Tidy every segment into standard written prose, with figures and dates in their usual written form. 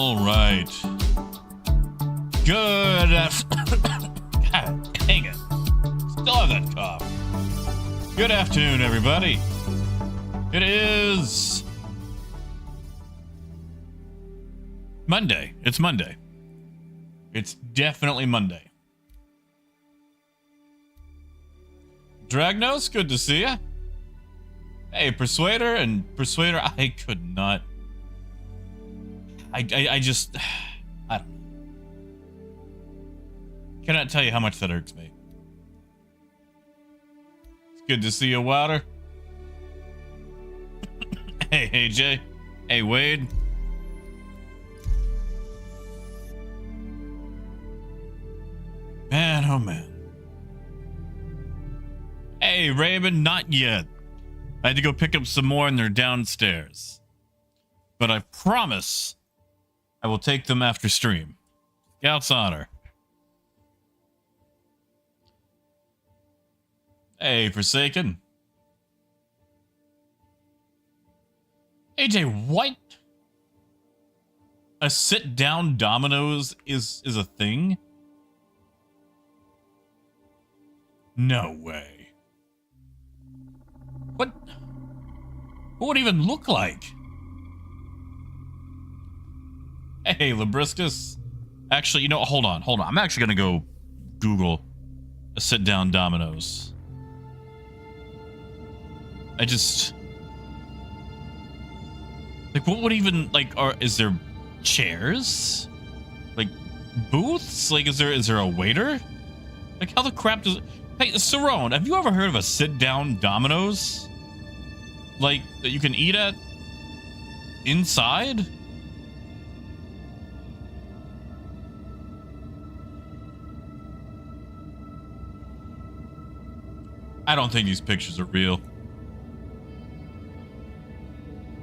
All right. Good God, hang it. Still have that cough. Good afternoon, everybody. It is Monday. It's Monday. It's definitely Monday. Dragnos, good to see ya. Hey, Persuader and Persuader, I could not. I just, I don't know. Cannot tell you how much that irks me. It's good to see you, Wilder. Hey, AJ. Hey, Wade. Man, oh man. Hey, Raymond, not yet. I had to go pick up some more and they're downstairs. But I promise I will take them after stream. Scout's honor. Hey, Forsaken. AJ, what? A sit-down Domino's is a thing? No way. What would it even look like? Hey, Labriscus. Actually, you know, hold on. I'm actually gonna go Google a sit-down Domino's. Like, what would even, like, is there chairs? Like, booths? Like, is there a waiter? Like, how the crap does it... Hey, Cerrone, have you ever heard of a sit-down Domino's? Like, that you can eat at? Inside? I don't think these pictures are real.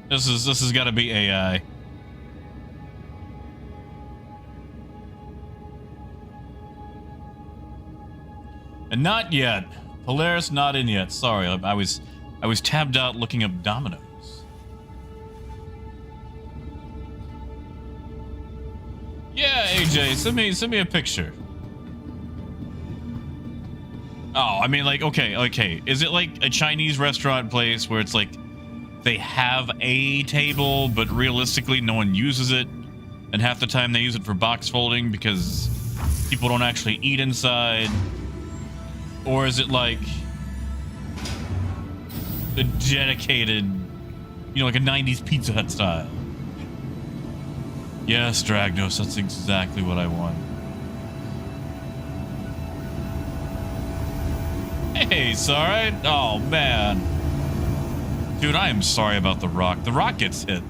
This has got to be AI. And not yet. Polaris not in yet. Sorry, I was tabbed out looking up Domino's. Yeah, AJ, send me a picture. Oh, I mean, like, okay. Is it like a Chinese restaurant place where it's like they have a table, but realistically no one uses it, and half the time they use it for box folding because people don't actually eat inside? Or is it like a dedicated, you know, like a 90s Pizza Hut style? Yes, Dragnos, that's exactly what I want. Hey, sorry. Oh, man. Dude, I am sorry about The Rock. The Rock gets hit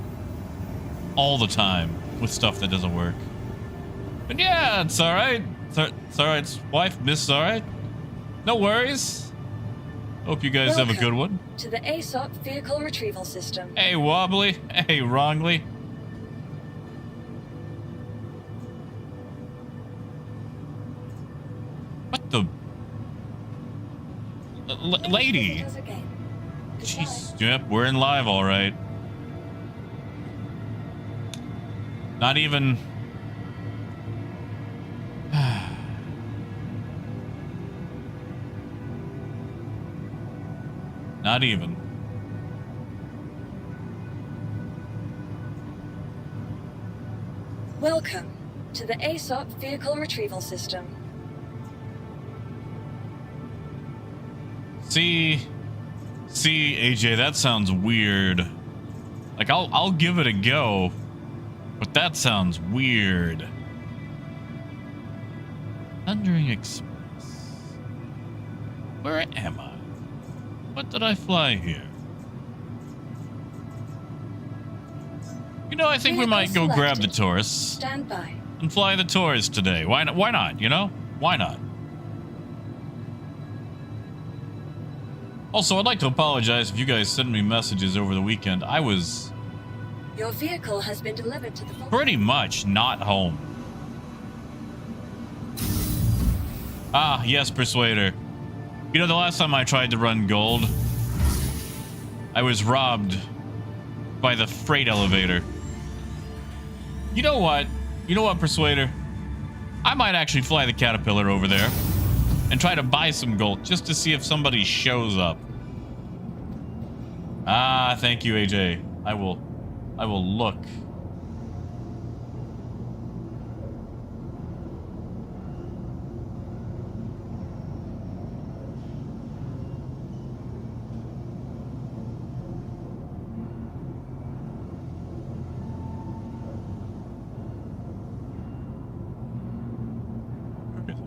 all the time with stuff that doesn't work. But yeah, it's alright. It's alright. It's wife, Miss Alright. No worries. Hope you guys have a good one. To the ASOP vehicle retrieval system. Hey, Wobbly. Hey, Wrongly. What the... lady. Jeez. Yep, we're in live, all right. Not even... Not even. Welcome to the ASOP vehicle retrieval system. See, AJ, that sounds weird. Like, I'll give it a go, but that sounds weird. Thundering Express. Where am I? What did I fly here? You know, I think we might go grab the Taurus. Stand by. And fly the Taurus today. Why not, you know? Why not? Also, I'd like to apologize if you guys sent me messages over the weekend. I was... Your vehicle has been delivered to the... pretty much not home. Ah, yes, Persuader. You know, the last time I tried to run gold, I was robbed by the freight elevator. You know what? You know what, Persuader? I might actually fly the Caterpillar over there and try to buy some gold just to see if somebody shows up. Ah, thank you, AJ. I will look.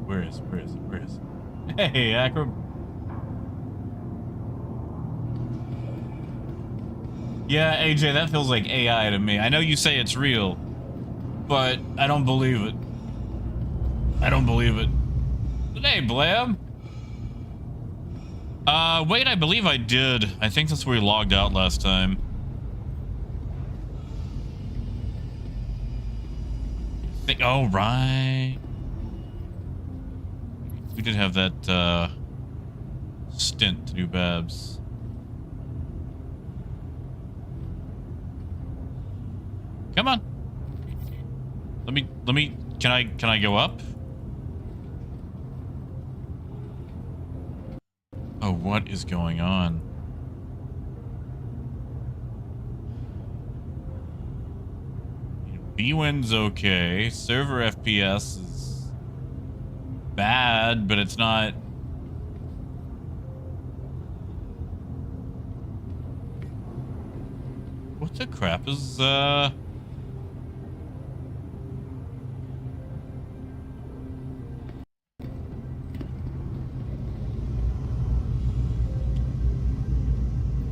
Where is it? Hey, Akram. Yeah, AJ, that feels like AI to me. I know you say it's real, but I don't believe it. I don't believe it. Hey, Blam. Wait, I believe I did. I think that's where we logged out last time. Oh, right. We did have that, stint to do Babs. Come on. Let me, can I go up? Oh, what is going on? B-Win's okay. Server FPS is bad, but it's not. What the crap is,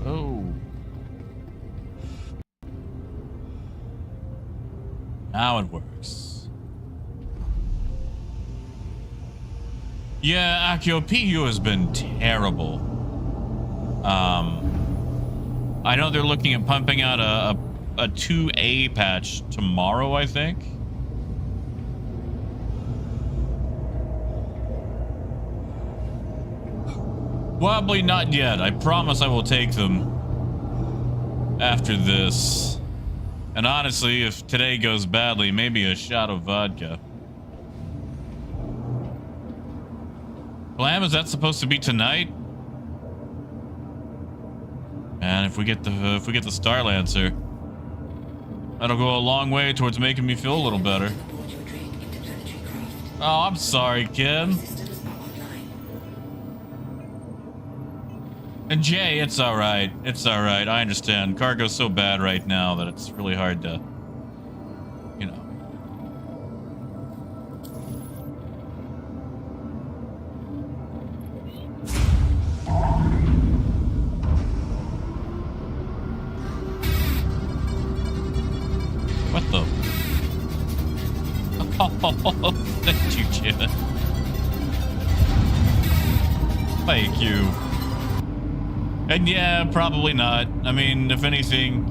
Oh. Now it works. Yeah, Akio, PU has been terrible. I know they're looking at pumping out a 2A patch tomorrow, I think. Wobbly, not yet. I promise I will take them after this. And honestly, if today goes badly, maybe a shot of vodka. Blam, is that supposed to be tonight? And if we get the Star Lancer, that'll go a long way towards making me feel a little better. Oh, I'm sorry, Kim. And Jay, it's all right. It's all right. I understand. Cargo's so bad right now that it's really hard to, you know. What the? Oh, thank you, Janet. Thank you. And yeah, probably not. I mean, if anything,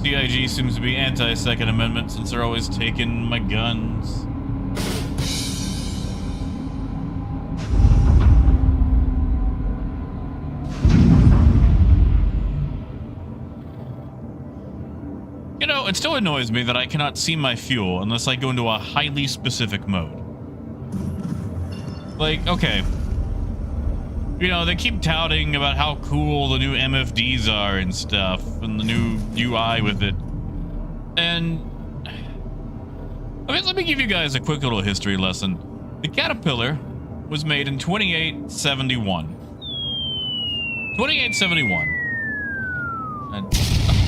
CIG seems to be anti-Second Amendment since they're always taking my guns. You know, it still annoys me that I cannot see my fuel unless I go into a highly specific mode. Like, okay. You know, they keep touting about how cool the new MFDs are and stuff, and the new UI with it. And I mean, let me give you guys a quick little history lesson. The Caterpillar was made in 2871. 2871. And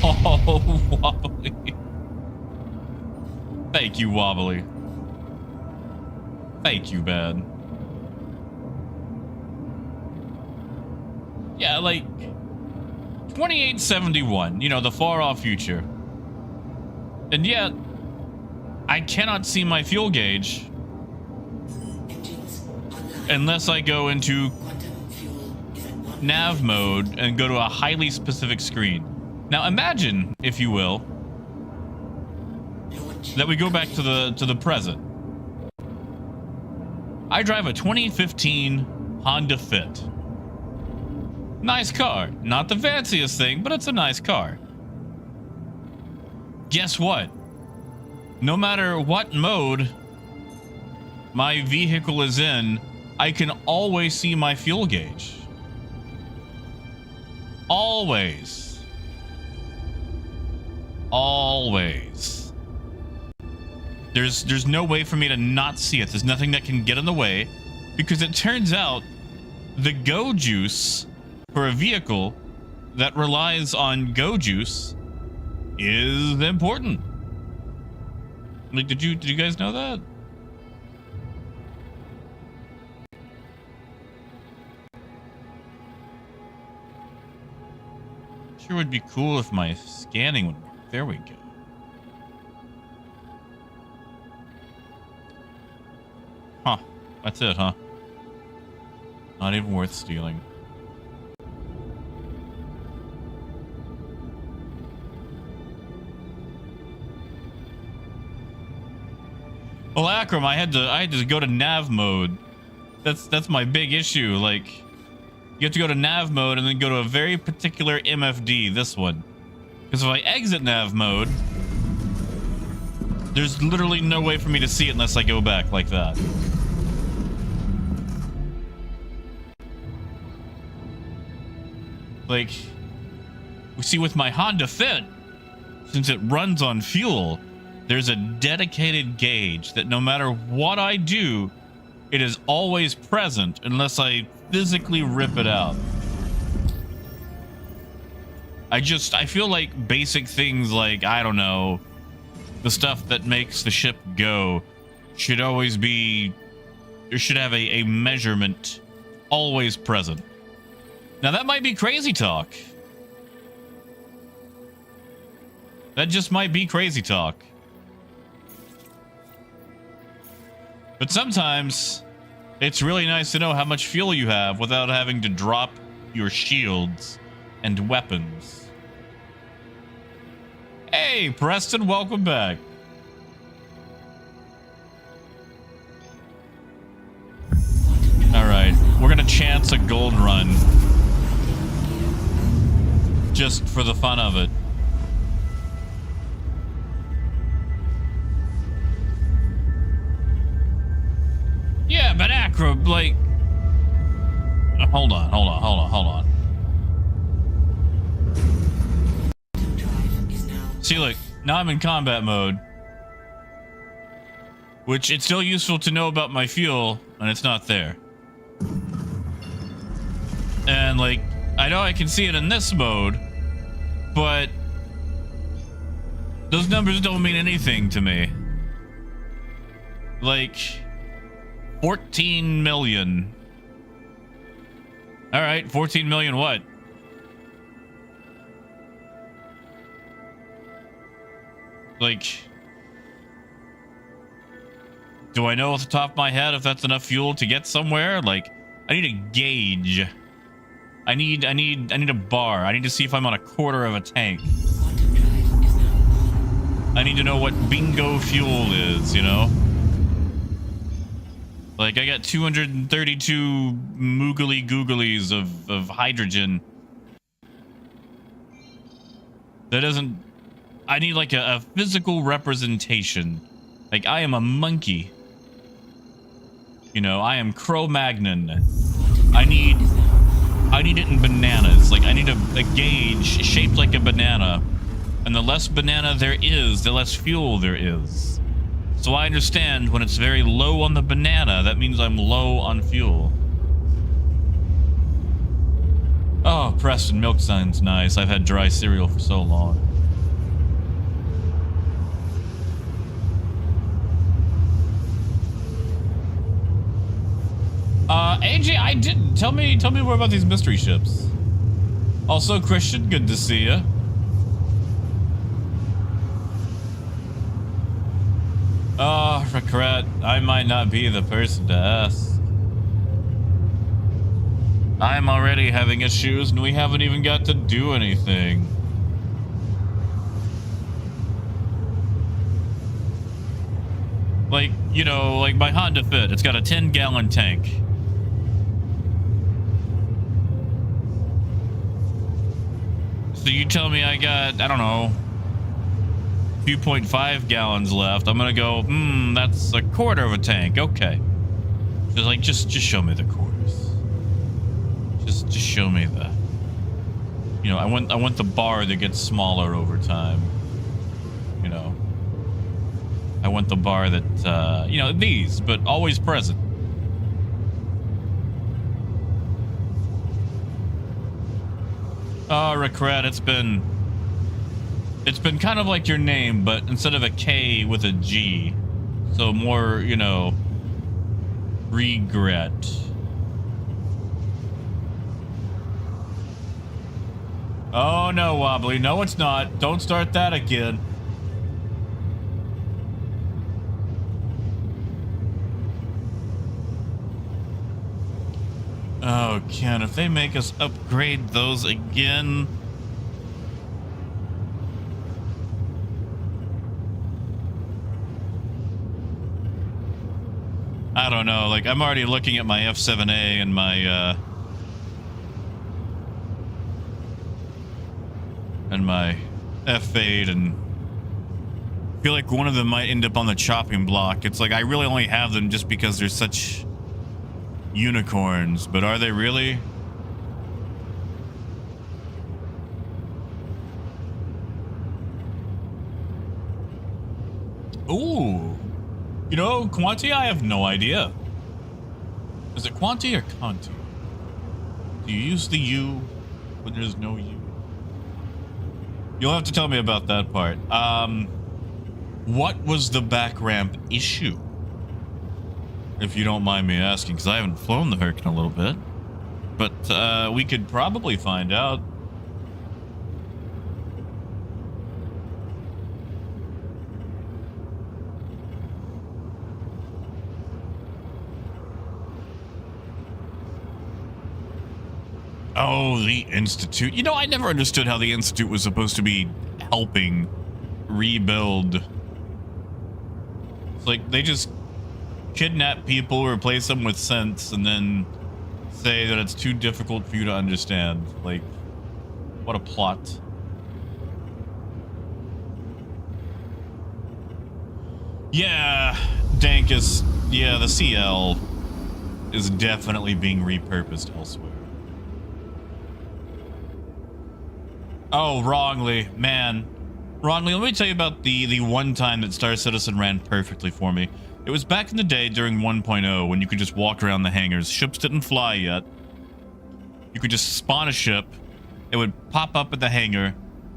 oh, Wobbly. Thank you, Wobbly. Thank you, Bad. Yeah, like 2871, you know, the far off future. And yet, I cannot see my fuel gauge unless I go into nav mode and go to a highly specific screen. Now imagine, if you will, that we go back to the present. I drive a 2015 Honda Fit. Nice car. Not the fanciest thing, but it's a nice car. Guess what? no matter what mode my vehicle is in, I can always see my fuel gauge. Always. Always. There's no way for me to not see it. There's nothing that can get in the way, because it turns out the go juice for a vehicle that relies on go juice is important. Like, did you guys know that? Sure would be cool if my scanning would work. There we go. Huh. That's it, huh? Not even worth stealing. Well, Akram, I had to go to nav mode. That's my big issue. Like, you have to go to nav mode and then go to a very particular MFD, this one. Because if I exit nav mode, there's literally no way for me to see it unless I go back like that. Like, we see with my Honda Fit, since it runs on fuel, there's a dedicated gauge that no matter what I do, it is always present unless I physically rip it out. I feel like basic things like, I don't know, the stuff that makes the ship go should always be, there should have a measurement always present. Now that might be crazy talk. That just might be crazy talk. But sometimes it's really nice to know how much fuel you have without having to drop your shields and weapons. Hey, Preston, welcome back. Alright, we're gonna chance a gold run. Just for the fun of it. Yeah, but Acro, like... Hold on. See, look, now I'm in combat mode. Which, it's still useful to know about my fuel, and it's not there. And, like, I know I can see it in this mode, but those numbers don't mean anything to me. Like... 14 million. All right, 14 million what? Like, do I know off the top of my head if that's enough fuel to get somewhere? Like, I need a gauge. I need a bar. I need to see if I'm on a quarter of a tank. I need to know what bingo fuel is, you know? Like, I got 232 moogly googlies of hydrogen. That doesn't... I need, like, a physical representation. Like, I am a monkey. You know, I am Cro-Magnon. I need it in bananas. Like, I need a gauge shaped like a banana. And the less banana there is, the less fuel there is. So I understand when it's very low on the banana, that means I'm low on fuel. Oh, Preston, milk sounds nice. I've had dry cereal for so long. AJ, I didn't. Tell me more about these mystery ships. Also, Christian, good to see you. Oh, regret. I might not be the person to ask. I'm already having issues and we haven't even got to do anything. Like, you know, like my Honda Fit, it's got a 10-gallon tank. So you tell me I got, I don't know, 2.5 gallons left. I'm gonna go, that's a quarter of a tank. Okay. Just show me the quarters. Just show me the, you know, I want the bar that gets smaller over time. You know, I want the bar that, you know, these, but always present. Oh, Recret, it's been kind of like your name, but instead of a K with a G. So more, you know, regret. Oh no, Wobbly. No, it's not. Don't start that again. Oh, Ken, if they make us upgrade those again. I don't know. Like, I'm already looking at my F7A and my F8, and I feel like one of them might end up on the chopping block. It's like I really only have them just because they're such unicorns, but are they really? Ooh. You know, Quanti, I have no idea. Is it Quanti or Conti? Do you use the U when there's no U? You'll have to tell me about that part. What was the back ramp issue? If you don't mind me asking, because I haven't flown the Hurricane in a little bit. But we could probably find out. Oh, the Institute. You know, I never understood how the Institute was supposed to be helping rebuild. It's like they just kidnap people, replace them with sense, and then say that it's too difficult for you to understand. Like, what a plot. Yeah, Dankus. Yeah, the CL is definitely being repurposed elsewhere. Oh, wrongly. Man. Wrongly, let me tell you about the one time that Star Citizen ran perfectly for me. It was back in the day during 1.0 when you could just walk around the hangars. Ships didn't fly yet. You could just spawn a ship. It would pop up at the hangar,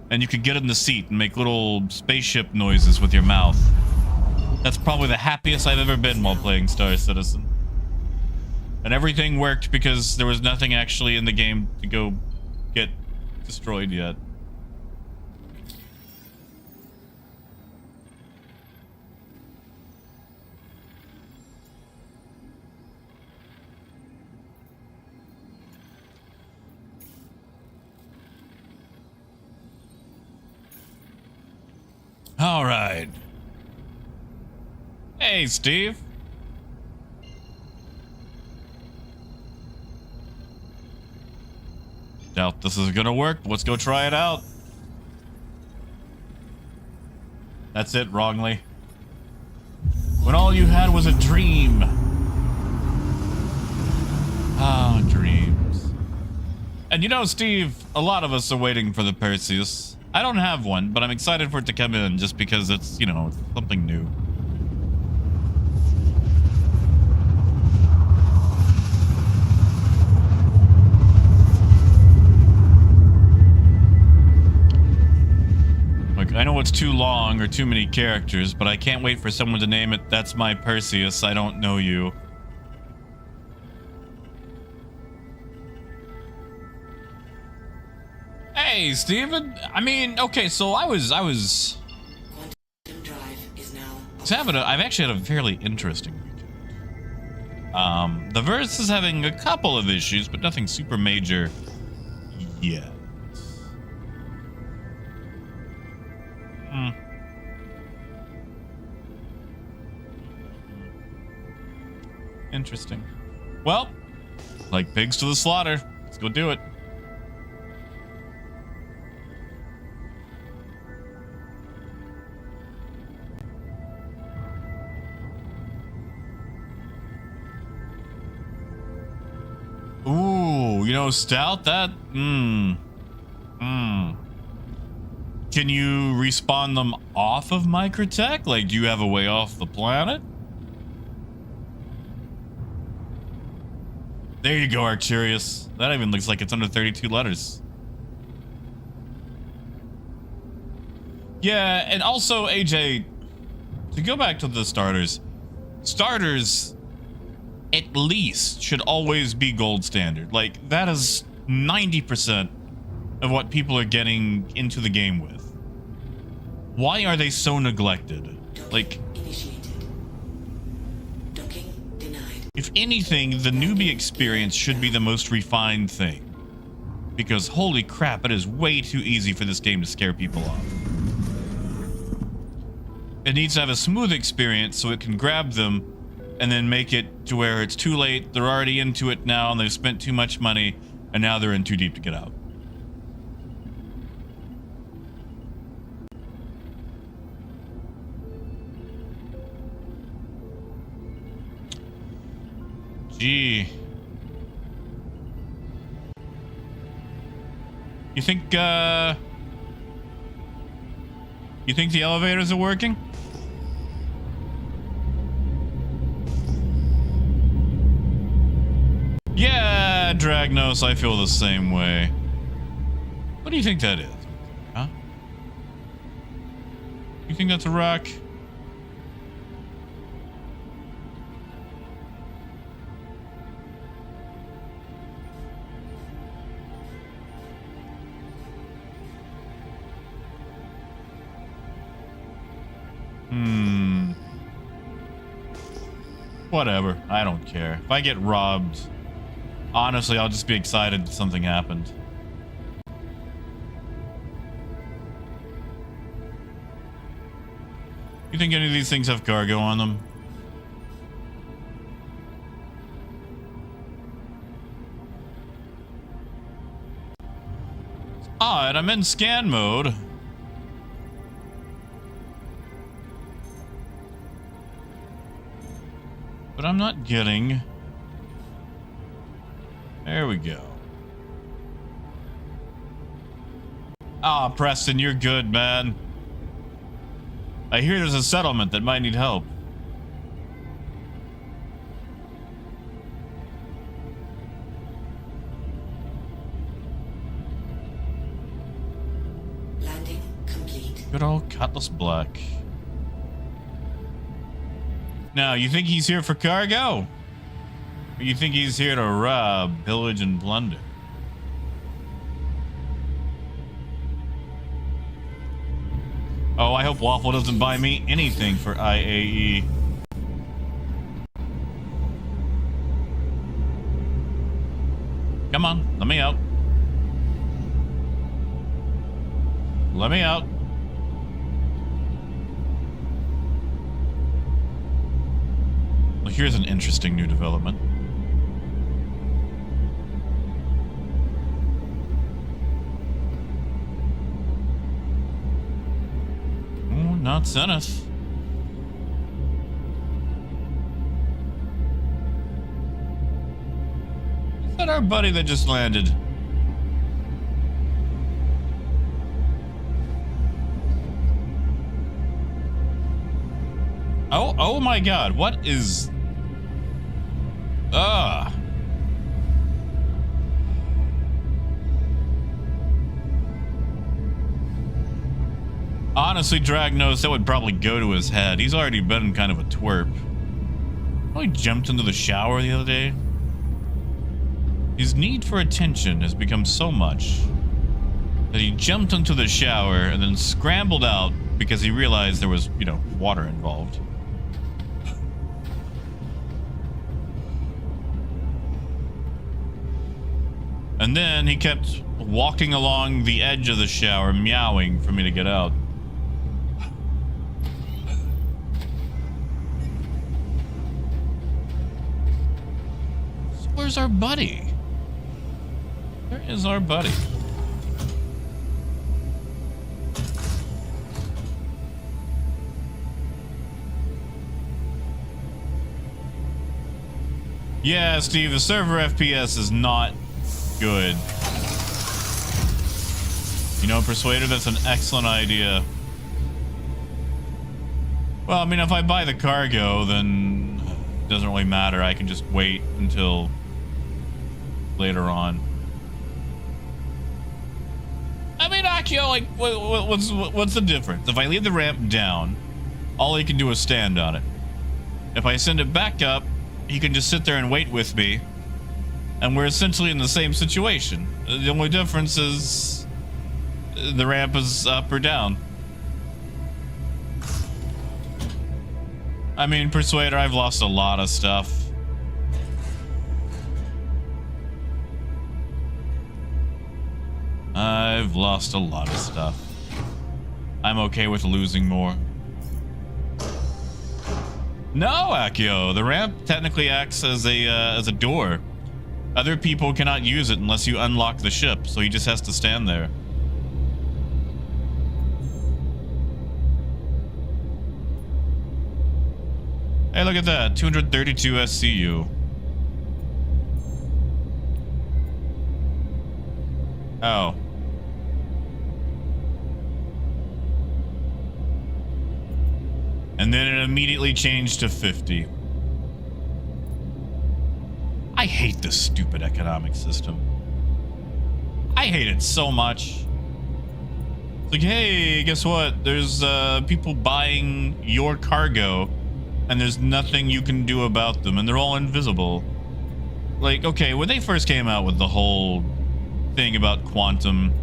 and you could get in the seat and make little spaceship noises with your mouth. That's probably the happiest I've ever been while playing Star Citizen. And everything worked because there was nothing actually in the game to go get destroyed yet. All right. Hey, Steve. Doubt this is gonna work, but let's go try it out. That's it, wrongly. When all you had was a dream. Ah, dreams. And you know, Steve, a lot of us are waiting for the Perseus. I don't have one, but I'm excited for it to come in just because it's, you know, something new. Like, I know it's too long or too many characters, but I can't wait for someone to name it, "That's my Perseus, I don't know you." Hey, Steven. I mean, okay, so I've actually had a fairly interesting weekend. The verse is having a couple of issues, but nothing super major yet. Interesting. Well, like pigs to the slaughter. Let's go do it. Ooh, you know, stout, that, Can you respawn them off of microtech? Like, do you have a way off the planet? There you go, Arcturus. That even looks like it's under 32 letters. Yeah, and also, AJ, to go back to the starters at least should always be gold standard. Like, that is 90% of what people are getting into the game with. Why are they so neglected? Like, if anything, the newbie experience should be the most refined thing. Because holy crap, it is way too easy for this game to scare people off. It needs to have a smooth experience so it can grab them and then make it to where it's too late, they're already into it now, and they've spent too much money, and now they're in too deep to get out. Gee. You think the elevators are working? Yeah, Dragnos, I feel the same way. What do you think that is? Huh? You think that's a rock? Whatever, I don't care. If I get robbed, honestly, I'll just be excited that something happened. You think any of these things have cargo on them? It's odd, I'm in scan mode. But I'm not getting... There we go. Ah, Preston, you're good, man. I hear there's a settlement that might need help. Landing complete. Good old Cutlass Black. Now, you think he's here for cargo? Or you think he's here to rob, pillage, and plunder? Oh, I hope Waffle doesn't buy me anything for IAE. Come on, let me out. Let me out. Well, here's an interesting new development. Oh, not Zenith. Is that our buddy that just landed? Oh my god, what is... Honestly, Dragnos, that would probably go to his head. He's already been kind of a twerp. Oh, he jumped into the shower the other day. His need for attention has become so much that he jumped into the shower and then scrambled out because he realized there was, you know, water involved. And then he kept walking along the edge of the shower, meowing for me to get out. So where's our buddy? Where is our buddy? Yeah, Steve, the server FPS is not good. You know, Persuader, that's an excellent idea. Well, I mean, if I buy the cargo, then it doesn't really matter. I can just wait until later on. I mean, Akio, like, what's the difference? If I leave the ramp down, all he can do is stand on it. If I send it back up, he can just sit there and wait with me, and we're essentially in the same situation. The only difference is the ramp is up or down. I mean, Persuader, I've lost a lot of stuff. I've lost a lot of stuff. I'm okay with losing more. No, Akio, the ramp technically acts as a door. Other people cannot use it unless you unlock the ship, so he just has to stand there. Hey, look at that, 232 SCU. Oh. And then it immediately changed to 50. I hate this stupid economic system. I hate it so much. It's like, hey, guess what? There's people buying your cargo, and there's nothing you can do about them, and they're all invisible. Like, okay, when they first came out with the whole thing about quantum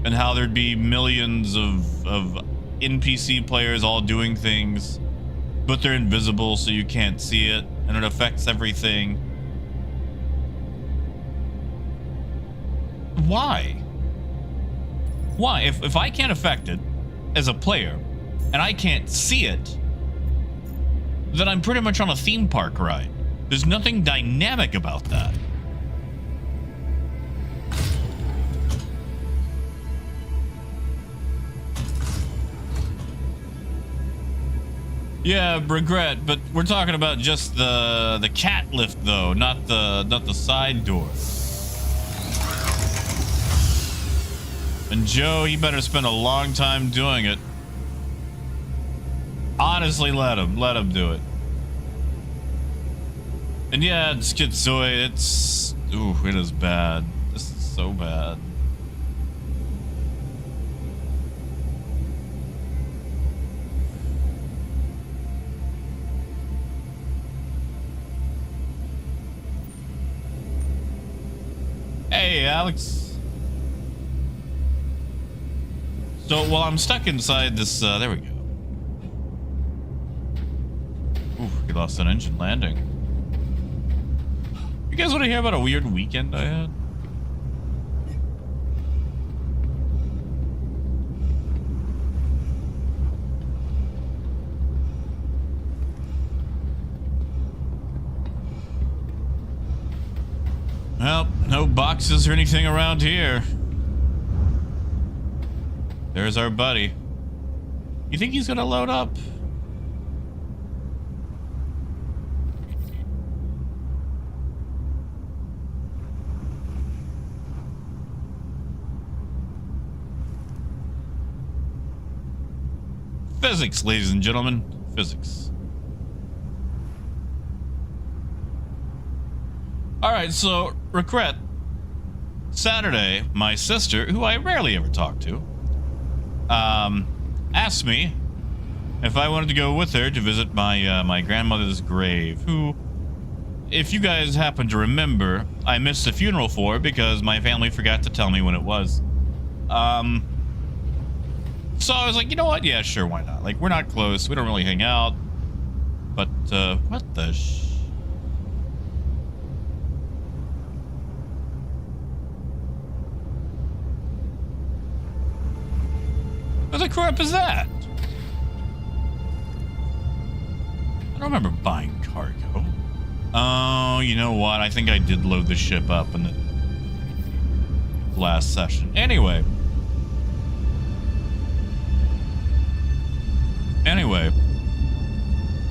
and how there'd be millions of NPC players all doing things, but they're invisible so you can't see it, and it affects everything. Why? Why? If I can't affect it as a player and I can't see it, then I'm pretty much on a theme park ride. There's nothing dynamic about that. Yeah, regret, but we're talking about just the cat lift though, not the side door. And Joe, you better spend a long time doing it. Honestly, let him do it. And yeah, it's schizoid. It's it is bad. This is so bad. Hey, Alex. So while I'm stuck inside this, there we go. Ooh, we lost an engine landing. You guys want to hear about a weird weekend I had? Well, no boxes or anything around here. There's our buddy. You think he's gonna load up? Physics, ladies and gentlemen. Physics. Alright, so, regret. Saturday, my sister, who I rarely ever talk to, asked me if I wanted to go with her to visit my my grandmother's grave, who, if you guys happen to remember, I missed the funeral for because my family forgot to tell me when it was. So I was like, you know what? Yeah, sure, why not? Like, we're not close, we don't really hang out, but, what the What the crap is that? I don't remember buying cargo. Oh, you know what? I think I did load the ship up in the last session. Anyway.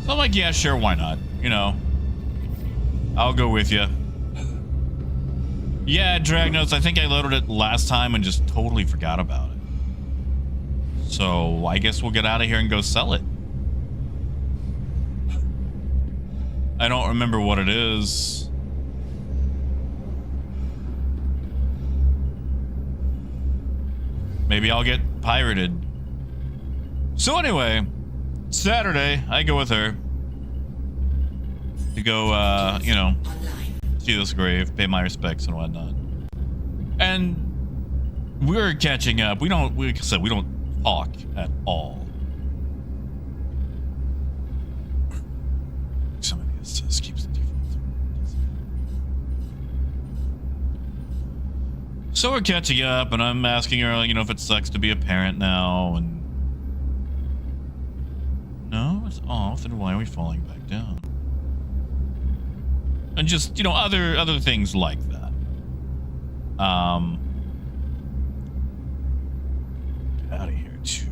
So I'm like, yeah, sure, why not? You know. I'll go with you. Yeah, Dragnos, I think I loaded it last time and just totally forgot about it. So I guess we'll get out of here and go sell it. I don't remember what it is. Maybe I'll get pirated. So anyway, Saturday, I go with her to go, you know, see this grave, pay my respects and whatnot. And we're catching up. Like I said, we don't talk at all. Somebody else keeps the default. So we're catching up, and I'm asking her, you know, if it sucks to be a parent now, and no, it's off. Then why are we falling back down? And just, you know, other things like that. Get out of here too.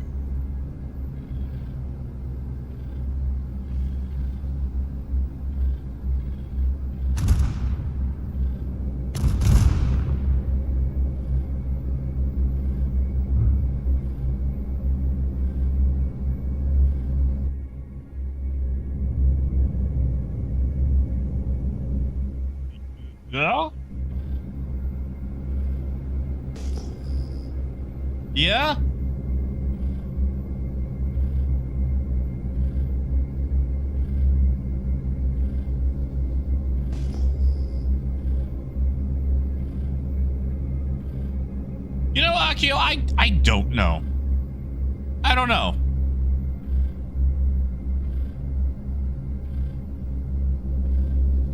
Yeah? Yeah? You know, Akio, I don't know. I don't know.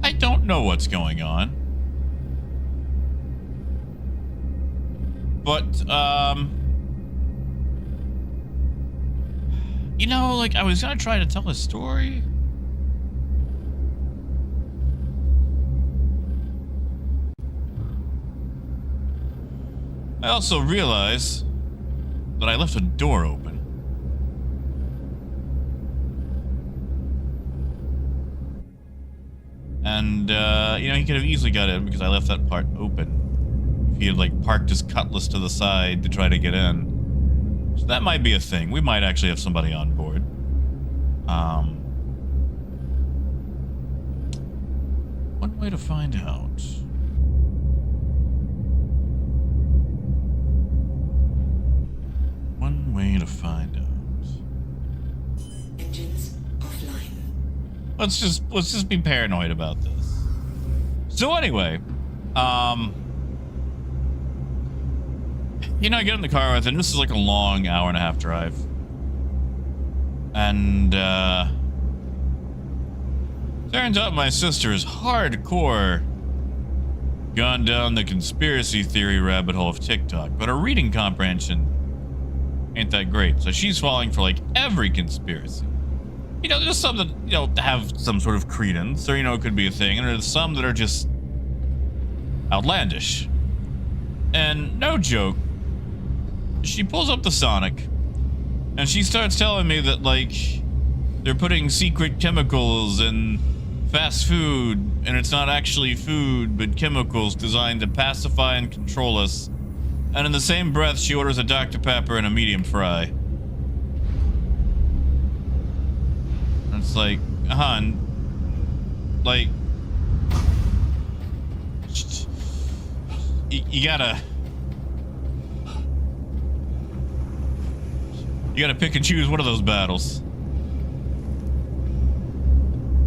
I don't know what's going on. But, you know, like, I was gonna try to tell a story. I also realize that I left a door open. And, you know, he could have easily got in because I left that part open. If he had, like, parked his cutlass to the side to try to get in. So that might be a thing. We might actually have somebody on board. One way to find out. One way to find out. Engines offline. Let's just be paranoid about this. So anyway, you know, I get in the car with him. This is like a long hour-and-a-half drive. And, turns out my sister is hardcore gone down the conspiracy theory rabbit hole of TikTok, but her reading comprehension ain't that great. So she's falling for, like, every conspiracy. You know, there's some that, you know, have some sort of credence, or, you know, it could be a thing, and there's some that are just outlandish. And no joke, she pulls up the Sonic, and she starts telling me that, like, they're putting secret chemicals in fast food, and it's not actually food, but chemicals designed to pacify and control us. And in the same breath, she orders a Dr. Pepper and a medium fry. And it's like, hon, like, you gotta pick and choose one of those battles.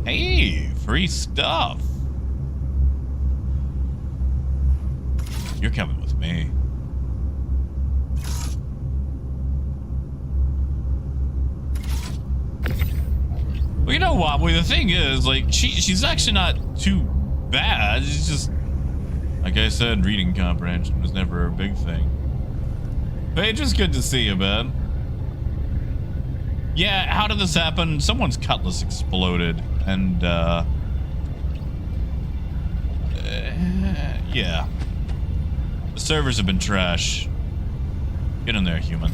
Hey, free stuff. You're coming with me. Well, you know what? Well, the thing is, like, she's actually not too bad. It's just, like I said, reading comprehension was never a big thing. Hey, just good to see you, man. Yeah, how did this happen? Someone's cutlass exploded, and, yeah. The servers have been trash. Get in there, human.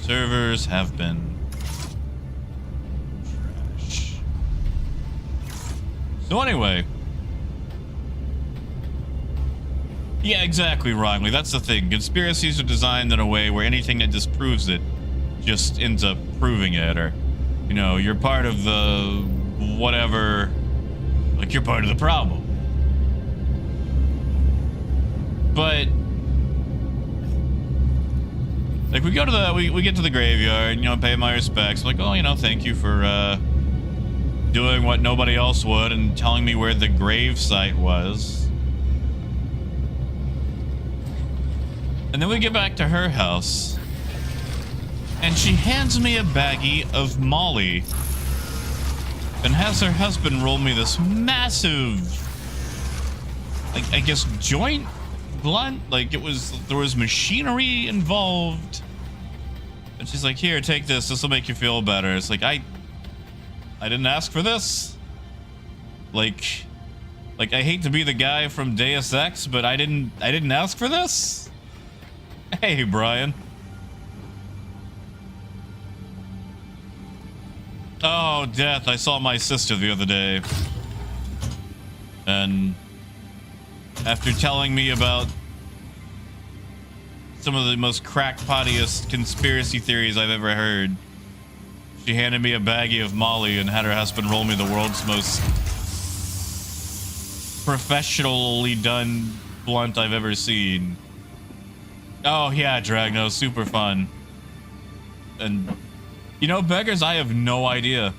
Servers have been So anyway. Yeah, exactly, Riley. That's the thing. Conspiracies are designed in a way where anything that disproves it just ends up proving it, or, you know, you're part of the whatever, like you're part of the problem. But like we go to the we get to the graveyard, you know, pay my respects, like, oh, you know, thank you for doing what nobody else would and telling me where the grave site was. And then we get back to her house, and she hands me a baggie of Molly and has her husband roll me this massive, like, I guess, joint blunt. Like, there was machinery involved. And she's like, here, take this. This will make you feel better. It's like, I didn't ask for this. Like I hate to be the guy from Deus Ex, but I didn't ask for this. Hey, Brian. Oh, Death, I saw my sister the other day. And after telling me about some of the most crackpotiest conspiracy theories I've ever heard, she handed me a baggie of Molly and had her husband roll me the world's most professionally done blunt I've ever seen. Oh yeah, Dragno, super fun. And you know, beggars, I have no idea.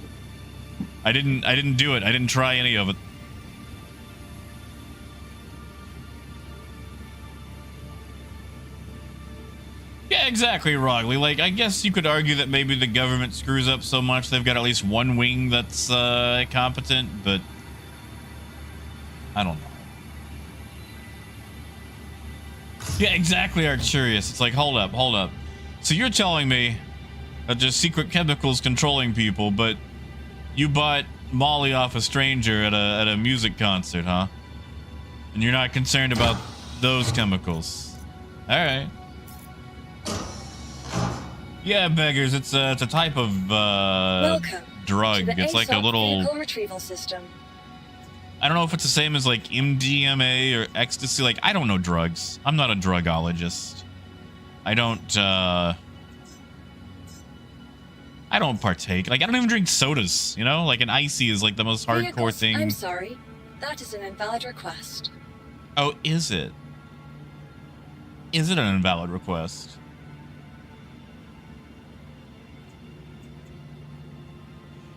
I didn't do it. I didn't try any of it. Yeah, exactly, Rogley. Like, I guess you could argue that maybe the government screws up so much they've got at least one wing that's competent, but I don't know. Yeah, exactly, Arcturus. It's like, hold up. So you're telling me that there's secret chemicals controlling people, but you bought Molly off a stranger at a music concert, huh? And you're not concerned about those chemicals. All right. Yeah, beggars. It's a type of drug. It's like a little retrieval system. I don't know if it's the same as like MDMA or ecstasy. Like, I don't know drugs. I'm not a drugologist. I don't partake. Like, I don't even drink sodas, you know? Like, an icy is like the most hardcore thing. I'm sorry. That is an invalid request. Oh, is it? Is it an invalid request?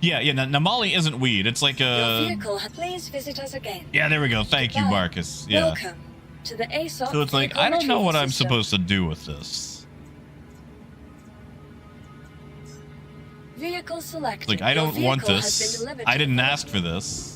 Yeah. Now Molly isn't weed. It's like a... Your vehicle, please visit us again. Yeah, there we go. Thank you, Marcus. Yeah. Welcome to the ASOP. So it's like, I don't know what I'm system. supposed to do with this. Vehicle selected. Like, I don't want Your vehicle this. has been delivered I to didn't the ask for this.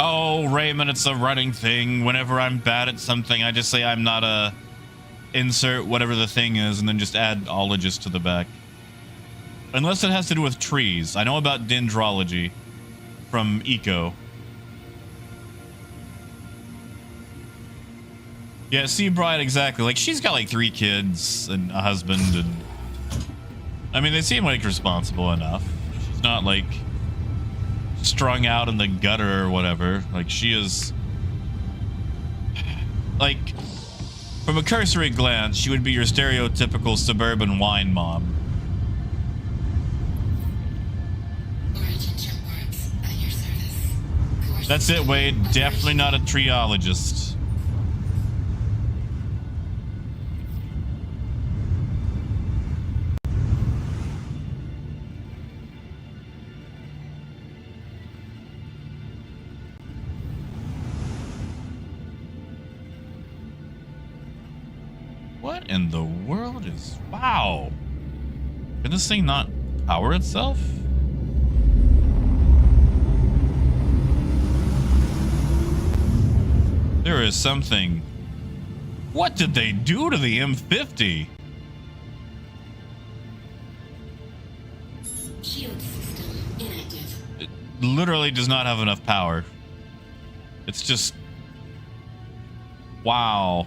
Oh, Raymond, it's a running thing. Whenever I'm bad at something, I just say I'm not a... insert whatever the thing is, and then just add ologist to the back. Unless it has to do with trees. I know about dendrology from Eco. Yeah, see, Brian, exactly. Like, she's got like 3 kids and a husband, and... I mean, they seem like responsible enough. She's not like... strung out in the gutter or whatever. Like, she is like, from a cursory glance, she would be your stereotypical suburban wine mom. That's it, Wade. Definitely not a triologist. What in the world is... Wow. Can this thing not power itself? There is something... What did they do to the M50? Shield system literally does not have enough power. It's just... wow.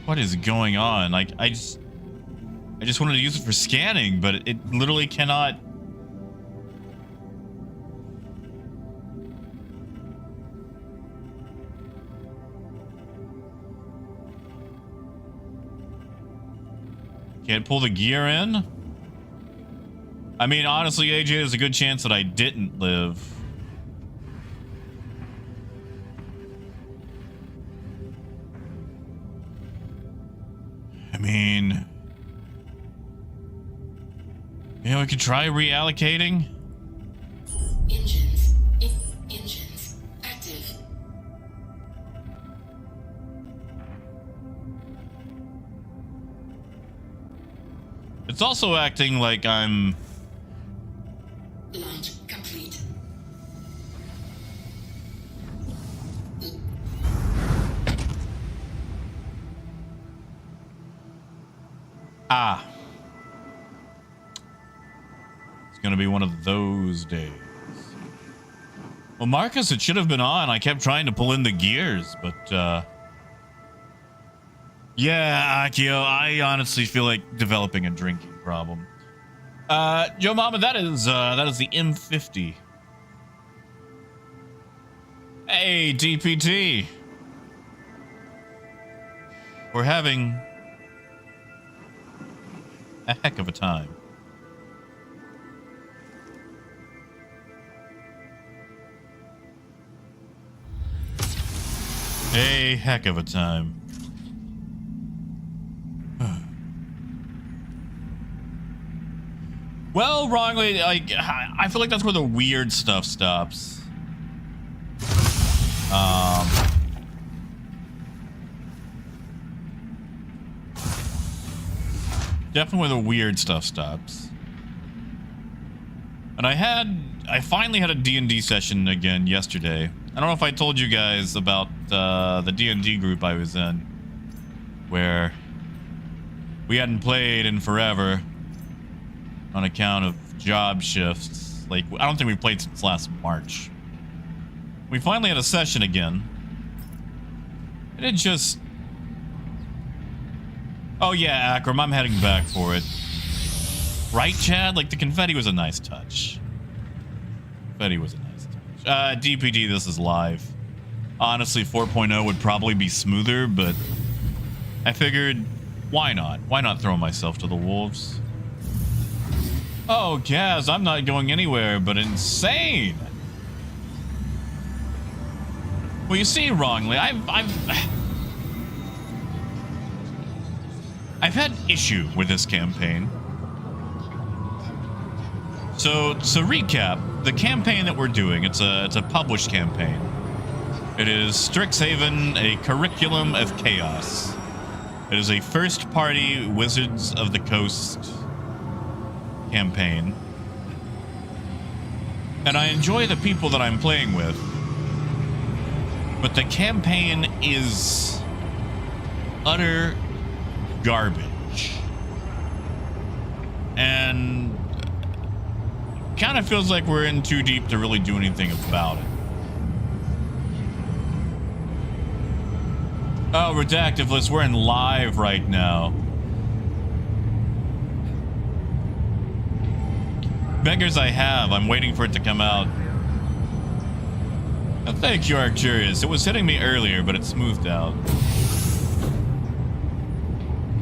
What is going on? Like, I just wanted to use it for scanning, but it literally cannot. Can't pull the gear in? I mean, honestly, AJ, there's a good chance that I didn't live. I mean, yeah, we could try reallocating. Engines active. It's also acting like I'm... Launch complete. Ah. It's gonna be one of those days. Well, Marcus, it should have been on. I kept trying to pull in the gears, but, yeah, Akio, I honestly feel like developing a drinking problem. Joe Mama, that is the M50. Hey, DPT. We're having a heck of a time. A heck of a time. Well, wrongly, I feel like that's where the weird stuff stops. Definitely where the weird stuff stops. And I finally had a D&D session again yesterday. I don't know if I told you guys about the D&D group I was in, where we hadn't played in forever on account of job shifts. Like, I don't think we played since last March. We finally had a session again. And it just... oh yeah, Akram, I'm heading back for it. Right, Chad? Like, the confetti was a nice touch. Confetti was a nice touch. DPD, this is live. Honestly, 4.0 would probably be smoother, but I figured, why not? Why not throw myself to the wolves? Oh, Gaz, I'm not going anywhere but insane. Well, you see, wrongly, I've had issue with this campaign. So to recap, the campaign that we're doing, it's a published campaign. It is Strixhaven, a curriculum of chaos. It is a first-party Wizards of the Coast campaign. And I enjoy the people that I'm playing with. But the campaign is utter garbage. And kind of feels like we're in too deep to really do anything about it. Oh, Redactiveless, we're in live right now. Beggars I have. I'm waiting for it to come out. Oh, thank you, Arcturious. It was hitting me earlier, but it smoothed out.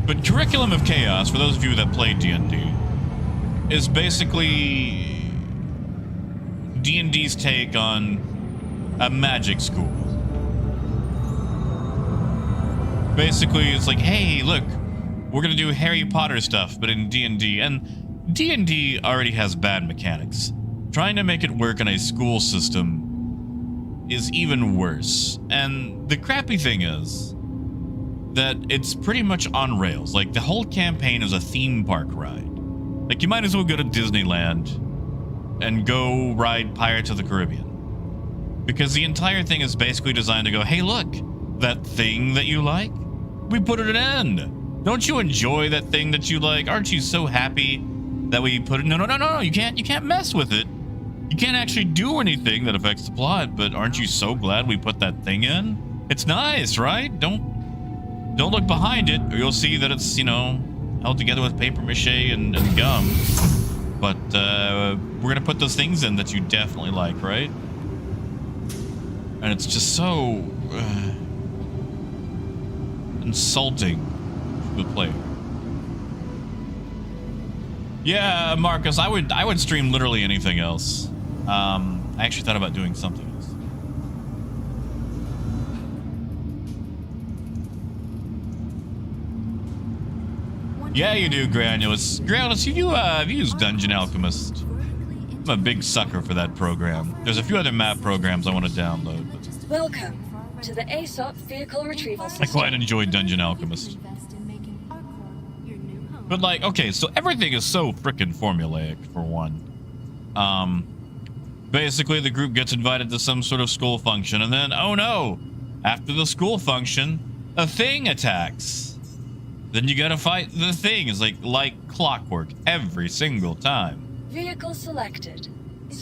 But Curriculum of Chaos, for those of you that play D&D, is basically D&D's take on a magic school. Basically, it's like, hey, look, we're gonna do Harry Potter stuff, but in D&D, and D&D already has bad mechanics. Trying to make it work in a school system is even worse. And the crappy thing is that it's pretty much on rails. Like, the whole campaign is a theme park ride. Like, you might as well go to Disneyland and go ride Pirates of the Caribbean. Because the entire thing is basically designed to go, hey, look, that thing that you like? We put it in. Don't you enjoy that thing that you like? Aren't you so happy that we put it? No. You can't mess with it. You can't actually do anything that affects the plot, but aren't you so glad we put that thing in? It's nice, right? Don't look behind it, or you'll see that it's, you know, held together with paper mache and gum. But we're gonna put those things in that you definitely like, right? And it's just so insulting to the player. Yeah, Marcus, I would stream literally anything else. I actually thought about doing something else. Yeah, you do, Granulus. Granulus, have you used Dungeon Alchemist? I'm a big sucker for that program. There's a few other map programs I want to download. But Welcome to the ASOP vehicle retrieval system. I quite enjoy Dungeon Alchemist. But like, okay, so everything is so freaking formulaic, for one. Basically, the group gets invited to some sort of school function, and then, oh no! After the school function, a thing attacks. Then you gotta fight the thing. It's like clockwork every single time. Vehicle selected.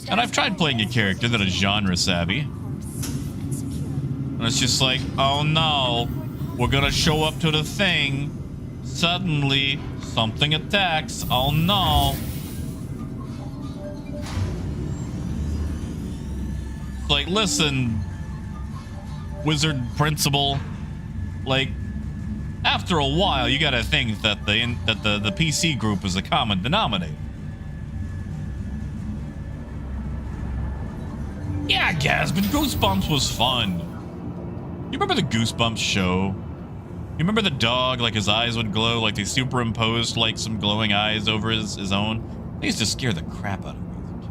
And I've tried playing a character that is genre savvy. And it's just like, oh no, we're gonna show up to the thing. Suddenly, something attacks. Oh no. It's like, listen, wizard principal. Like, after a while, you gotta think that the PC group is a common denominator. Yeah, I guess, but Goosebumps was fun. You remember the Goosebumps show? You remember the dog, like his eyes would glow, like they superimposed like some glowing eyes over his own? They used to scare the crap out of me as a kid.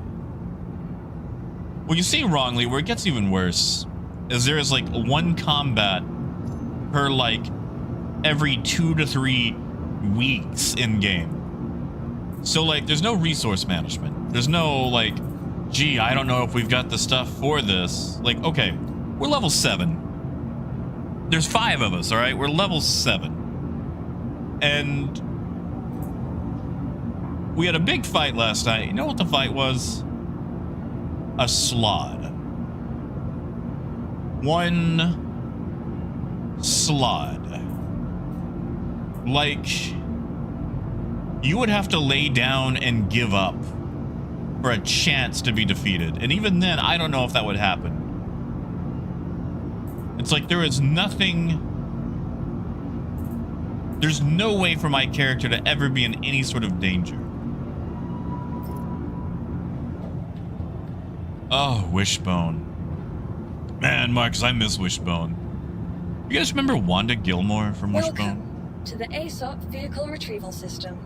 Well, you see wrongly, where it gets even worse is there is like one combat per like every 2 to 3 weeks in game. So like there's no resource management. There's no like, gee, I don't know if we've got the stuff for this. Like, okay, we're level 7. There's 5 of us, all right? We're level 7. And we had a big fight last night. You know what the fight was? A slod. One slod. Like, you would have to lay down and give up for a chance to be defeated. And even then, I don't know if that would happen. It's like there is nothing... There's no way for my character to ever be in any sort of danger. Oh, Wishbone. Man, Marcus, I miss Wishbone. You guys remember Wanda Gilmore from Wishbone? Welcome to the ASOP vehicle retrieval system.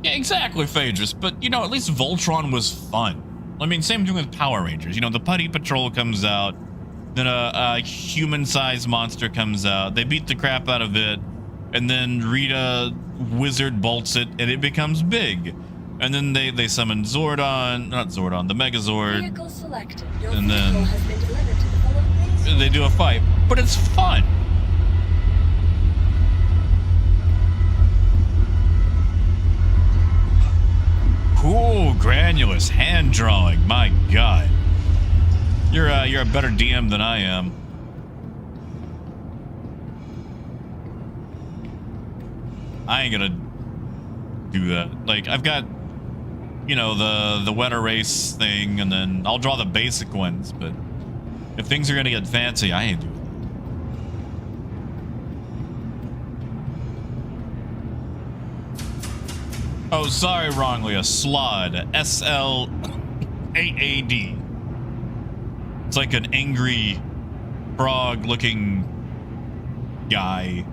Yeah, exactly, Phaedrus. But, you know, at least Voltron was fun. I mean, same thing with Power Rangers. You know, the Putty Patrol comes out. Then a human-sized monster comes out. They beat the crap out of it. And then Rita Wizard bolts it, and it becomes big. And then they summon Zordon. Not Zordon, the Megazord. Vehicle selected. Your And vehicle then- has been delivered to the following base. They do a fight. But it's fun. Ooh, Granulus hand drawing. My God. You're a better DM than I am. I ain't gonna do that. Like, I've got, you know, the wet erase thing, and then I'll draw the basic ones, but if things are gonna get fancy, I ain't doing that. Oh, sorry, wrongly. A slod. S-L-A-A-D. It's like an angry frog-looking guy.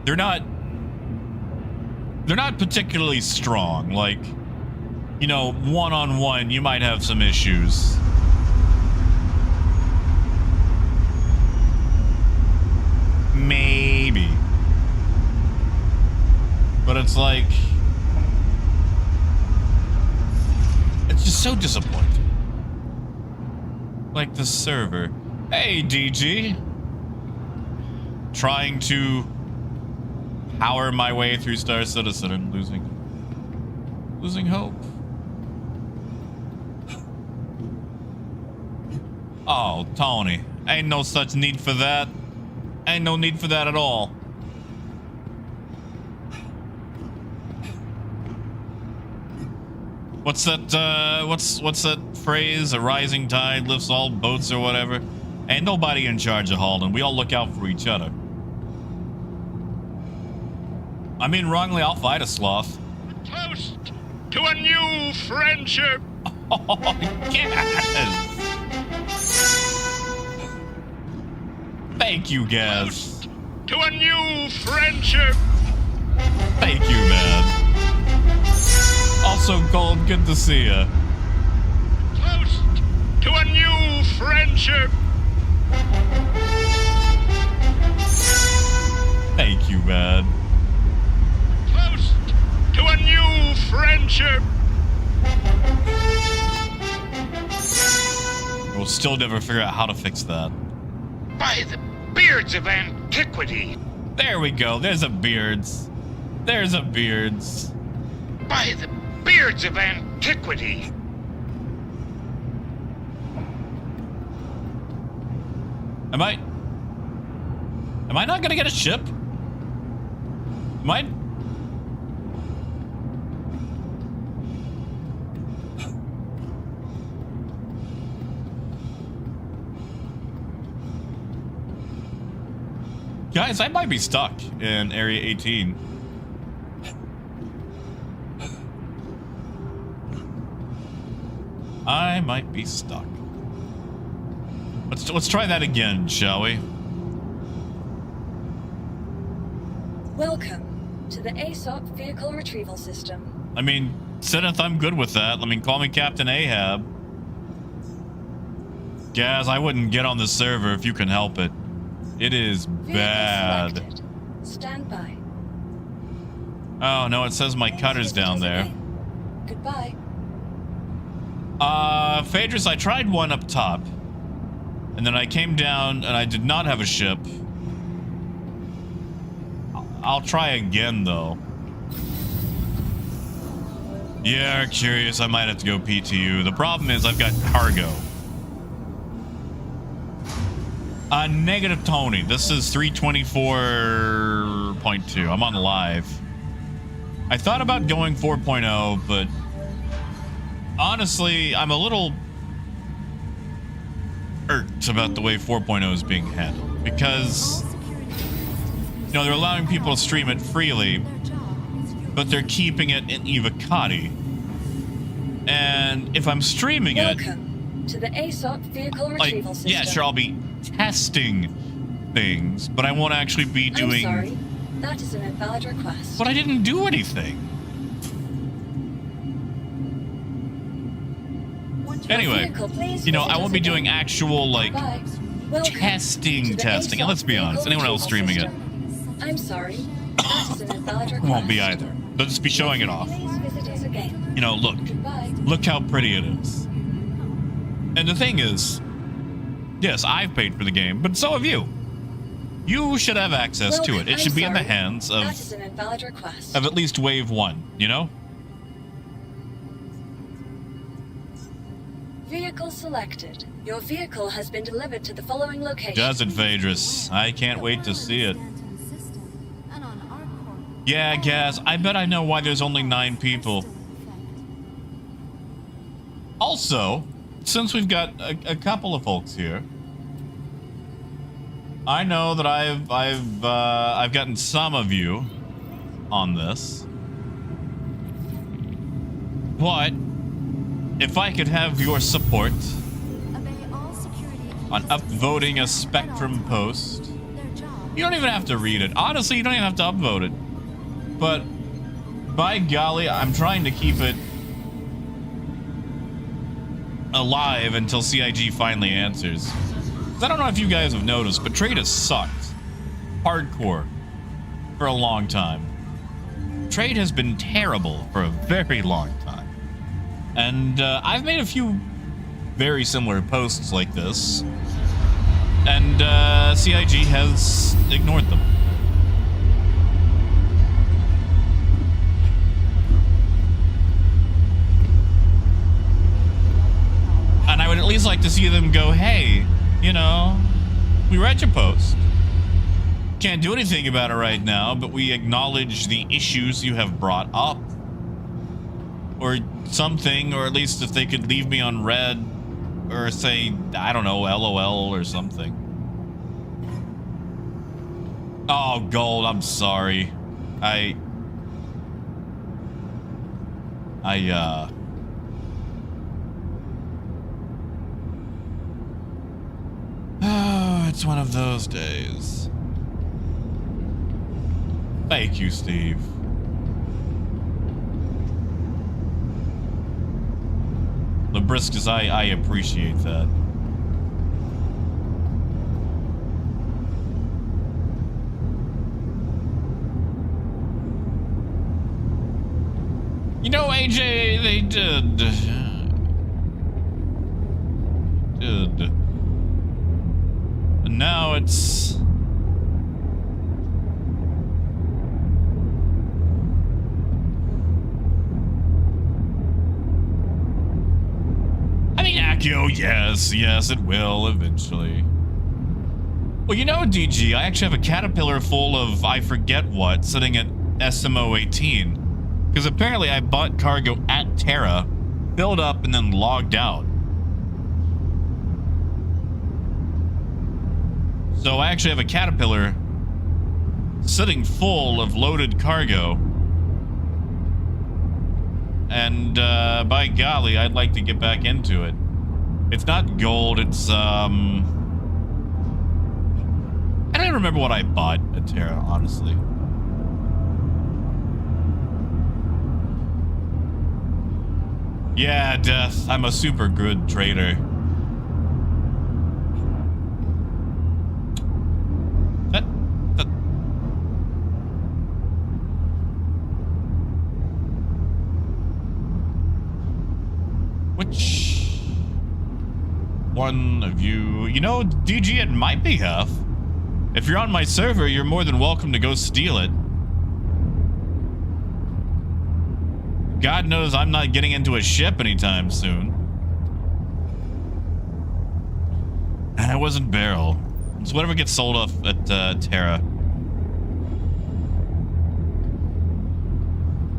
They're not particularly strong. Like, you know, one-on-one, you might have some issues. Maybe. But it's like, it's just so disappointing. like the server. Hey, DG. Trying to power my way through Star Citizen and losing hope. Oh, Tony. Ain't no such need for that. Ain't no need for that at all. What's that, what's that phrase? A rising tide lifts all boats or whatever? Ain't nobody in charge of Halden. We all look out for each other. I mean, wrongly, I'll fight a sloth. Toast to a new friendship. Oh, yes. Thank you, Gaz. Toast to a new friendship. Thank you, man. Also, Gold, good to see ya. Toast to a new friendship. Thank you, man. Toast to a new friendship. We'll still never figure out how to fix that. By the beards of antiquity. There we go. There's a Beards. There's a Beards. By the beards of antiquity. Am I not gonna get a ship? Am I? Guys, I might be stuck in Area 18. I might be stuck. Let's try that again, shall we? Welcome to the ASOP Vehicle Retrieval System. I mean, Senneth, I'm good with that. I mean, call me Captain Ahab. Gaz, I wouldn't get on the server if you can help it. It is Vehicle bad. selected. Stand by. Oh, no, it says my cutter's down there. Goodbye. Phaedrus, I tried one up top. And then I came down and I did not have a ship. I'll try again, though. Yeah, curious, I might have to go PTU. The problem is I've got cargo. Negative Tony. This is 324.2. I'm on live. I thought about going 4.0, but honestly, I'm a little irked about the way 4.0 is being handled. Because, you know, they're allowing people to stream it freely, but they're keeping it in Evocati. And if I'm streaming Welcome to the ASOP Vehicle Retrieval System. yeah, sure, I'll be testing things, but I won't actually be doing... I'm sorry, that is an invalid request. But I didn't do anything. Anyway, Vehicle, please you know, visit I won't us be again. doing actual, like, Goodbye. Welcome to testing. the And let's be ASOP honest, anyone else Vehicle streaming it Retrieval System. I'm sorry, that is an invalid request. won't be either. They'll just be showing it off. Please visit us again. You know, look. Goodbye. Look how pretty it is. And the thing is, yes, I've paid for the game, but so have you. You should have access to it. It I'm should be in the sorry, hands that is an invalid request. of at least wave 1, you know? Vehicle selected. Your vehicle has been delivered to the following location. Does it, Phaedrus? I can't wait to see it. Yeah, Gaz, I bet I know why there's only 9 people. Also, since we've got a couple of folks here, I know that I've gotten some of you on this. But if I could have your support on upvoting a Spectrum post, you don't even have to read it. Honestly, you don't even have to upvote it. But by golly, I'm trying to keep it alive until CIG finally answers. I don't know if you guys have noticed, but trade has sucked hardcore for a long time. Trade has been terrible for a very long time. And I've made a few very similar posts like this, and CIG has ignored them. And I would at least like to see them go, hey, you know, we read your post. Can't do anything about it right now, but we acknowledge the issues you have brought up. Or something, or at least if they could leave me on red, or say, I don't know, LOL or something. Oh, Gold, I'm sorry. Oh, it's one of those days. Thank you, Steve. Labriscus, I appreciate that. You know, AJ, they did. And now it's... I mean, Accio, yes, it will eventually. Well, you know, DG, I actually have a caterpillar full of I forget what sitting at SMO 18. Because apparently I bought cargo at Terra, filled up, and then logged out. So I actually have a caterpillar sitting full of loaded cargo. And by golly, I'd like to get back into it. It's not gold, it's I don't even remember what I bought at Terra, honestly. Yeah, Death, I'm a super good trader. Which one of you? You know, DG, it might be Huff. If you're on my server, you're more than welcome to go steal it. God knows I'm not getting into a ship anytime soon. And it wasn't Beryl. It's whatever gets sold off at Terra.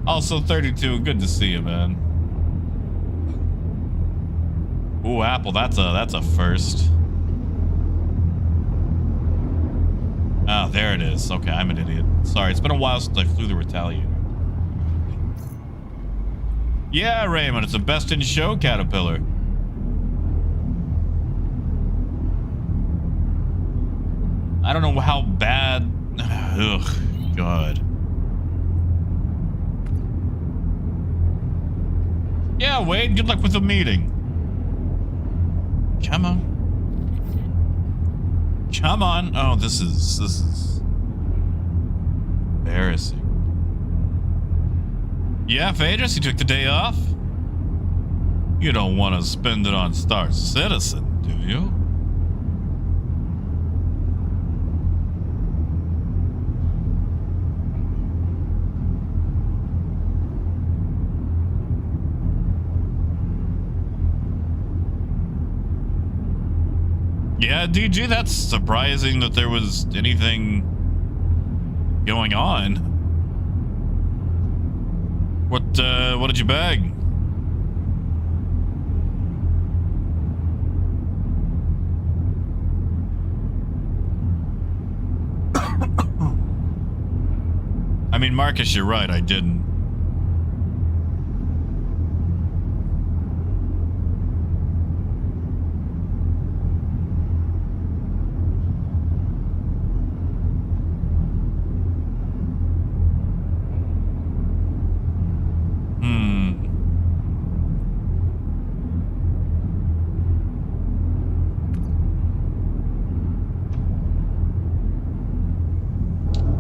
Also, 32, good to see you, man. Ooh, Apple, that's a first. Ah, there it is. Okay, I'm an idiot. Sorry, it's been a while since I flew the Retaliator. Yeah, Raymond, it's a best in show caterpillar. I don't know how bad. Ugh, God. Yeah, Wade, good luck with the meeting. Come on. Come on. Oh, this is embarrassing. Yeah, Phaedrus, you took the day off? You don't want to spend it on Star Citizen, do you? Yeah, DG, that's surprising that there was anything going on. What did you bag? I mean, Marcus, you're right, I didn't.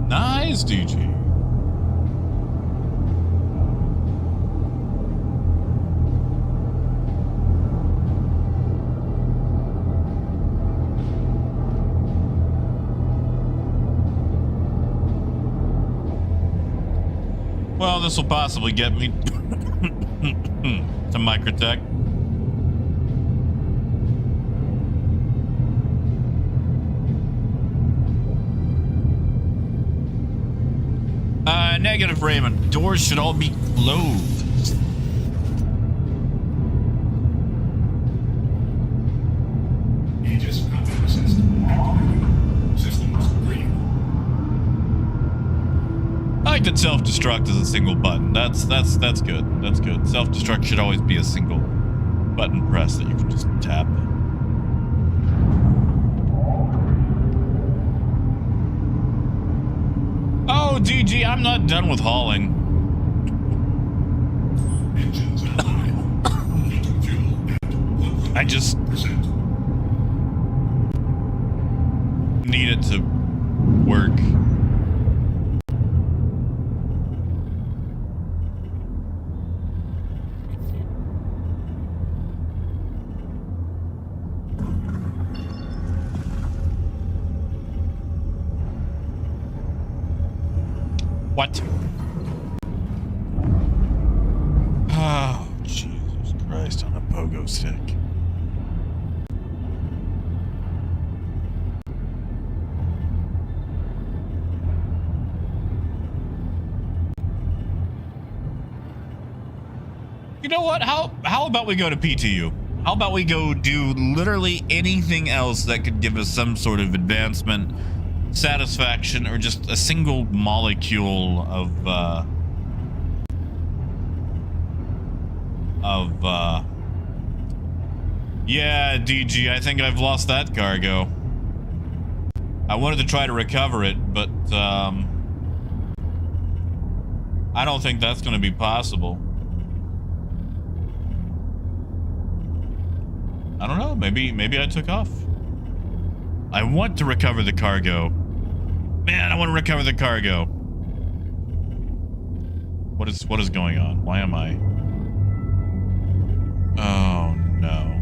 Nice, DG. this will possibly get me to Microtech. Negative, Raymond. Doors should all be closed. Aegis control system activated. Systems green. I like that self-destruct is a single button. That's good. That's good. Self-destruct should always be a single button press that you can just tap. Oh, DG, I'm not done with hauling. Engines online. Heating fuel at 100%. I just need it to work. What? Oh, Jesus Christ, on a pogo stick. You know what? How about we go to PTU? How about we go do literally anything else that could give us some sort of advancement, satisfaction, or just a single molecule of yeah, DG, I think I've lost that cargo. I wanted to try to recover it, but I don't think that's going to be possible. I don't know, maybe I took off. I want to recover the cargo. Man, I want to recover the cargo. What is going on? Why am I? Oh no.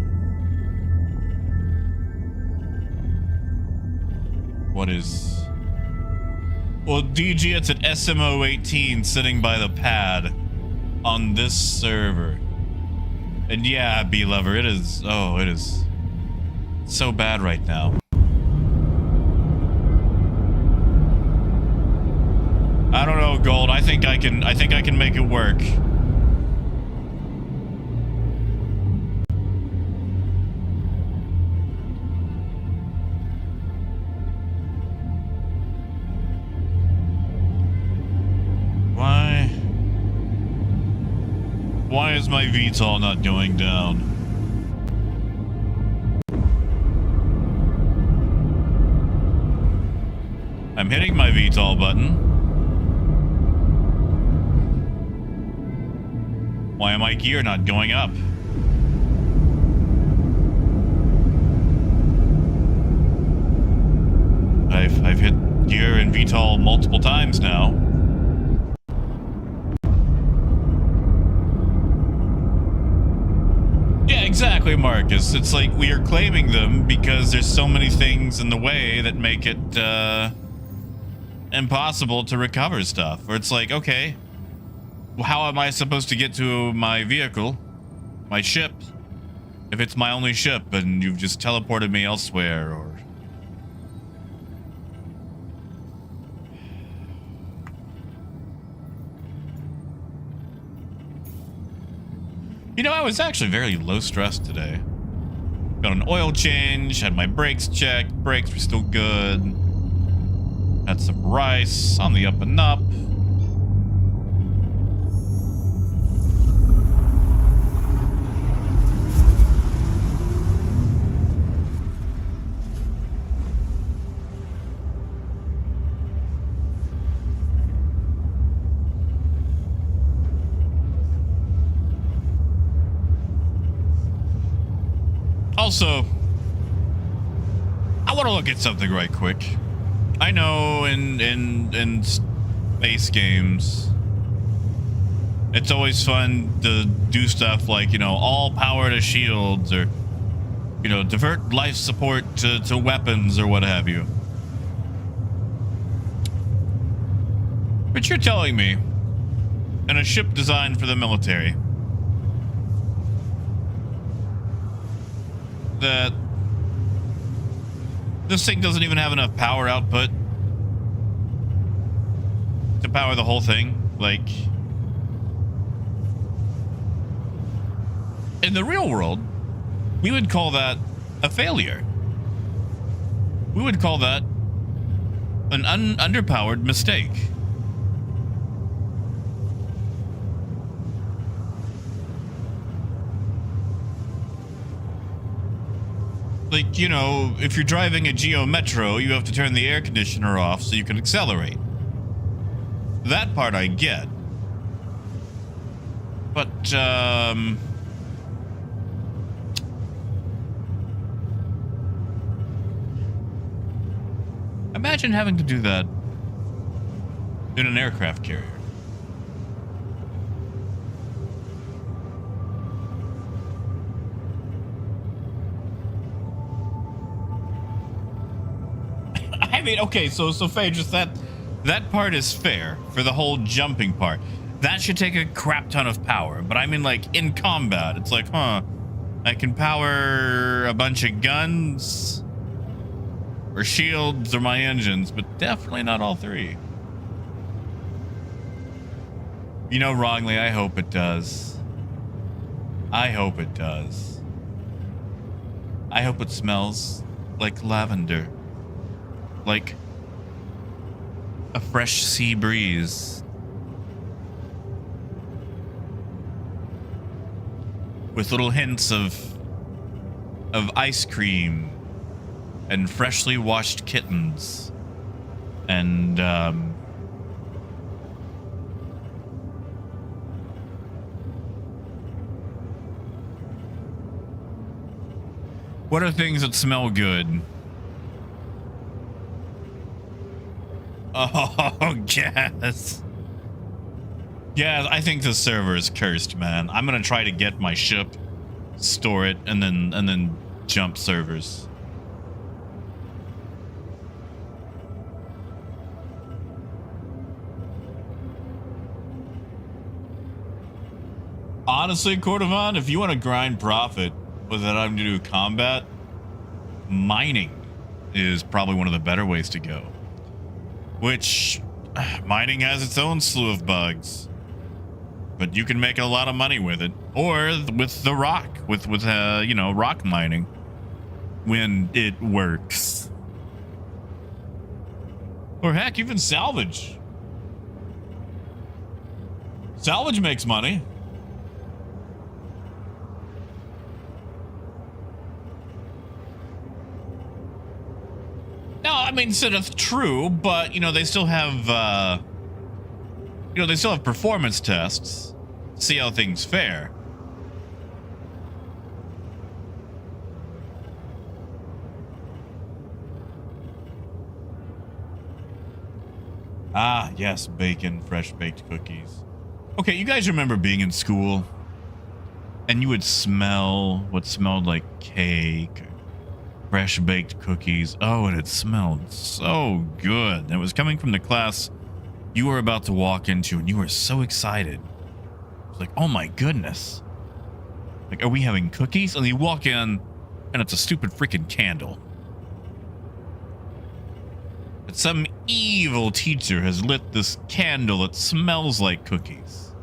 What is? Well, DG, it's an SMO-18 sitting by the pad on this server. And yeah, B-Lover, it is, oh, it is so bad right now. I don't know, Gold. I think I can make it work. Why is my VTOL not going down? I'm hitting my VTOL button. Why am my gear not going up? I've hit gear and VTOL multiple times now. Yeah, exactly, Marcus. It's like we are claiming them because there's so many things in the way that make it impossible to recover stuff. Or it's like, okay, well, how am I supposed to get to my vehicle, my ship, if it's my only ship and you've just teleported me elsewhere? Or you know, I was actually very low stress today. Got an oil change, had my brakes checked, brakes were still good. Had some rice on the up and up. Also, I want to look at something right quick. I know in space games, it's always fun to do stuff like, you know, all power to shields, or, you know, divert life support to weapons or what have you. But you're telling me and a ship designed for the military. That this thing doesn't even have enough power output to power the whole thing. Like, in the real world, we would call that a failure. We would call that an underpowered mistake. Like, you know, if you're driving a Geo Metro, you have to turn the air conditioner off so you can accelerate. That part I get. But, imagine having to do that in an aircraft carrier. I mean, okay, so Faye, just that part is fair for the whole jumping part. That should take a crap ton of power. But I mean, like, in combat, it's like, huh, I can power a bunch of guns or shields or my engines, but definitely not all three. You know, wrongly, I hope it does. I hope it does. I hope it smells like lavender. Like a fresh sea breeze. With little hints of ice cream and freshly washed kittens and what are things that smell good? Oh, gas. Yeah, I think the server is cursed, man. I'm gonna try to get my ship, store it, and then jump servers. Honestly, Cordovan, if you want to grind profit without having to do combat, mining is probably one of the better ways to go. Which, mining has its own slew of bugs, but you can make a lot of money with it, or with the rock, with you know, rock mining, when it works, or heck, even salvage. Salvage makes money. No, I mean, sort of true, but, you know, they still have, you know, they still have performance tests to see how things fare. Ah, yes, bacon, fresh baked cookies. Okay, you guys remember being in school and you would smell what smelled like cake, fresh baked cookies. Oh, and it smelled so good. And it was coming from the class you were about to walk into, and you were so excited. It was like, oh my goodness. Like, are we having cookies? And you walk in, and it's a stupid freaking candle. But some evil teacher has lit this candle that smells like cookies.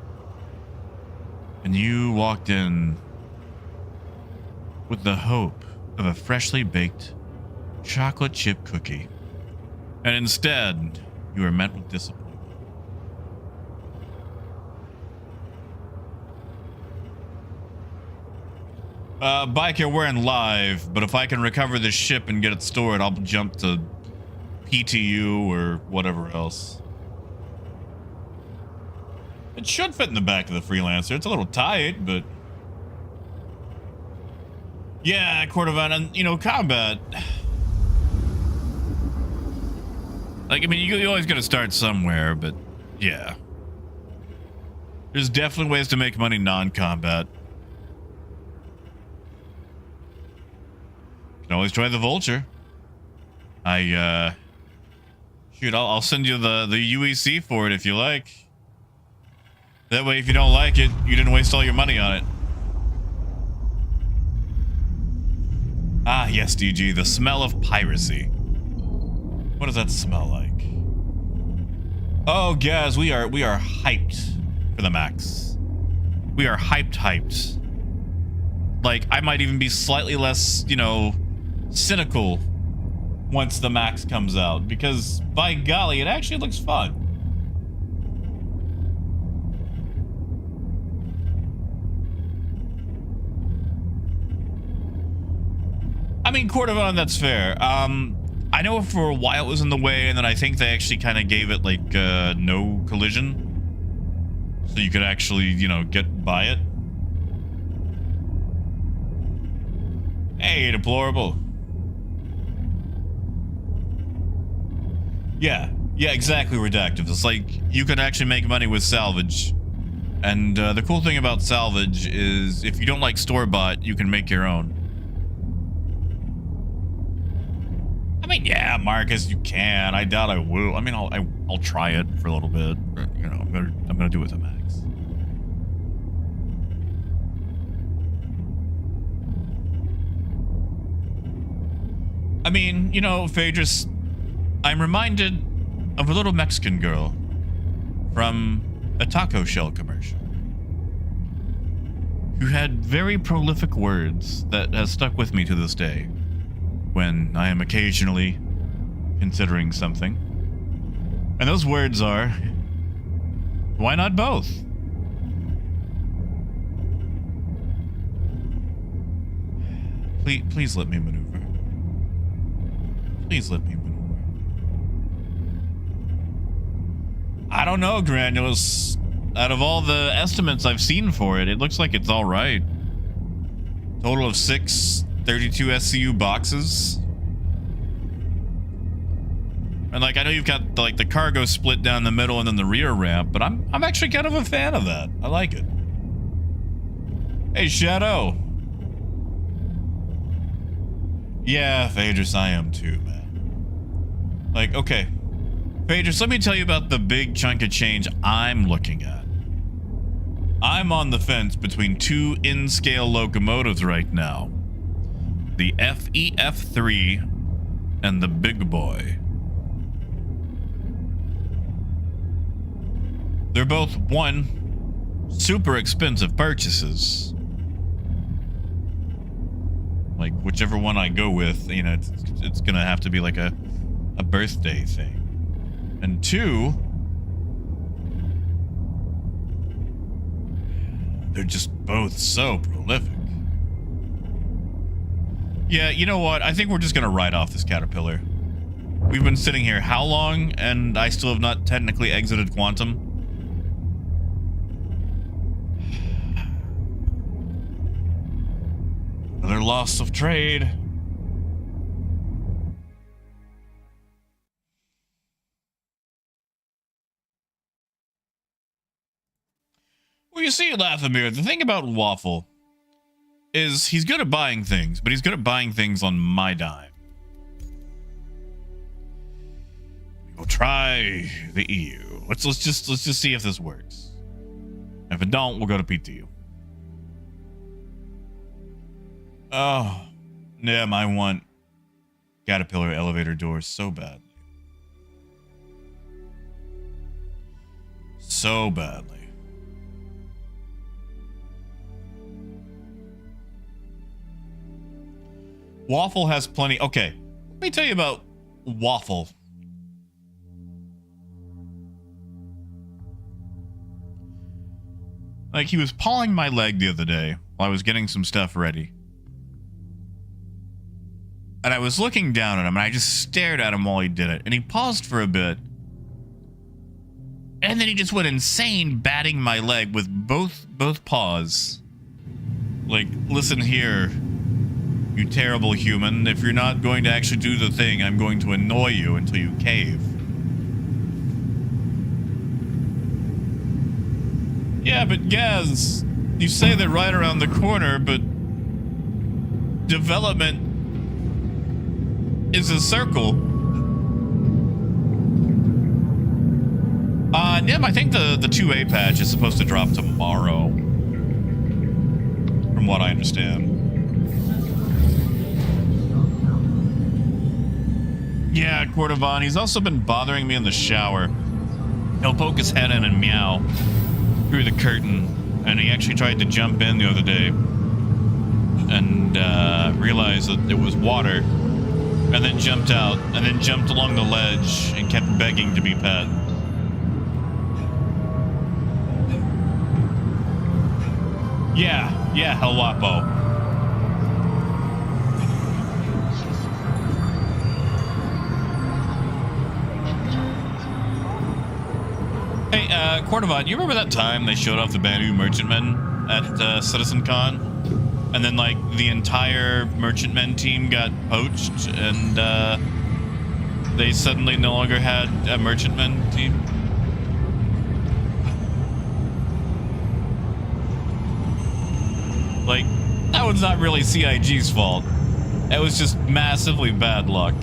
And you walked in with the hope of a freshly baked chocolate chip cookie. And instead, you were met with disappointment. Biker, we're in live, but if I can recover this ship and get it stored, I'll jump to PTU or whatever else. It should fit in the back of the Freelancer. It's a little tight, but... Yeah, Cordovan, and, you know, combat... Like, I mean, you always gotta start somewhere, but... Yeah. There's definitely ways to make money non-combat. You can always try the Vulture. Shoot, I'll send you the UEC for it if you like. That way, if you don't like it, you didn't waste all your money on it. Ah, yes, DG, the smell of piracy. What does that smell like? Oh, guys, we are hyped for the max. We are hyped. Like, I might even be slightly less, you know, cynical once the max comes out, because by golly, it actually looks fun. I mean, Court of Honor, that's fair. I know for a while it was in the way, and then I think they actually kind of gave it like no collision, so you could actually, you know, get by it. Hey, deplorable. Yeah, exactly, Redactive. It's like you could actually make money with salvage, and the cool thing about salvage is if you don't like store-bought, you can make your own. I mean, yeah, Marcus, you can. I doubt I will. I mean, I'll try it for a little bit. But, you know, I'm gonna do it to max. I mean, you know, Phaedrus, I'm reminded of a little Mexican girl from a taco shell commercial who had very prolific words that has stuck with me to this day. When I am occasionally considering something. And those words are, why not both? Please let me maneuver. Please let me maneuver. I don't know, Granulus. Out of all the estimates I've seen for it, it looks like it's all right. Total of 6 32 SCU boxes. And like, I know you've got like the cargo split down the middle and then the rear ramp, but I'm actually kind of a fan of that. I like it. Hey, Shadow. Yeah, Phaedrus, I am too, man. Like, okay. Phaedrus, let me tell you about the big chunk of change I'm looking at. I'm on the fence between 2 in-scale locomotives right now. The FEF3 and the Big Boy. They're both, one, super expensive purchases. Like, whichever one I go with, you know, it's gonna have to be like a birthday thing. And 2, they're just both so prolific. Yeah, you know what? I think we're just gonna write off this Caterpillar. We've been sitting here how long, and I still have not technically exited Quantum? Another loss of trade. Well, you see, Lathamir, the thing about Waffle is he's good at buying things, but he's good at buying things on my dime. We'll try the EU. Let's just see if this works. If it don't, we'll go to PTU. Oh, damn, I want Caterpillar elevator doors so badly. So badly. Waffle has plenty. Okay, let me tell you about Waffle. Like, he was pawing my leg the other day while I was getting some stuff ready. And I was looking down at him, and I just stared at him while he did it. And he paused for a bit. And then he just went insane, batting my leg with both paws. Like, listen here, you terrible human. If you're not going to actually do the thing, I'm going to annoy you until you cave. Yeah, but Gaz, you say they're right around the corner, but development is a circle. Yeah, I think the 2A patch is supposed to drop tomorrow, from what I understand. Yeah, Cordovan, he's also been bothering me in the shower. He'll poke his head in and meow through the curtain, and he actually tried to jump in the other day and realized that it was water, and then jumped out, and then jumped along the ledge and kept begging to be pet. Yeah, El Guapo. Hey, Cordovan, you remember that time they showed off the Banu merchantmen at CitizenCon? And then, like, the entire merchantmen team got poached, and they suddenly no longer had a merchantmen team? Like, that was not really CIG's fault. It was just massively bad luck.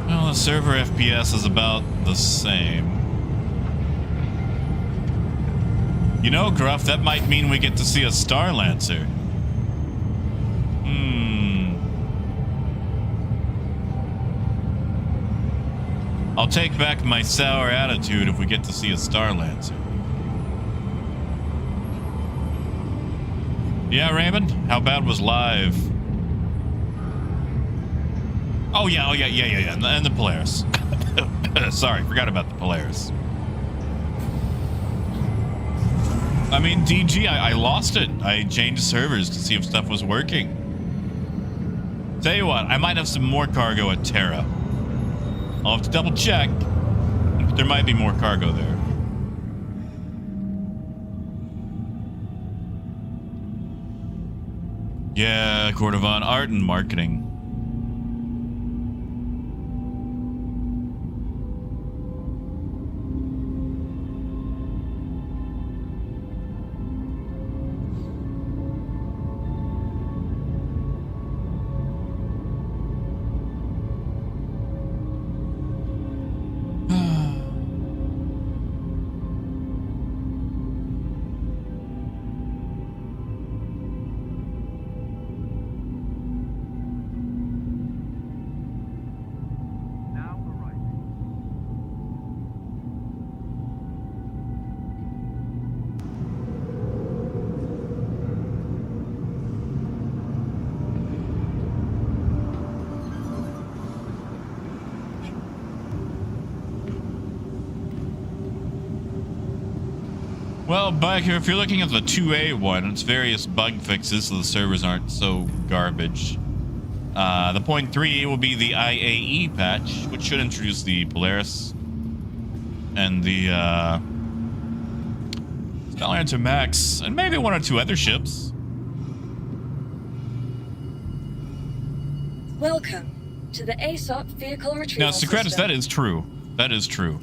Well, the server FPS is about the same. You know, Gruff, that might mean we get to see a Star Lancer. I'll take back my sour attitude if we get to see a Star Lancer. Yeah, Raymond? How bad was live? Oh, yeah. And the Polaris. Sorry, forgot about the Polaris. I mean, DG, I lost it. I changed servers to see if stuff was working. Tell you what, I might have some more cargo at Terra. I'll have to double check, but there might be more cargo there. Yeah, Cordovan, art and marketing. Well, back here, if you're looking at the 2A one, it's various bug fixes so the servers aren't so garbage. The 0.3 will be the IAE patch, which should introduce the Polaris and the Star Lancer Max, and maybe one or two other ships. Welcome to the ASOP vehicle retrieval Now, Secretus, system. that is true. That is true.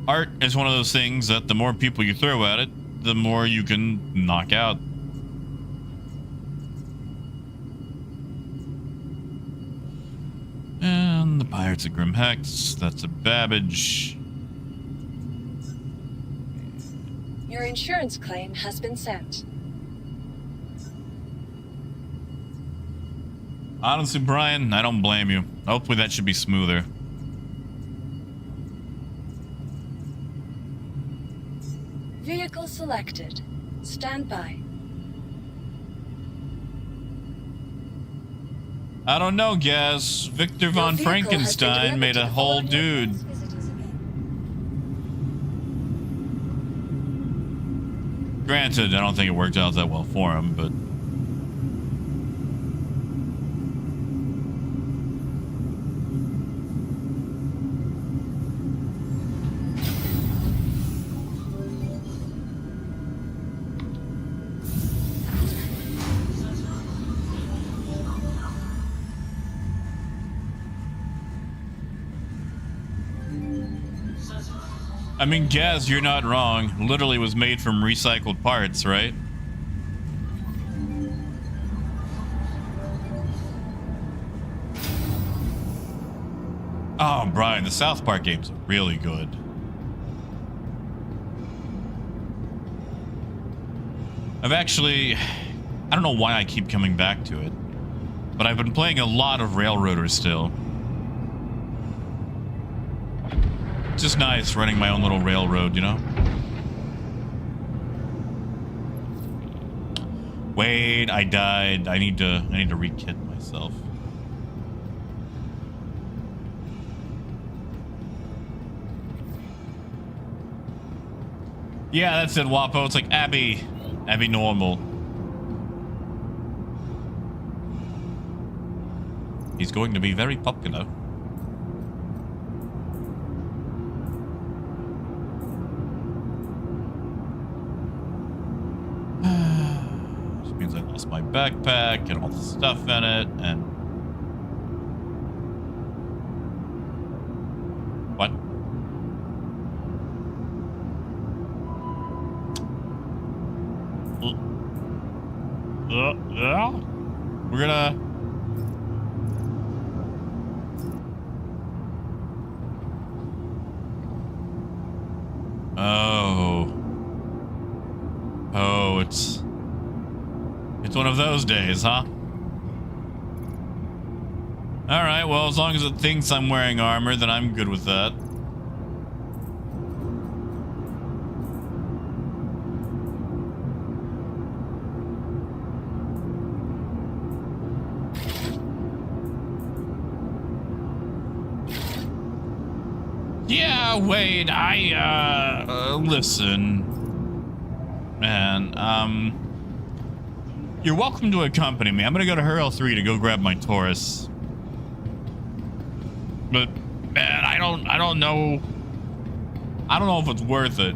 Art is one of those things that the more people you throw at it, the more you can knock out. And the Pirates of Grim Hex, that's a Babbage. Your insurance claim has been sent. Honestly, Brian, I don't blame you. Hopefully that should be smoother. Vehicle selected. Stand by. I don't know, Gaz. Victor Your von vehicle has been Frankenstein delivered made to a the whole following dude. visitors again. Granted, I don't think it worked out that well for him, but... I mean, Gaz, you're not wrong. Literally was made from recycled parts, right? Oh, Brian, the South Park games are really good. I've actually... I don't know why I keep coming back to it, but I've been playing a lot of Railroaders still. It's just nice running my own little railroad, you know? Wait, I died. I need to re-kit myself. Yeah, that's it, Wapo. It's like Abby normal. He's going to be very popular. Which means I lost my backpack and all the stuff in it, and... What? We're gonna... Oh, it's one of those days, huh? All right, well, as long as it thinks I'm wearing armor, then I'm good with that. Yeah, wait, listen. Man, you're welcome to accompany me. I'm gonna go to Hurl 3 to go grab my Taurus. But, man, I don't know. I don't know if it's worth it.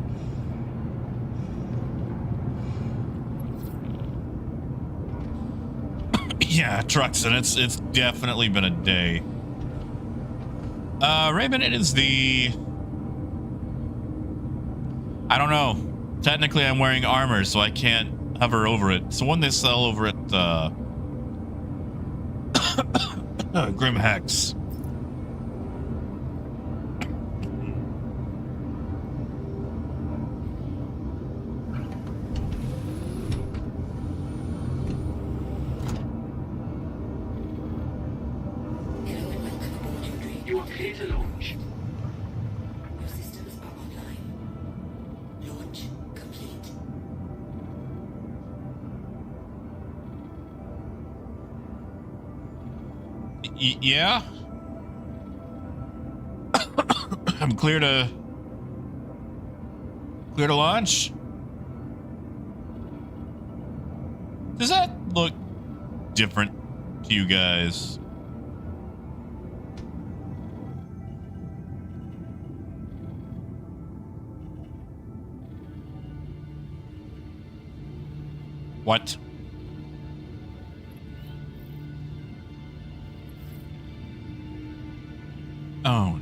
Yeah, Truxton, it's definitely been a day. Raymond, it is the... I don't know. Technically, I'm wearing armor, so I can't hover over it. It's the one they sell over at, Grim Hex. You are clear to launch. Your systems are online. Launch complete. Yeah? I'm clear to launch? Does that look different to you guys? What? Oh.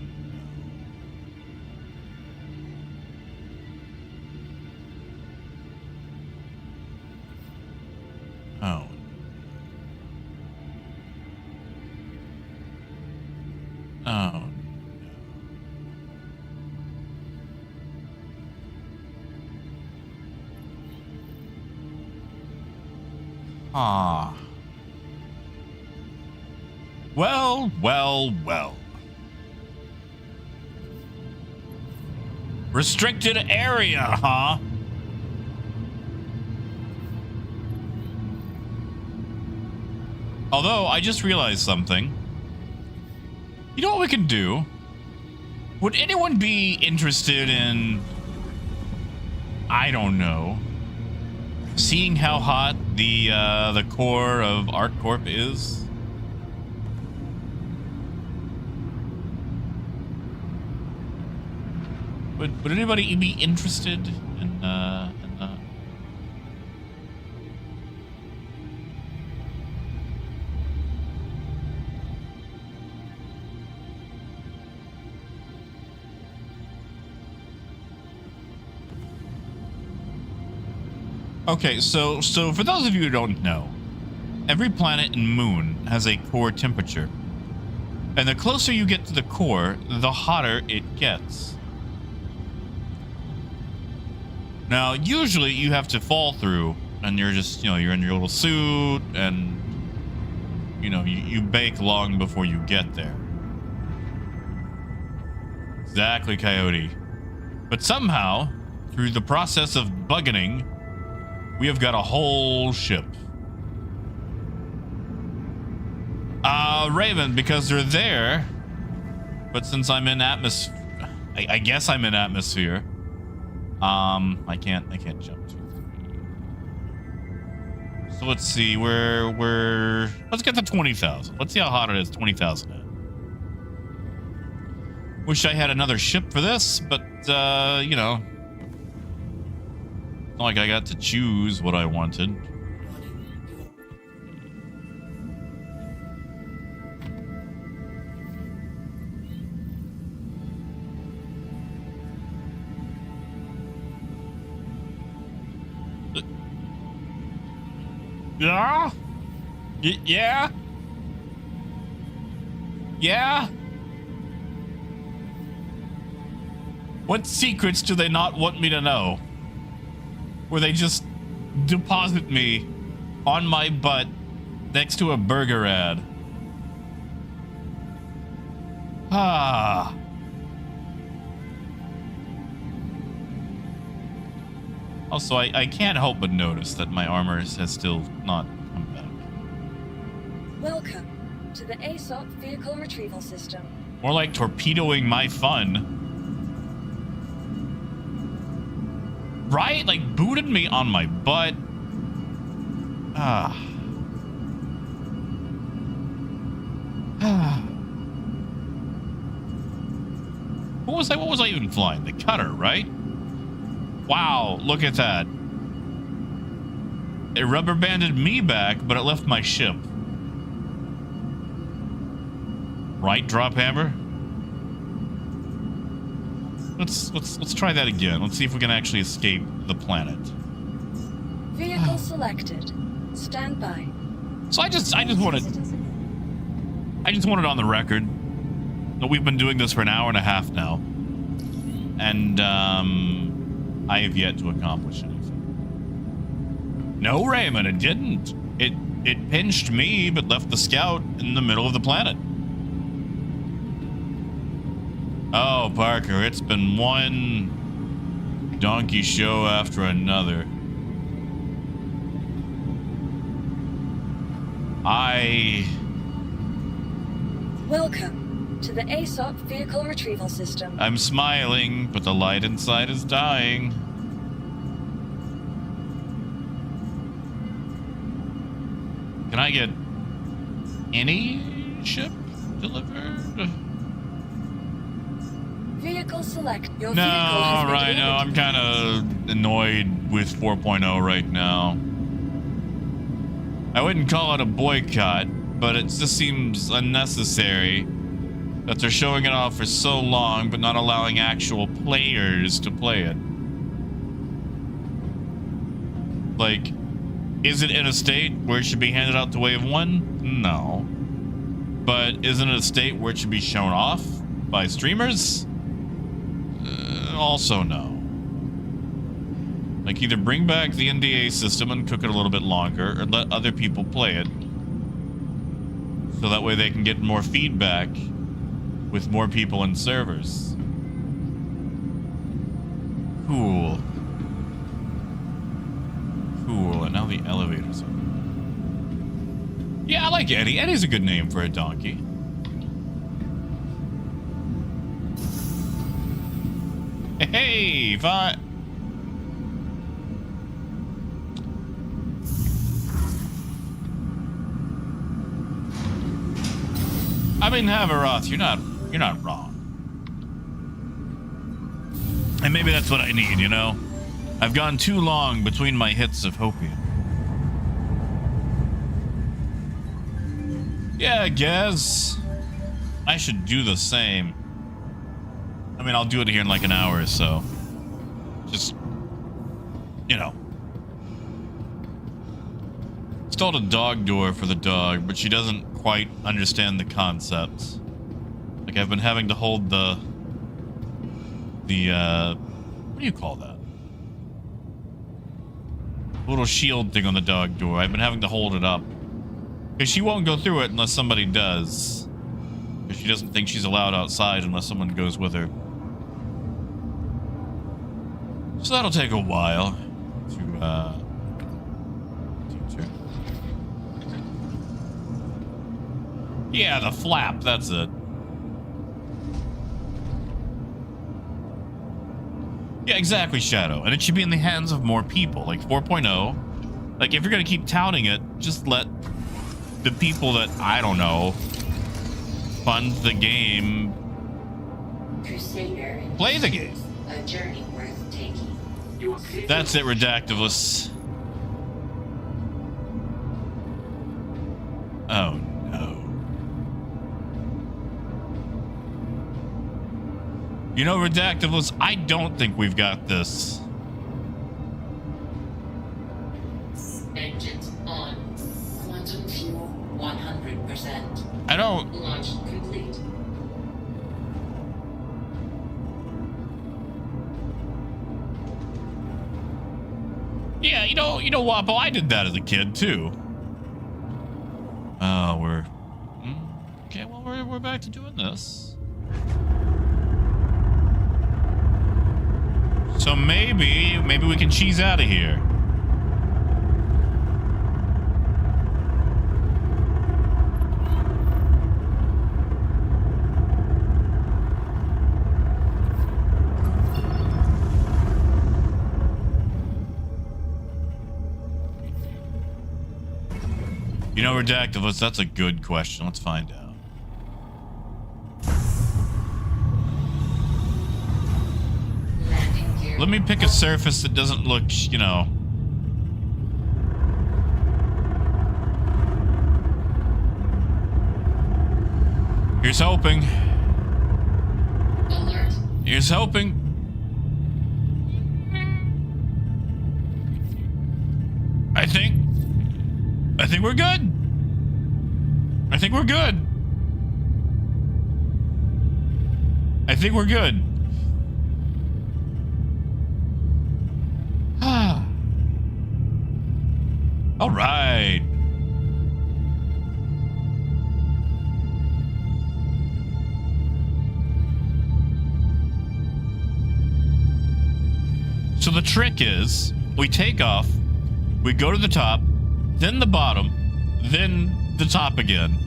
Oh. Oh. Ah. Well, well, well. Restricted area, huh? Although, I just realized something. You know what we could do? Would anyone be interested in... I don't know. Seeing how hot the core of ArcCorp is? Would anybody be interested in Okay, so for those of you who don't know, every planet and moon has a core temperature. And the closer you get to the core, the hotter it gets. Now, usually you have to fall through and you're just, you're in your little suit and, you bake long before you get there. Exactly, Coyote. But somehow, through the process of buggening, we have got a whole ship. Raven, because they're there, but since I'm in atmosphere, I guess I'm in atmosphere. I can't jump to. So let's see, let's get to 20,000. Let's see how hot it is. 20,000 in. Wish I had another ship for this, but it's not like I got to choose what I wanted. Yeah? Yeah? Yeah? What secrets do they not want me to know? Where they just deposit me on my butt next to a burger ad. Ah. Also, I can't help but notice that my armor has still not come back. Welcome to the ASOP Vehicle Retrieval System. More like torpedoing my fun. Right? Like booted me on my butt. Ah. What was I even flying? The cutter, right? Wow, look at that. It rubber banded me back, but it left my ship. Right, drop hammer? Let's try that again. Let's see if we can actually escape the planet. Vehicle selected. Stand by. So I just wanted on the record that we've been doing this for an hour and a half now. And I have yet to accomplish anything. No, Raymond, it didn't. It pinched me, but left the scout in the middle of the planet. Oh, Parker, it's been one donkey show after another. Welcome to the ASOP Vehicle Retrieval System. I'm smiling, but the light inside is dying. Can I get any ship delivered? Vehicle select. Your No, vehicle has been Rhino, delivered. I'm kind of annoyed with 4.0 right now. I wouldn't call it a boycott, but it just seems unnecessary that they're showing it off for so long, but not allowing actual players to play it. Like, is it in a state where it should be handed out to Wave 1? No. But isn't it a state where it should be shown off by streamers? Also no. Like, either bring back the NDA system and cook it a little bit longer, or let other people play it. So that way they can get more feedback with more people and servers. Cool. Cool, and now the elevator's open. Yeah, I like Eddie. Eddie's a good name for a donkey. Hey, fine. I mean, Havaroth, you're not wrong. And maybe that's what I need, you know? I've gone too long between my hits of hopium. Yeah, I guess I should do the same. I mean, I'll do it here in like an hour or so. Just, you know. Installed a dog door for the dog, but she doesn't quite understand the concept. Like, I've been having to hold the what do you call that? Little shield thing on the dog door. I've been having to hold it up. Because she won't go through it unless somebody does. Because she doesn't think she's allowed outside unless someone goes with her. So that'll take a while to, teach her. Yeah, the flap, that's it. Yeah, exactly, Shadow. And it should be in the hands of more people, like 4.0. Like, if you're gonna keep touting it, just let the people that, I don't know, fund the game, Crusader play the game. a journey worth taking. That's it, Redactivus. Oh, no. You know, Redactivus, I don't think we've got this. Engines on. Quantum fuel 100%. I don't... Launch complete. Yeah, you know, Wapo, I did that as a kid, too. Oh, we're... Okay, well, we're back to doing this. So maybe we can cheese out of here. You know, Redactivus, that's a good question. Let's find out. Landing gear. Let me pick a surface that doesn't look, you know... Here's hoping. Alert. Here's hoping. I think we're good. I think we're good. I think we're good. All right. So the trick is, we take off, we go to the top, then the bottom, then the top again.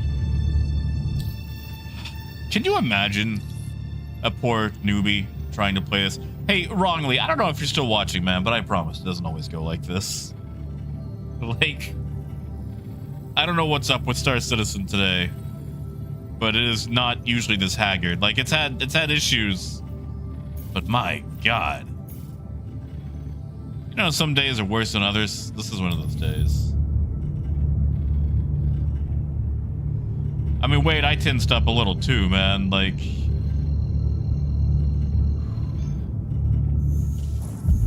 Can you imagine a poor newbie trying to play this? Hey, wrongly, I don't know if you're still watching, man, but I promise it doesn't always go like this. Like, I don't know what's up with Star Citizen today, but it is not usually this haggard. Like, it's had issues, but my God. You know, some days are worse than others. This is one of those days. I mean, wait, I tensed up a little too, man. Like,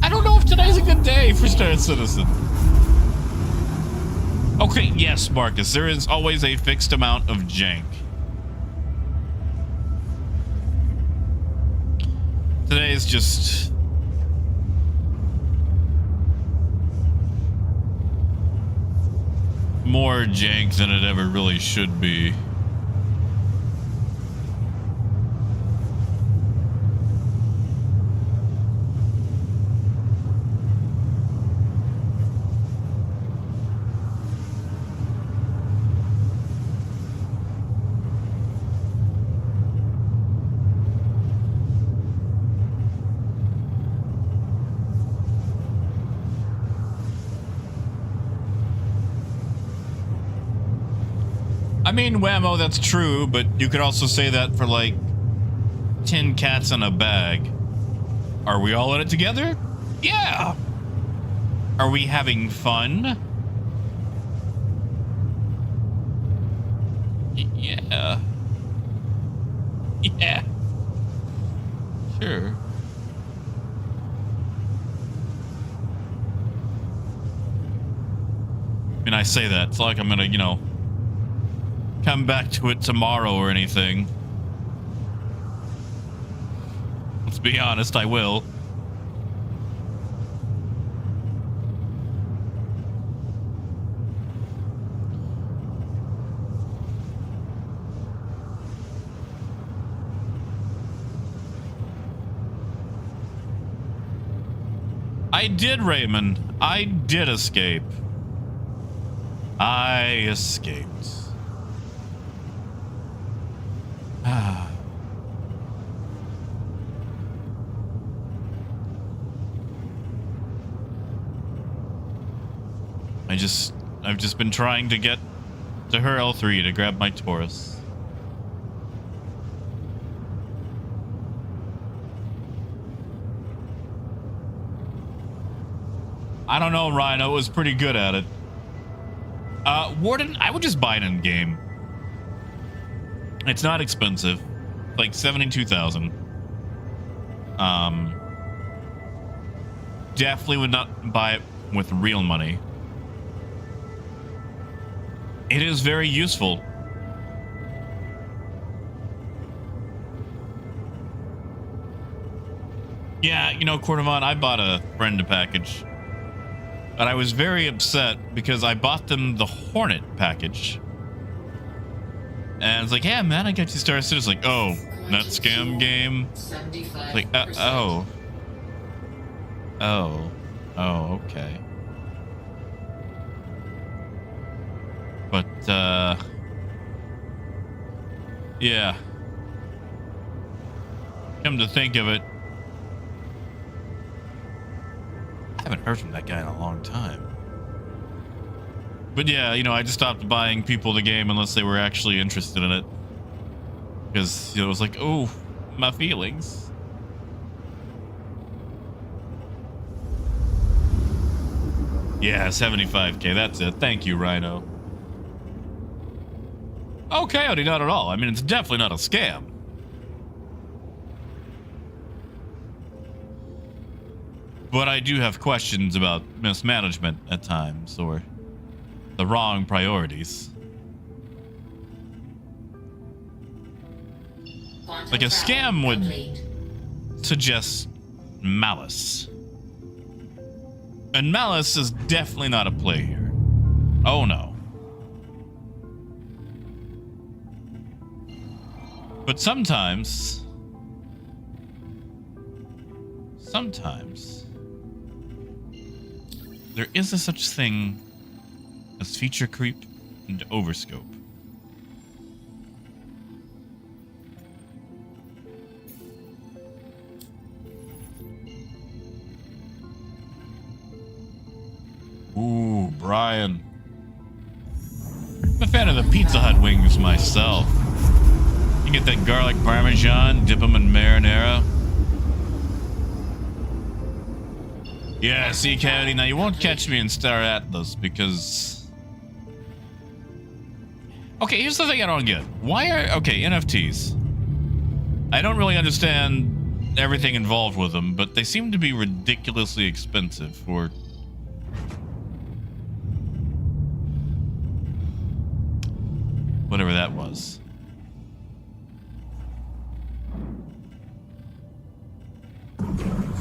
I don't know if today's a good day for Star Citizen. Okay, yes, Marcus, there is always a fixed amount of jank. Today is just... more jank than it ever really should be. I mean, whammo, that's true, but you could also say that for like 10 cats in a bag. Are we all in it together? Yeah. Are we having fun? Yeah. Yeah. Sure. I mean, I say that. It's like I'm gonna, come back to it tomorrow or anything. Let's be honest, I will. I did, Raymond. I did escape. I escaped. Ah. I've just been trying to get to her L3 to grab my Taurus. I don't know, Rhino was pretty good at it. Warden, I would just buy it in game. It's not expensive. Like 72,000. Definitely would not buy it with real money. It is very useful. Yeah, Cordovon, I bought a friend a package. But I was very upset because I bought them the Hornet package. And it's like, yeah, man, I got you Star Citizen. Like, oh, that scam game. Like, oh. Oh. Oh, okay. But, yeah. Come to think of it, I haven't heard from that guy in a long time. But yeah, I just stopped buying people the game unless they were actually interested in it. Because, it was like, oh, my feelings. Yeah, 75K, that's it. Thank you, Rhino. Oh, Coyote, not at all. I mean, it's definitely not a scam. But I do have questions about mismanagement at times, or the wrong priorities. Like a scam would suggest malice. And malice is definitely not a play here. Oh no. But sometimes there is a such thing as feature creep and overscope. Ooh, Brian. I'm a fan of the Pizza Hut wings myself. You get that garlic parmesan, dip them in marinara. Yeah, see, Coyote, now you won't catch me in Star Atlas because... Okay, here's the thing I don't get. Why are... Okay, NFTs. I don't really understand everything involved with them, but they seem to be ridiculously expensive for... whatever that was.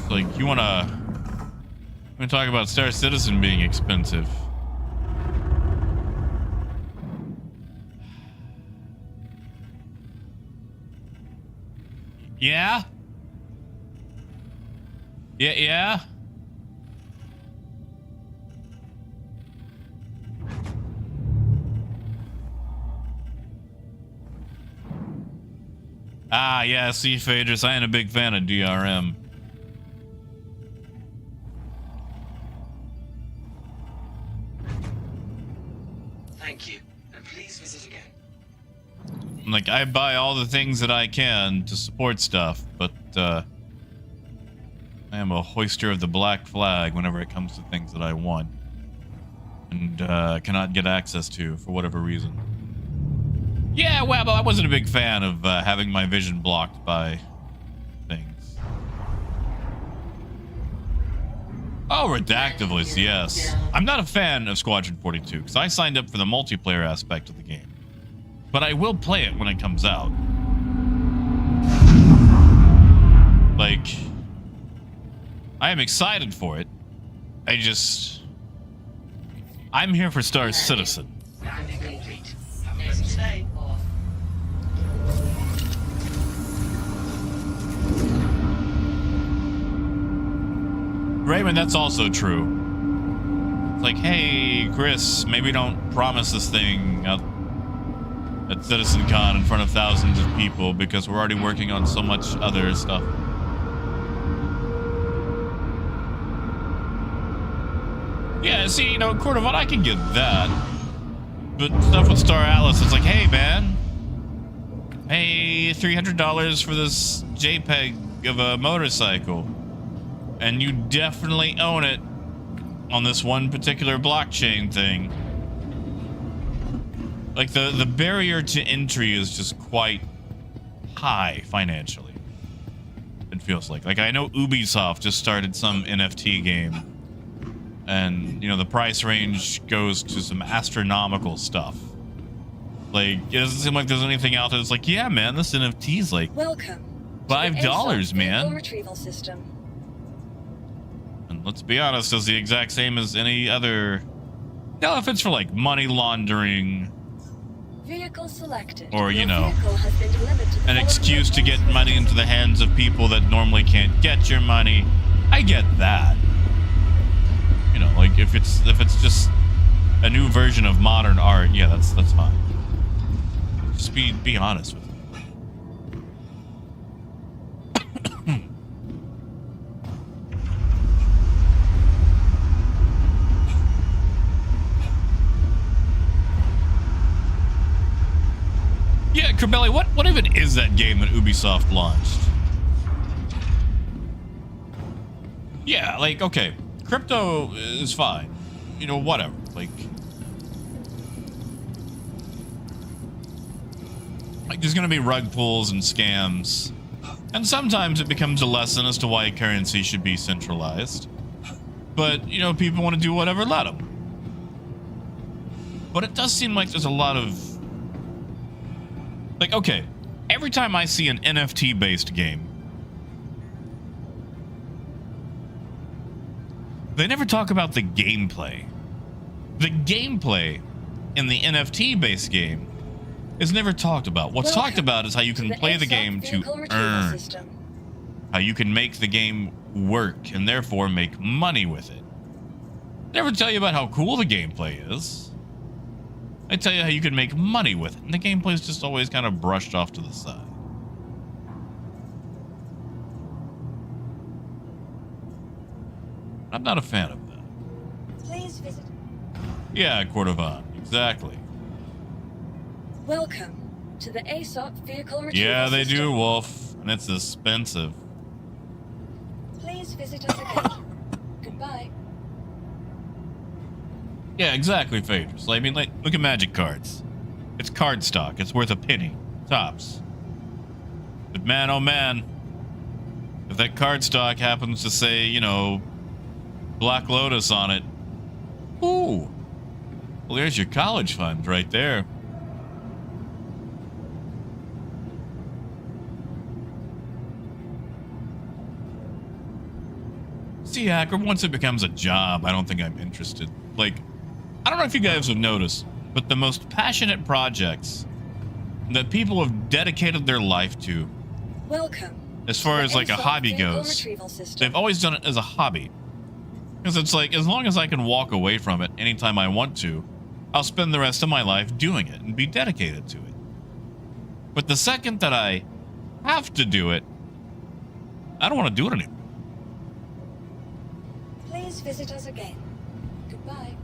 Like, you wanna talk about Star Citizen being expensive. Yeah? Yeah? Ah, yeah, see, Phaedrus, I ain't a big fan of DRM. Thank you, and please visit again. Like, I buy all the things that I can to support stuff, but, I am a hoister of the black flag whenever it comes to things that I want. And, cannot get access to for whatever reason. Yeah, well, I wasn't a big fan of having my vision blocked by things. Oh, redactively, yes. I'm not a fan of Squadron 42 because I signed up for the multiplayer aspect of the game. But I will play it when it comes out. Like, I am excited for it. I'm here for Star Citizen. Complete. Have a pleasant stay. Raymond, that's also true. It's like, hey, Chris, maybe don't promise this thing out at CitizenCon in front of thousands of people because we're already working on so much other stuff. Yeah, see, Cordovon, I can get that. But stuff with Star Atlas, it's like, hey, man. Hey, $300 for this JPEG of a motorcycle. And you definitely own it on this one particular blockchain thing. Like, the barrier to entry is just quite high financially. It feels like. Like, I know Ubisoft just started some NFT game. And, the price range goes to some astronomical stuff. Like, it doesn't seem like there's anything out there that's like, yeah, man, this NFT's like Welcome. $5, man. Retrieval system. And let's be honest, it's the exact same as any other. If it's for like money laundering. Vehicle selected. Or, Vehicle has been delivered to the an excuse to get following money into the hands of people that normally can't get your money. I get that. Like if it's just a new version of modern art, yeah, that's fine. Just be honest with me. Yeah, Corbelli, what even is that game that Ubisoft launched? Yeah, like, okay, crypto is fine. Whatever. Like there's gonna be rug pulls and scams. And sometimes it becomes a lesson as to why currency should be centralized. But, people want to do whatever, let them. But it does seem like there's a lot of... Like, okay, every time I see an NFT-based game, they never talk about the gameplay. The gameplay in the NFT-based game is never talked about. What's talked about is how you can play the game to earn. How you can make the game work and therefore make money with it. They never tell you about how cool the gameplay is. They tell you how you can make money with it. And the gameplay is just always kind of brushed off to the side. I'm not a fan of that. Please visit. Yeah, Cordovon. Exactly. Welcome to the ASOP vehicle retrieval Yeah, they system. do, Wolf. And it's expensive. Please visit us again. Goodbye. Yeah, exactly, Phaedrus. I mean, like, look at Magic cards. It's card stock. It's worth a penny. Tops. But man, oh man. If that card stock happens to say, Black Lotus on it. Ooh. Well, there's your college fund right there. See, Hacker, once it becomes a job, I don't think I'm interested. Like, I don't know if you guys have noticed, but the most passionate projects that people have dedicated their life to, Welcome. as far to as the like a ASOP hobby vehicle goes, retrieval system. they've always done it as a hobby. Because it's like, as long as I can walk away from it anytime I want to, I'll spend the rest of my life doing it and be dedicated to it. But the second that I have to do it, I don't want to do it anymore. Please visit us again. Goodbye.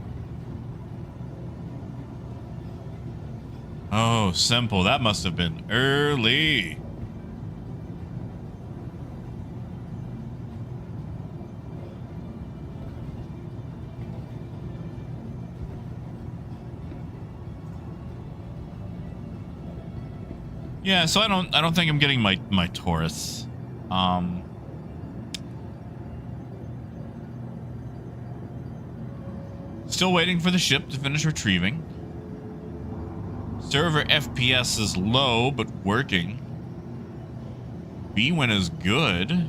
Oh, simple. That must have been early. Yeah, so I don't think I'm getting my Taurus. Still waiting for the ship to finish retrieving. Server FPS is low, but working. B-Win is good.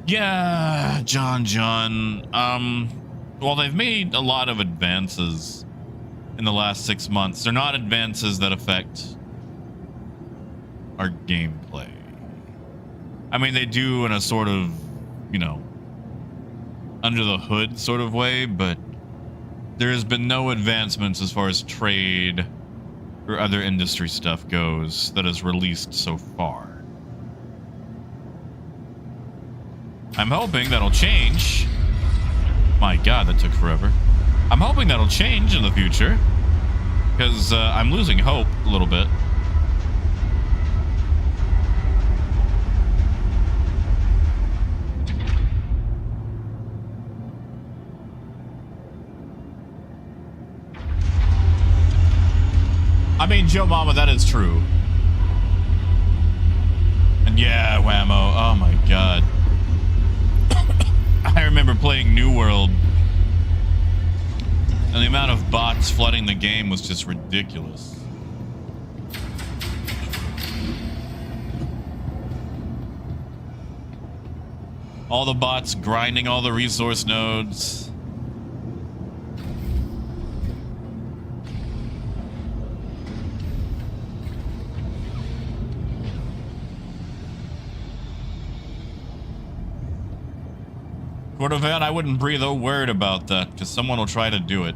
Yeah, John. Well, they've made a lot of advances in the last 6 months. They're not advances that affect our gameplay. I mean, they do in a sort of, you know, under the hood sort of way, but there has been no advancements as far as trade or other industry stuff goes that is released so far. I'm hoping that'll change. My God, that took forever. I'm hoping that'll change in the future, because I'm losing hope a little bit. I mean, Joe Mama, that is true. And yeah, Whammo. Oh my God. I remember playing New World, and the amount of bots flooding the game was just ridiculous. All the bots grinding all the resource nodes. Cordovan, I wouldn't breathe a word about that, because someone will try to do it.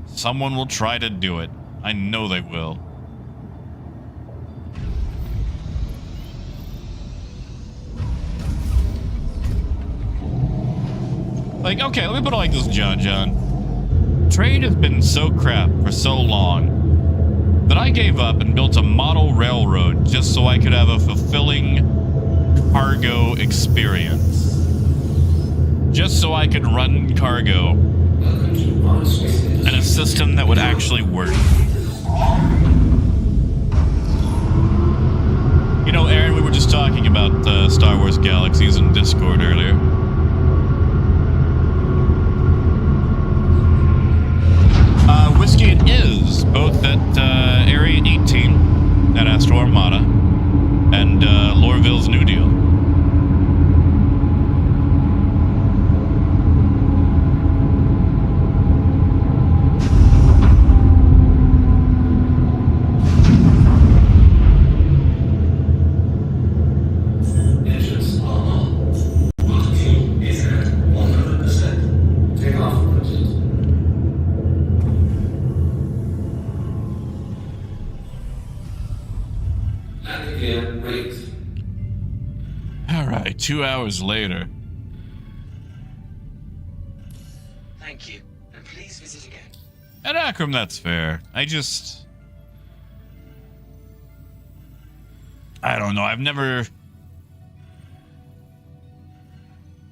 Someone will try to do it. I know they will. Like, okay, let me put it like this, John. Trade has been so crap for so long that I gave up and built a model railroad just so I could have a fulfilling cargo experience. Just so I could run cargo in a system that would actually work. You know, Aaron, we were just talking about Star Wars Galaxies in Discord earlier. Whiskey it is, both at Area 18 at Astro Armada and Lorville's New Deal. All right, 2 hours later. Thank you, and please visit again. At Akram, that's fair. I don't know. I've never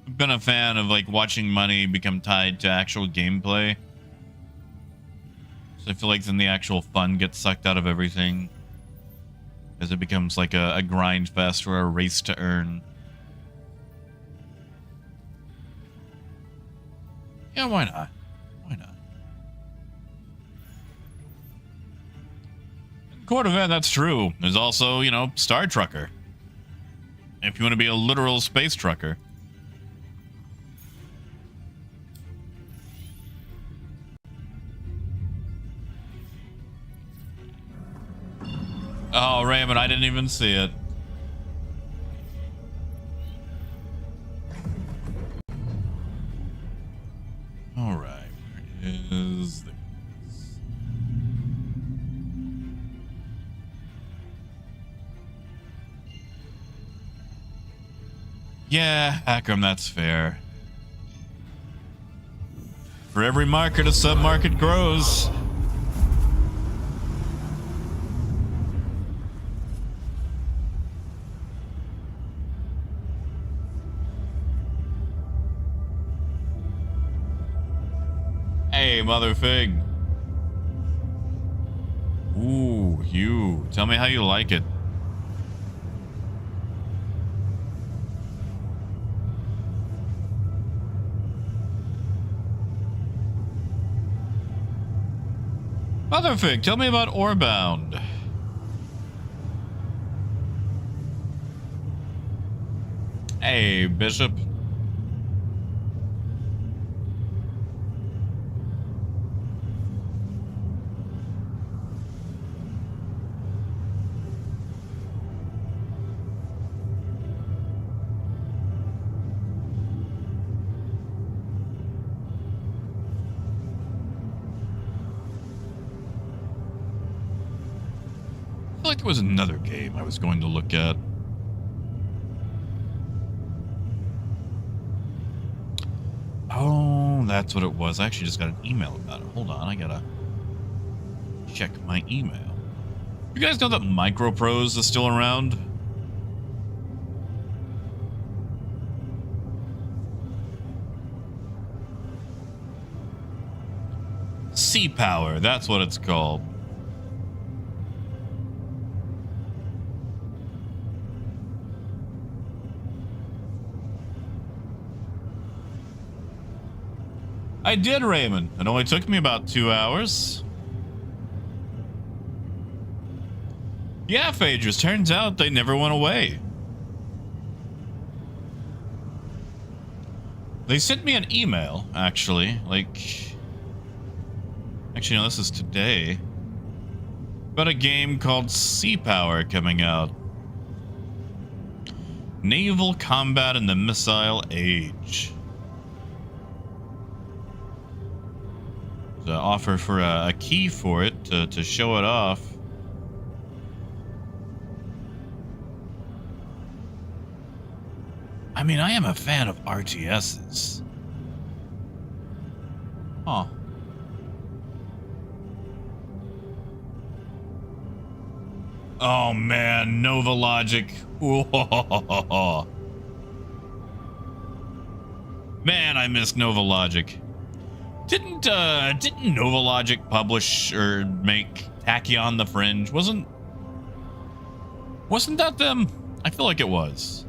been a fan of like watching money become tied to actual gameplay. So I feel like then the actual fun gets sucked out of everything, as it becomes like a grind fest or a race to earn. Yeah, why not? Why not? Cordovan, that's true. There's also, you know, Star Trucker. If you want to be a literal space trucker. Oh, Raymond, I didn't even see it. All right, where is this? Yeah, Akram, that's fair. For every market, a sub-market grows. Hey, mother fig. Ooh, you. Tell me how you like it. Motherfig, tell me about Orebound. Hey, Bishop. I feel like there was another game I was going to look at. Oh, that's what it was. I actually just got an email about it. Hold on, I gotta check my email. You guys know that Microprose is still around? Sea Power, that's what it's called. I did, Raymond. It only took me about 2 hours. Yeah, Phaedrus, turns out they never went away. They sent me an email, actually. Actually, no, this is today. About a game called Sea Power coming out. Naval Combat in the Missile Age. The offer for a key for it to show it off. I mean, I am a fan of RTSs. Huh. Oh man, Nova Logic. Man, I miss Nova Logic. Didn't Nova Logic publish or make Tachyon the Fringe? Wasn't that them? I feel like it was.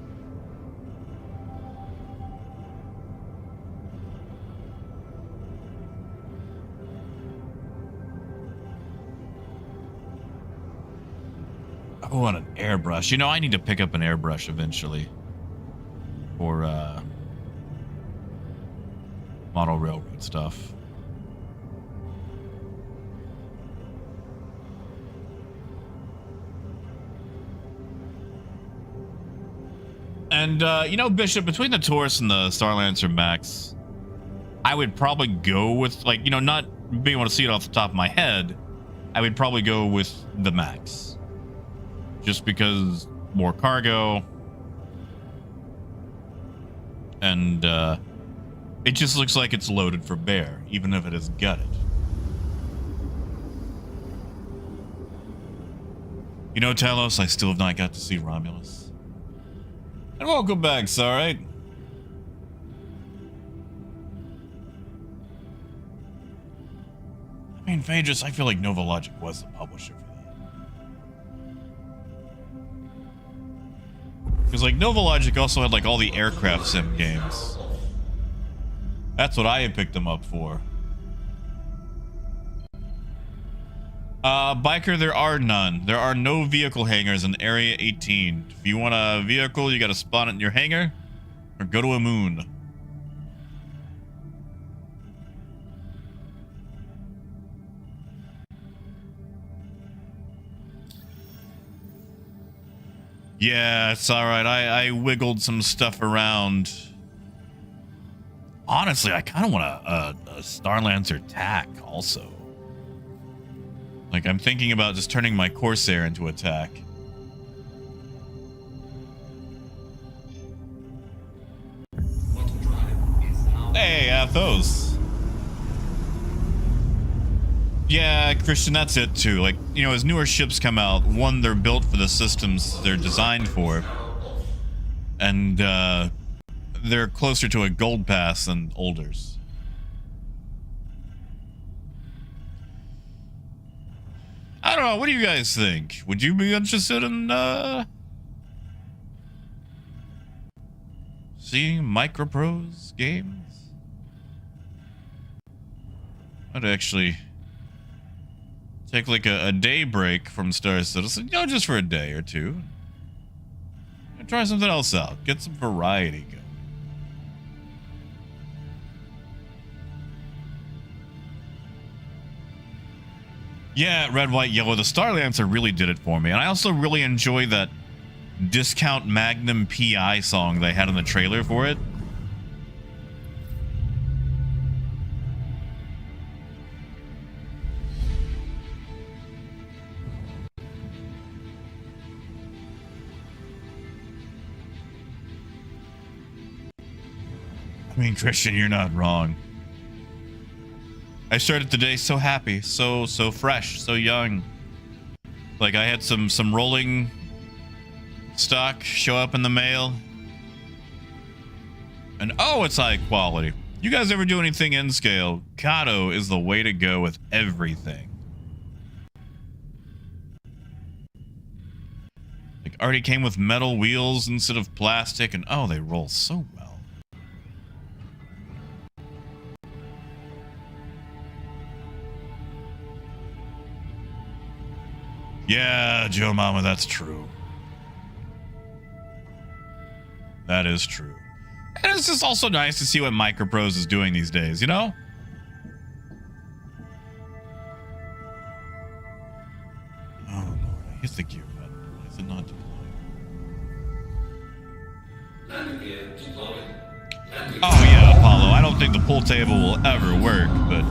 Oh, and an airbrush. You know, I need to pick up an airbrush eventually. For model railroad stuff. And you know, Bishop, between the Taurus and the Starlancer Max, I would probably go with, like, you know, not being able to see it off the top of my head, I would probably go with the Max. Just because more cargo. And it just looks like it's loaded for bear, even if it is gutted. You know, Talos, I still have not got to see Romulus. And welcome back, Sarite. I mean, Phaedrus, I feel like Nova Logic was the publisher for that. Because, like, Nova Logic also had, like, all the aircraft sim games. That's what I had picked them up for. Biker, there are none. There are no vehicle hangars in Area 18. If you want a vehicle, you gotta spawn it in your hangar, or go to a moon. Yeah, it's alright. I wiggled some stuff around. Honestly, I kind of want a Starlancer TAC also. Like, I'm thinking about just turning my Corsair into a TAC. Hey, Athos. Yeah, Christian, that's it too. Like, you know, as newer ships come out, one, they're built for the systems they're designed for. And, they're closer to a gold pass than olders. I don't know, what do you guys think? Would you be interested in, seeing Microprose games? I'd actually Take like a day break from Star Citizen, you know, just for a day or two. And try something else out. Get some variety going. Yeah, red, white, yellow. The Starlancer really did it for me. And I also really enjoy that Discount Magnum PI song they had in the trailer for it. I mean, Christian, you're not wrong. I started the day so happy, so fresh, so young. Like I had some rolling stock show up in the mail. And oh, it's high quality. You guys ever do anything in scale? Kato is the way to go with everything. Like already came with metal wheels instead of plastic, and oh, they roll so well. Yeah, Joe Mama, that's true. That is true. And it's just also nice to see what Microprose is doing these days, you know? Oh, Lord, I hit the gear button. Why is it not deploying? Oh, yeah, Apollo. I don't think the pool table will ever work, but...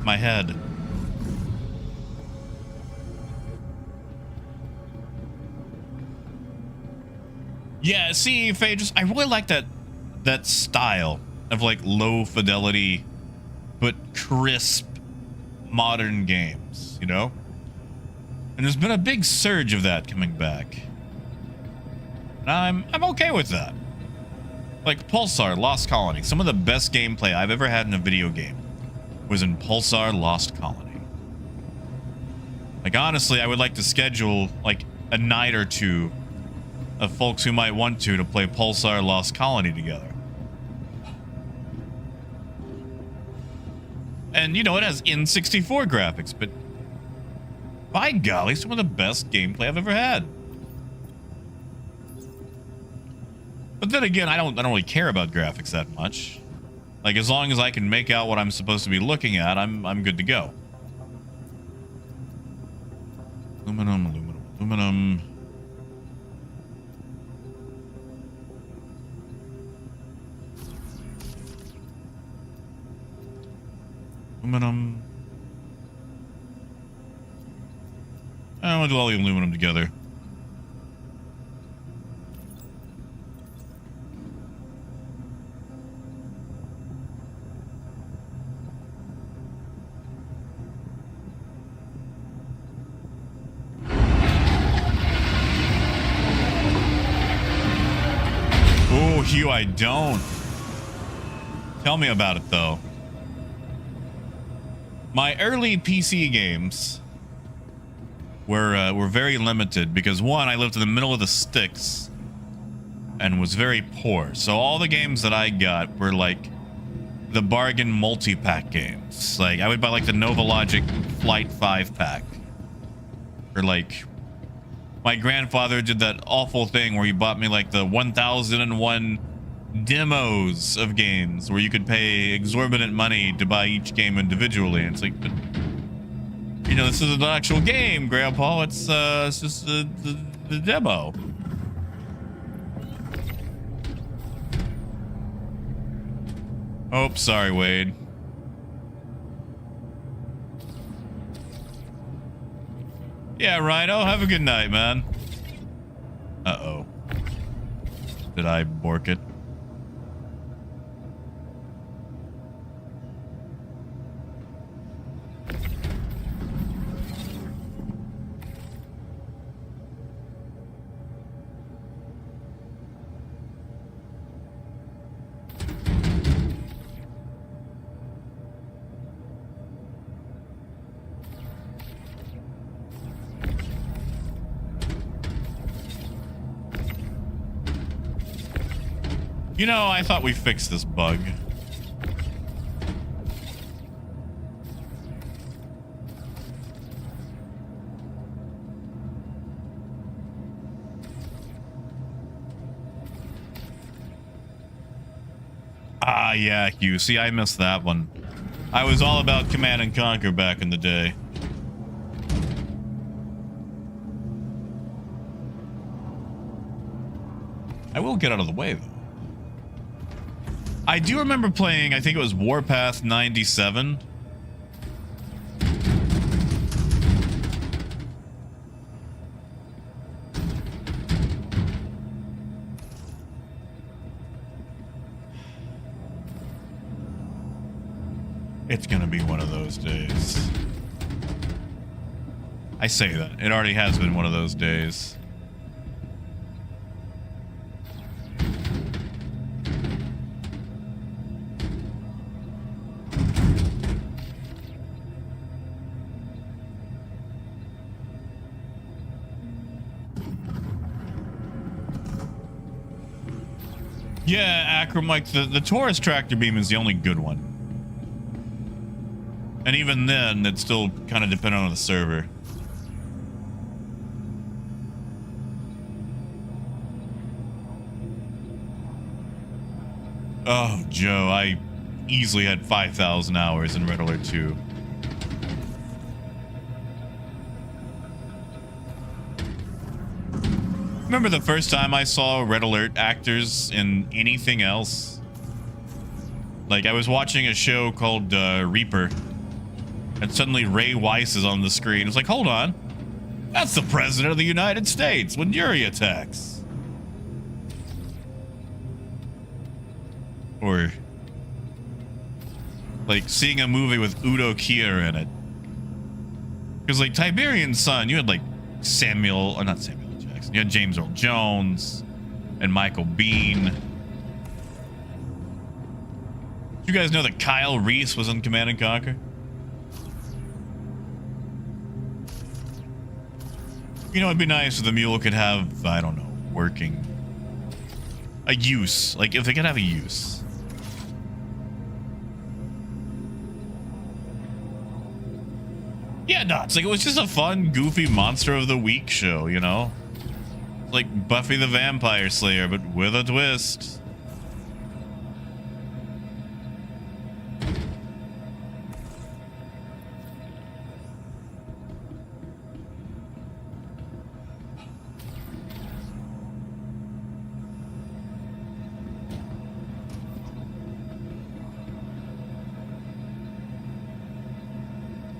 my head. Yeah, see, Faye, I really like that style of like low fidelity but crisp modern games, you know? And there's been a big surge of that coming back. And I'm okay with that. Like Pulsar Lost Colony, some of the best gameplay I've ever had in a video game was in Pulsar Lost Colony. Like honestly, I would like to schedule like a night or two of folks who might want to play Pulsar Lost Colony together. And you know, it has N64 graphics, but by golly, some of the best gameplay I've ever had. But then again, I don't really care about graphics that much. Like as long as I can make out what I'm supposed to be looking at, I'm good to go. Aluminum, aluminum, aluminum. Aluminum. I'm gonna do all the aluminum together. Oh, Hugh, I don't. Tell me about it, though. My early PC games were very limited because, one, I lived in the middle of the sticks and was very poor. So all the games that I got were like the bargain multi-pack games. Like I would buy like the Novalogic Flight 5-pack. Or like my grandfather did that awful thing where he bought me like the 1001 demos of games where you could pay exorbitant money to buy each game individually. And it's like, but, you know, this is an actual game, Grandpa. It's just the demo. Oh, sorry, Wade. Yeah, Rhino, have a good night, man. Uh-oh. Did I bork it? You know, I thought we fixed this bug. Ah, yeah, Hugh. See, I missed that one. I was all about Command and Conquer back in the day. I will get out of the way, though. I do remember playing, I think it was Warpath 97. It's gonna be one of those days. I say that. It already has been one of those days. Yeah, Acromike, the Taurus tractor beam is the only good one. And even then, it's still kind of dependent on the server. Oh, Joe, I easily had 5,000 hours in Red Alert 2. Remember the first time I saw Red Alert actors in anything else? Like, I was watching a show called Reaper, and suddenly Ray Weiss is on the screen. It's like, hold on. That's the President of the United States when Yuri attacks. Or, like, seeing a movie with Udo Kier in it. Because, like, Tiberian Sun, you had, like, not Samuel L. Jackson. You had James Earl Jones and Michael Biehn. You guys know that Kyle Reese was in Command and Conquer? You know, it'd be nice if the mule could have, I don't know, working. A use. Like, if they could have a use. Yeah, no, it's like, it was just a fun, goofy Monster of the Week show, you know? Like Buffy the Vampire Slayer, but with a twist.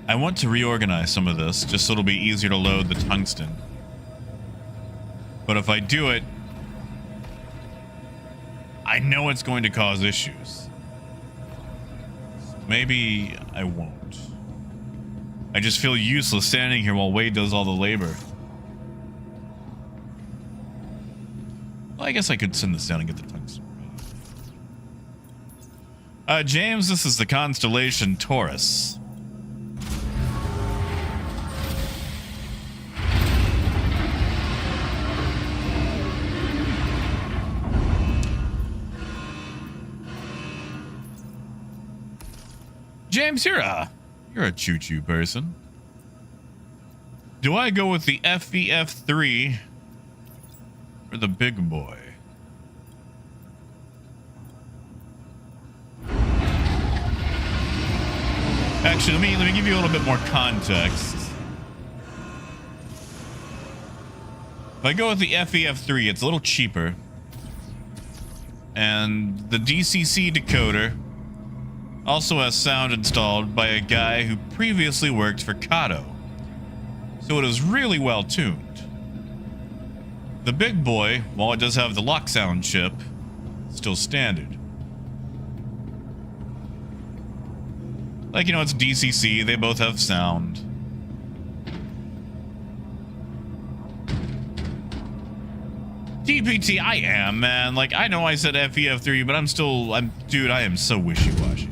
I want to reorganize some of this, just so it'll be easier to load the tungsten. But if I do it, I know it's going to cause issues. Maybe I won't. I just feel useless standing here while Wade does all the labor. Well, I guess I could send this down and get the tungsten ready. James, this is the constellation Taurus. James, you're a choo-choo person. Do I go with the FEF3 or the big boy? Actually, let me give you a little bit more context. If I go with the FEF3, it's a little cheaper. And the DCC decoder also has sound installed by a guy who previously worked for Kato, so it is really well tuned. The big boy, while it does have the lock sound chip, is still standard. Like, you know, it's DCC, they both have sound. DPT, I am, man. Like, I know I said FEF3, but dude, I am so wishy-washy.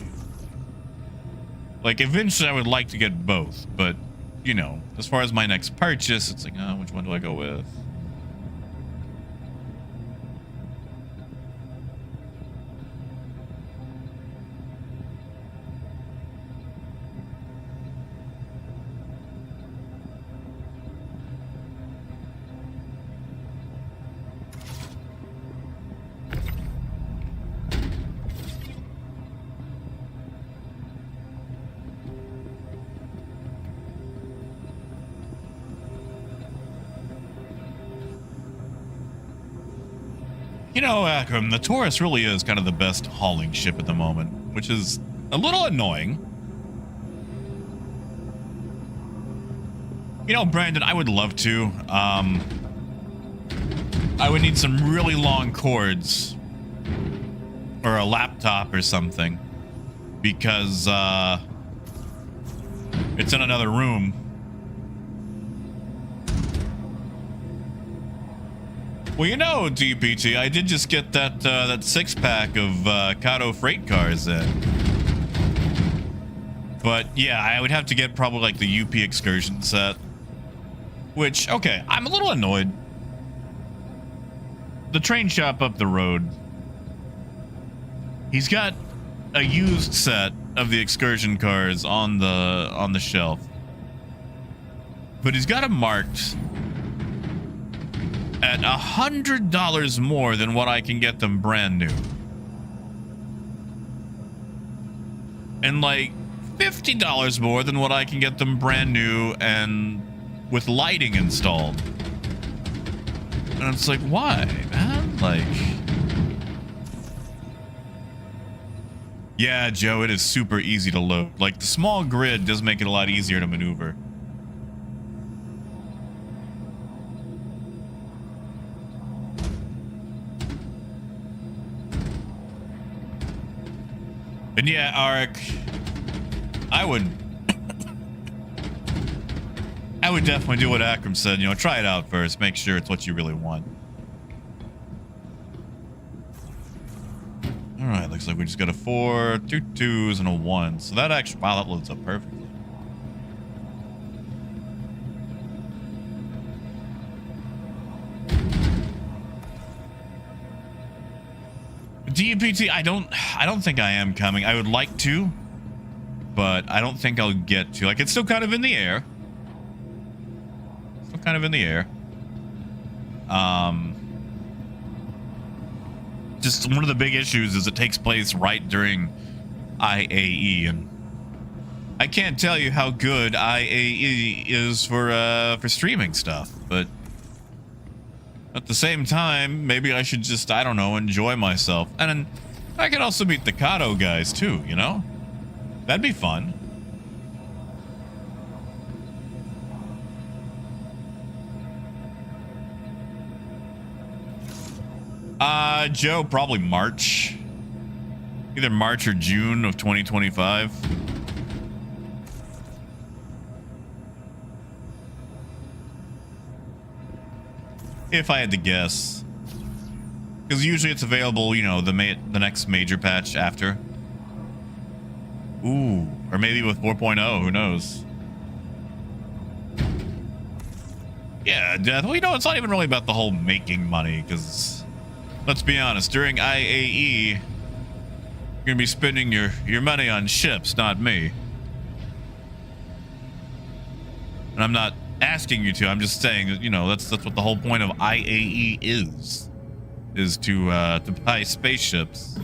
Like, eventually I would like to get both, but, you know, as far as my next purchase, it's like, which one do I go with? You know, Akram, the Taurus really is kind of the best hauling ship at the moment, which is a little annoying. You know, Brandon, I would love to. I would need some really long cords or a laptop or something because it's in another room. Well, you know, DPT, I did just get that that 6-pack of Kato freight cars in. But yeah, I would have to get probably like the UP excursion set. Which, okay, I'm a little annoyed. The train shop up the road, he's got a used set of the excursion cars on the shelf. But he's got them marked at $100 more than what I can get them brand new. And like $50 more than what I can get them brand new and with lighting installed. And it's like, why, man? Like, yeah, Joe, it is super easy to load. Like, the small grid does make it a lot easier to maneuver. And yeah, Arik, I would definitely do what Akram said, you know, try it out first, make sure it's what you really want. All right, looks like we just got a 4, 2 2s, and a 1. So that actually, wow, that loads up perfectly. DPT, I don't think I am coming. I would like to, but I don't think I'll get to. Like, it's still kind of in the air. Still kind of in the air. Just one of the big issues is it takes place right during IAE, and I can't tell you how good IAE is for streaming stuff, but at the same time, maybe I should just, I don't know, enjoy myself. And then I could also meet the Kato guys too, you know? That'd be fun. Joe, probably March. Either March or June of 2025. If I had to guess. Because usually it's available, you know, the next major patch after. Ooh, or maybe with 4.0, who knows? Yeah, well, you know, it's not even really about the whole making money, because let's be honest, during IAE, you're gonna be spending your money on ships, not me. And I'm not asking you to, I'm just saying that, you know, that's what the whole point of IAE is to buy spaceships.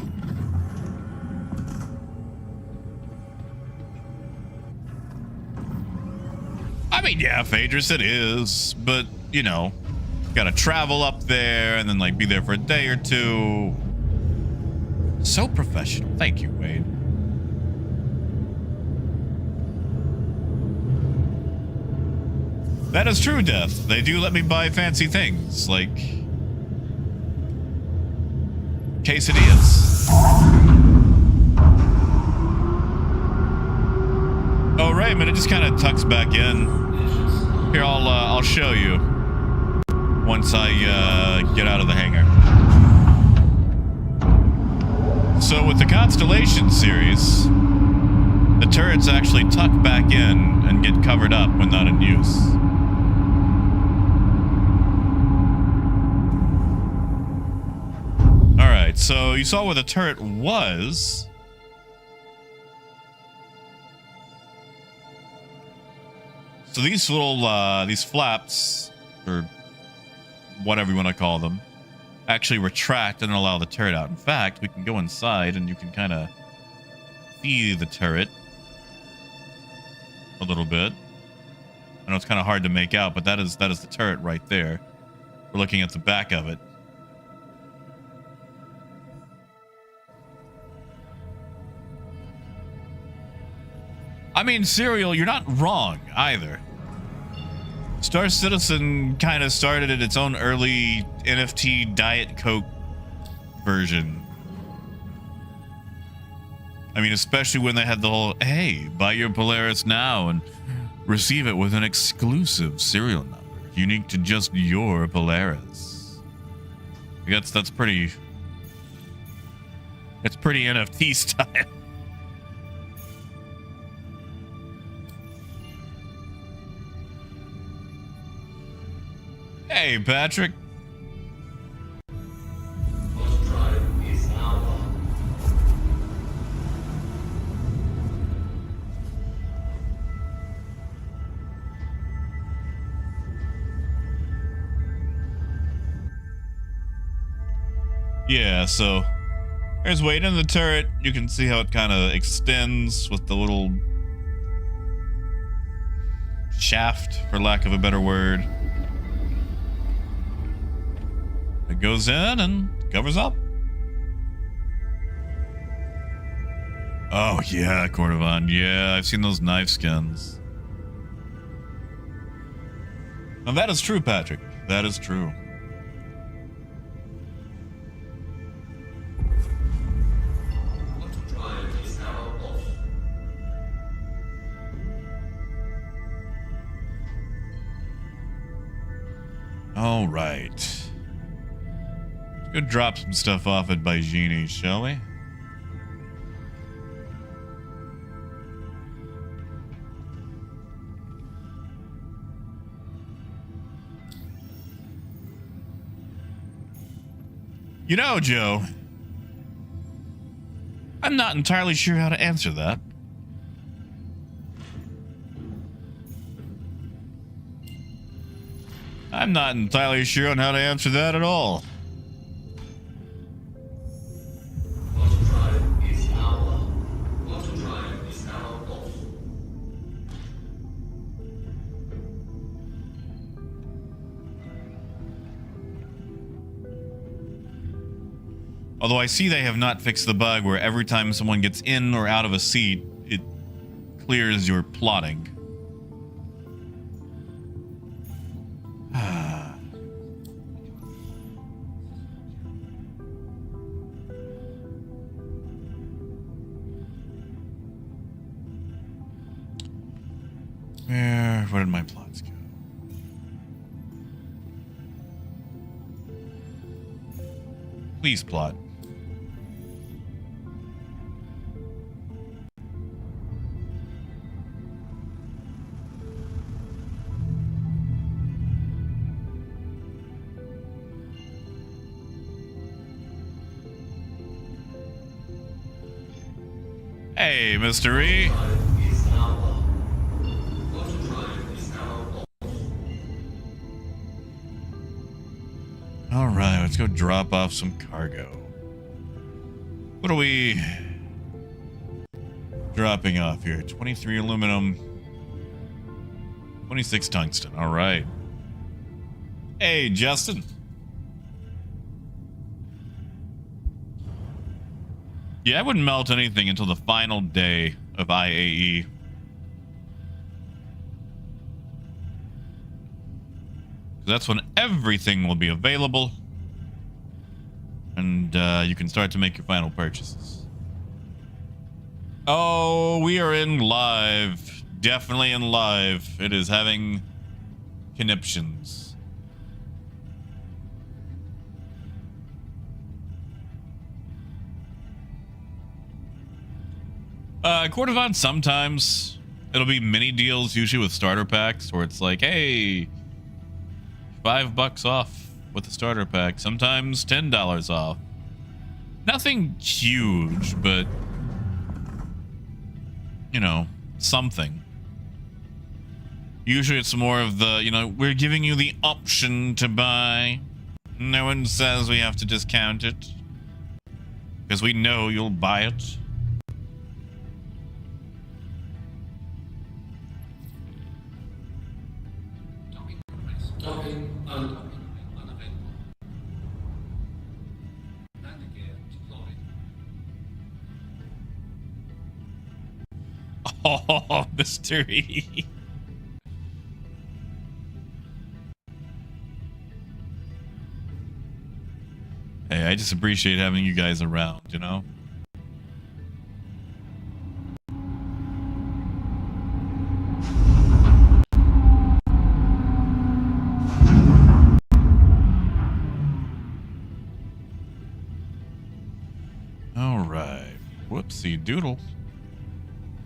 I mean, yeah, Phaedrus it is, but you know, gotta travel up there and then like be there for a day or two. So professional. Thank you, Wade. That is true, Death. They do let me buy fancy things, like quesadillas. Oh, Raymond, it just kind of tucks back in. Here, I'll show you once I get out of the hangar. So with the Constellation series, the turrets actually tuck back in and get covered up when not in use. Alright, so you saw where the turret was. So these little, these flaps, or whatever you want to call them, actually retract and allow the turret out. In fact, we can go inside and you can kind of see the turret a little bit. I know it's kind of hard to make out, but that is the turret right there. We're looking at the back of it. I mean, Serial, you're not wrong either. Star Citizen kind of started at its own early NFT Diet Coke version. I mean, especially when they had the whole, hey, buy your Polaris now and receive it with an exclusive serial number, unique to just your Polaris. That's pretty... It's pretty NFT style. Hey, Patrick. Yeah, so there's weight in the turret. You can see how it kind of extends with the little shaft, for lack of a better word. It goes in and covers up. Oh, yeah, Cordovan. Yeah, I've seen those knife skins. Now, that is true, Patrick. That is true. All right. Let's go drop some stuff off at Baijini, shall we? You know, Joe, I'm not entirely sure how to answer that. I'm not entirely sure on how to answer that at all. Although I see they have not fixed the bug where every time someone gets in or out of a seat, it clears your plotting. Where did my plots go? Please plot. Hey, Mr. E. All right, let's go drop off some cargo. What are we dropping off here? 23 aluminum, 26 tungsten. All right. Hey, Justin. Yeah, I wouldn't melt anything until the final day of IAE. That's when everything will be available. And you can start to make your final purchases. Oh, we are in live. Definitely in live. It is having conniptions. Cordovan, sometimes it'll be mini deals, usually with starter packs, where it's like, hey, $5 off with the starter pack. Sometimes $10 off. Nothing huge, but you know, something. Usually it's more of the, you know, we're giving you the option to buy. No one says we have to discount it, because we know you'll buy it. Oh, mystery. Hey, I just appreciate having you guys around, you know? All right. Whoopsie doodle.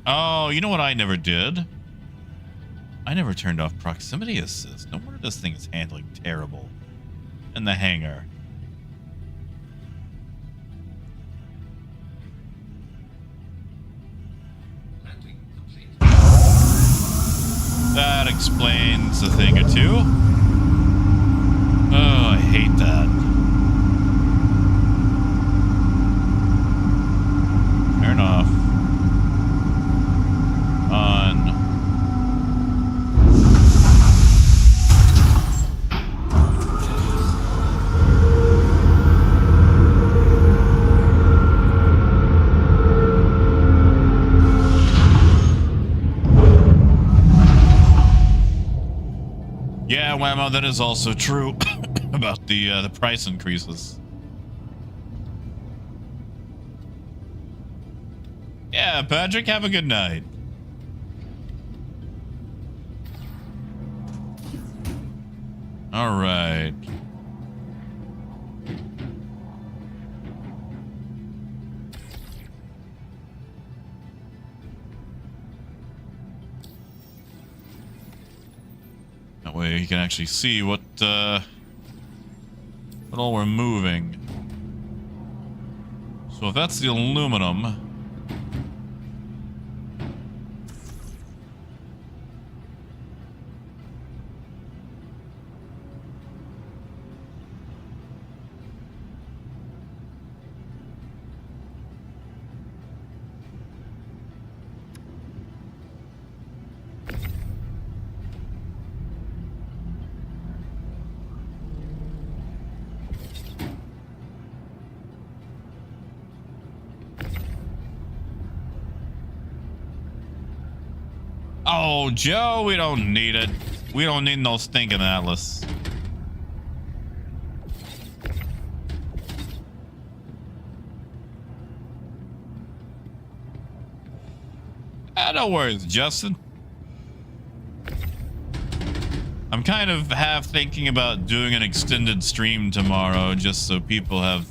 Oh, you know what I never did? I never turned off proximity assist. No wonder this thing is handling terrible. In the hangar. Landing complete. That explains a thing or two. Oh, I hate that. Turn off. On. Yeah, Whammo, that is also true about the price increases. Yeah, Patrick, have a good night. All right. That way you can actually see what all we're moving. So if that's the aluminum. Oh, Joe, we don't need it. We don't need no stinking atlas. No worries, Justin. I'm kind of half thinking about doing an extended stream tomorrow just so people have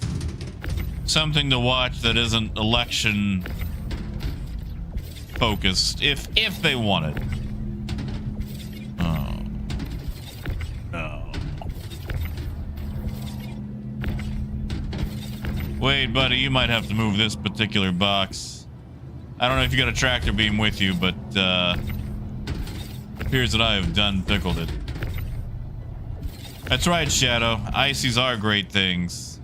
something to watch that isn't election focused if they want it. Oh. No. Wait, buddy, you might have to move this particular box. I don't know if you got a tractor beam with you, but appears that I have done pickled it. That's right, Shadow. Ices are great things.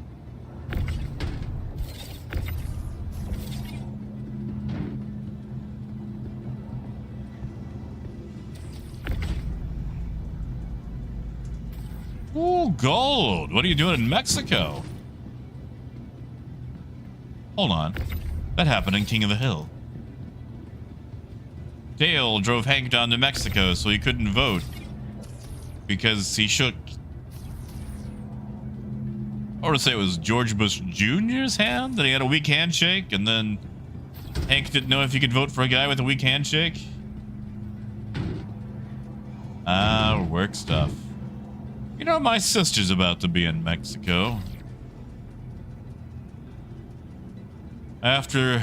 Ooh, gold. What are you doing in Mexico? Hold on. That happened in King of the Hill. Dale drove Hank down to Mexico so he couldn't vote because he shook, I want to say it was George Bush Jr.'s hand, that he had a weak handshake, and then Hank didn't know if he could vote for a guy with a weak handshake. Ah, work stuff. You know, my sister's about to be in Mexico. After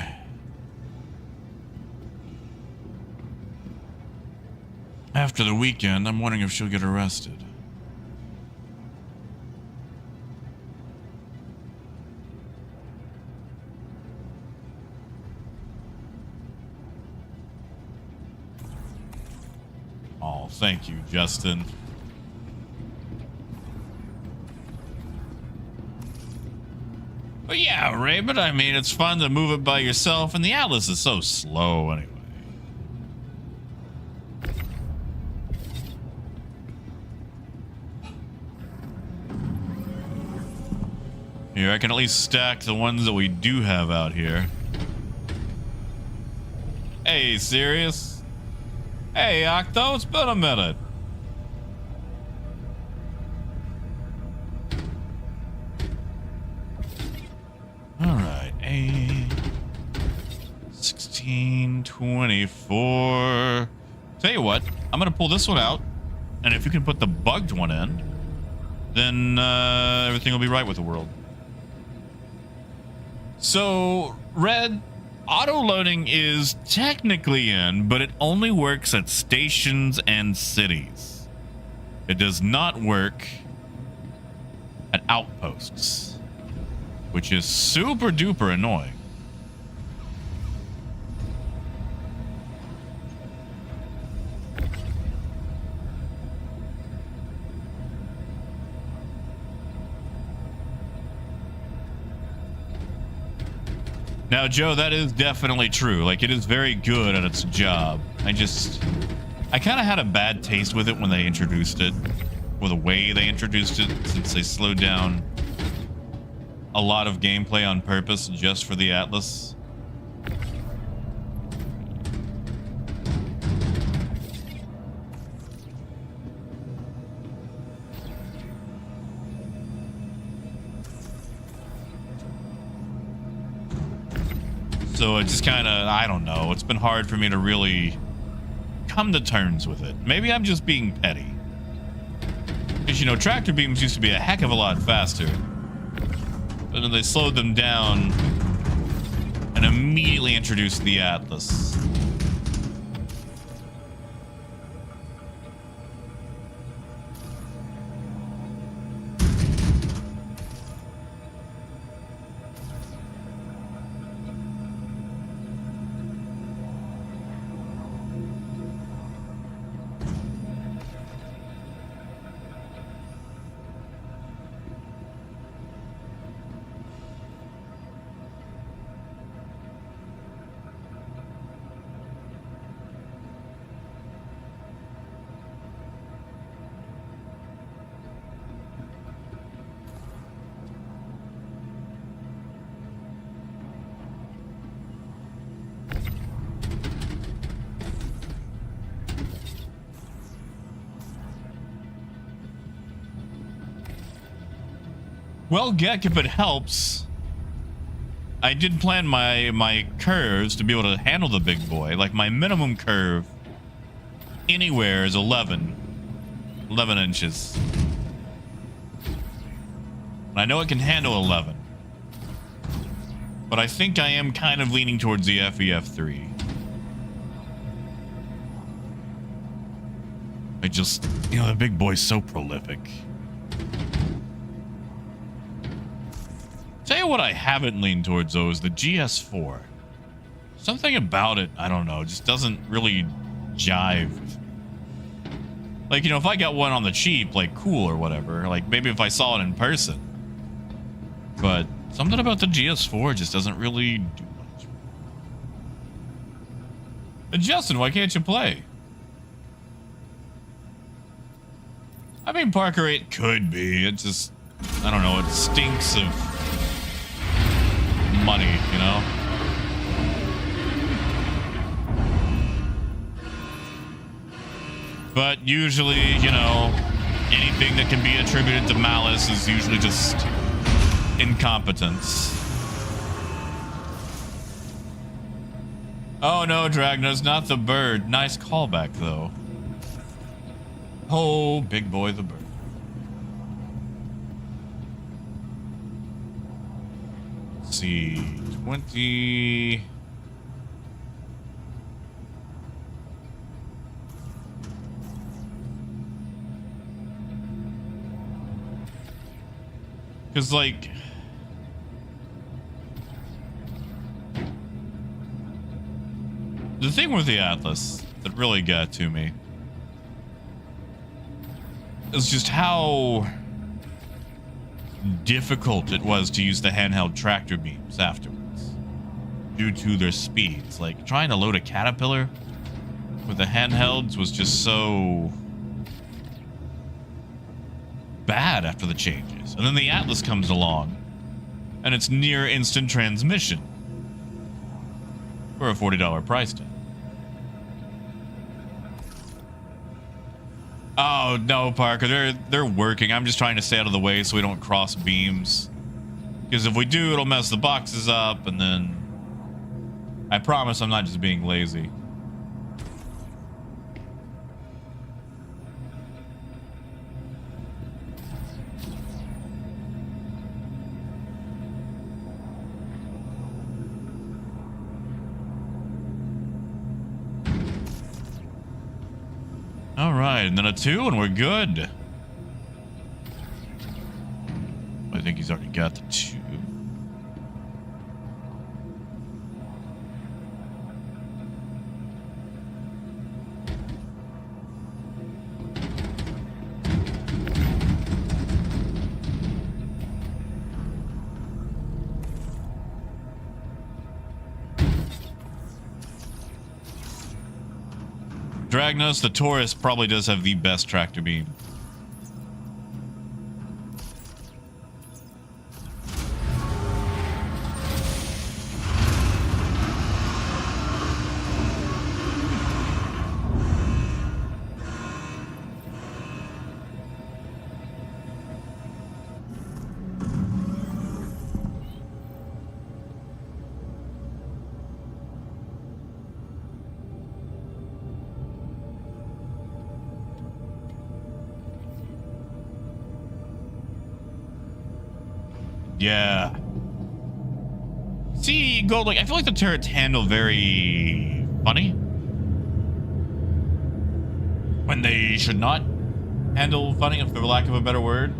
the weekend, I'm wondering if she'll get arrested. Oh, thank you, Justin. But yeah, Raymond, I mean, it's fun to move it by yourself, and the Atlas is so slow anyway. Here, I can at least stack the ones that we do have out here. Hey, serious? Hey, Octo, it's been a minute. All right, 1624. Tell you what, I'm gonna pull this one out, and if you can put the bugged one in, then everything will be right with the world. So, Red, auto loading is technically in, but it only works at stations and cities. It does not work at outposts, which is super duper annoying. Now, Joe, that is definitely true. Like, it is very good at its job. I kind of had a bad taste with it when they introduced it, or the way they introduced it, since they slowed down a lot of gameplay on purpose just for the Atlas. So it just kind of, I don't know. It's been hard for me to really come to terms with it. Maybe I'm just being petty. Because, you know, tractor beams used to be a heck of a lot faster. But then they slowed them down and immediately introduced the Atlas. Well, Gek, if it helps, I did plan my curves to be able to handle the big boy. Like, my minimum curve anywhere is 11 inches. And I know it can handle 11. But I think I am kind of leaning towards the FEF3. I just, you know, the big boy's so prolific. Tell you what I haven't leaned towards, though, is the GS4. Something about it, I don't know, just doesn't really jive. Like, you know, if I got one on the cheap, like, cool or whatever, like, maybe if I saw it in person. But something about the GS4 just doesn't really do much. And Justin, why can't you play? I mean, Parker 8 could be. It just, I don't know, it stinks of money, you know? But usually, you know, anything that can be attributed to malice is usually just incompetence. Oh no, Dragna's not the bird. Nice callback, though. Oh, big boy the bird. Let's see, 20... Because, like... The thing with the Atlas that really got to me is just how difficult it was to use the handheld tractor beams afterwards due to their speeds. Like, trying to load a Caterpillar with the handhelds was just so bad after the changes. And then the Atlas comes along and it's near instant transmission for a $40 price tag. Oh no, Parker, they're working. I'm just trying to stay out of the way so we don't cross beams. Because if we do, it'll mess the boxes up, and then I promise I'm not just being lazy. All right, and then a 2, and we're good. I think he's already got the 2. Dragnos, the Taurus, probably does have the best tractor beam. Yeah. See, Gold, like, I feel like the turrets handle very funny when they should not handle funny, for lack of a better word.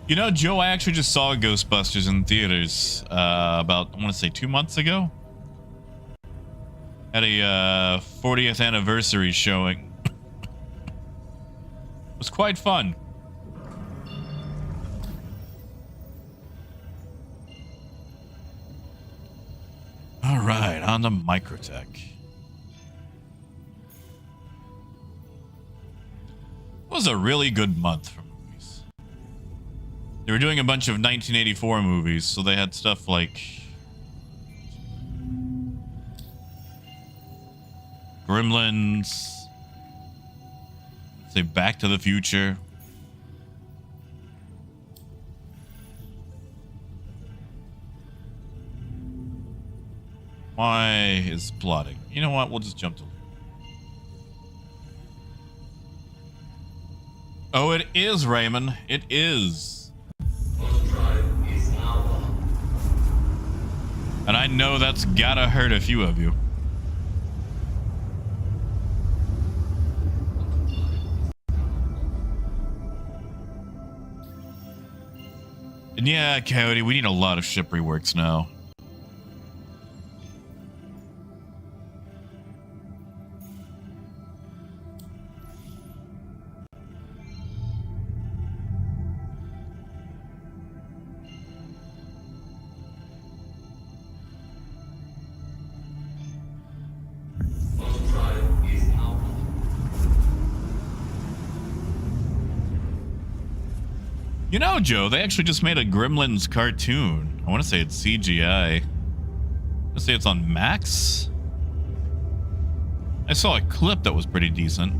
You know, Joe, I actually just saw Ghostbusters in theaters about, I want to say 2 months ago. At a 40th anniversary showing. It was quite fun. All right, on to Microtech. It was a really good month for movies. They were doing a bunch of 1984 movies, so they had stuff like Gremlins, say Back to the Future. Why is plotting? You know what? We'll just jump to. Oh, it is, Raymond. It is. And I know that's gotta hurt a few of you. And yeah, Coyote, we need a lot of ship reworks now. You know, Joe, they actually just made a Gremlins cartoon. I want to say it's CGI. Let's say it's on Max. I saw a clip that was pretty decent.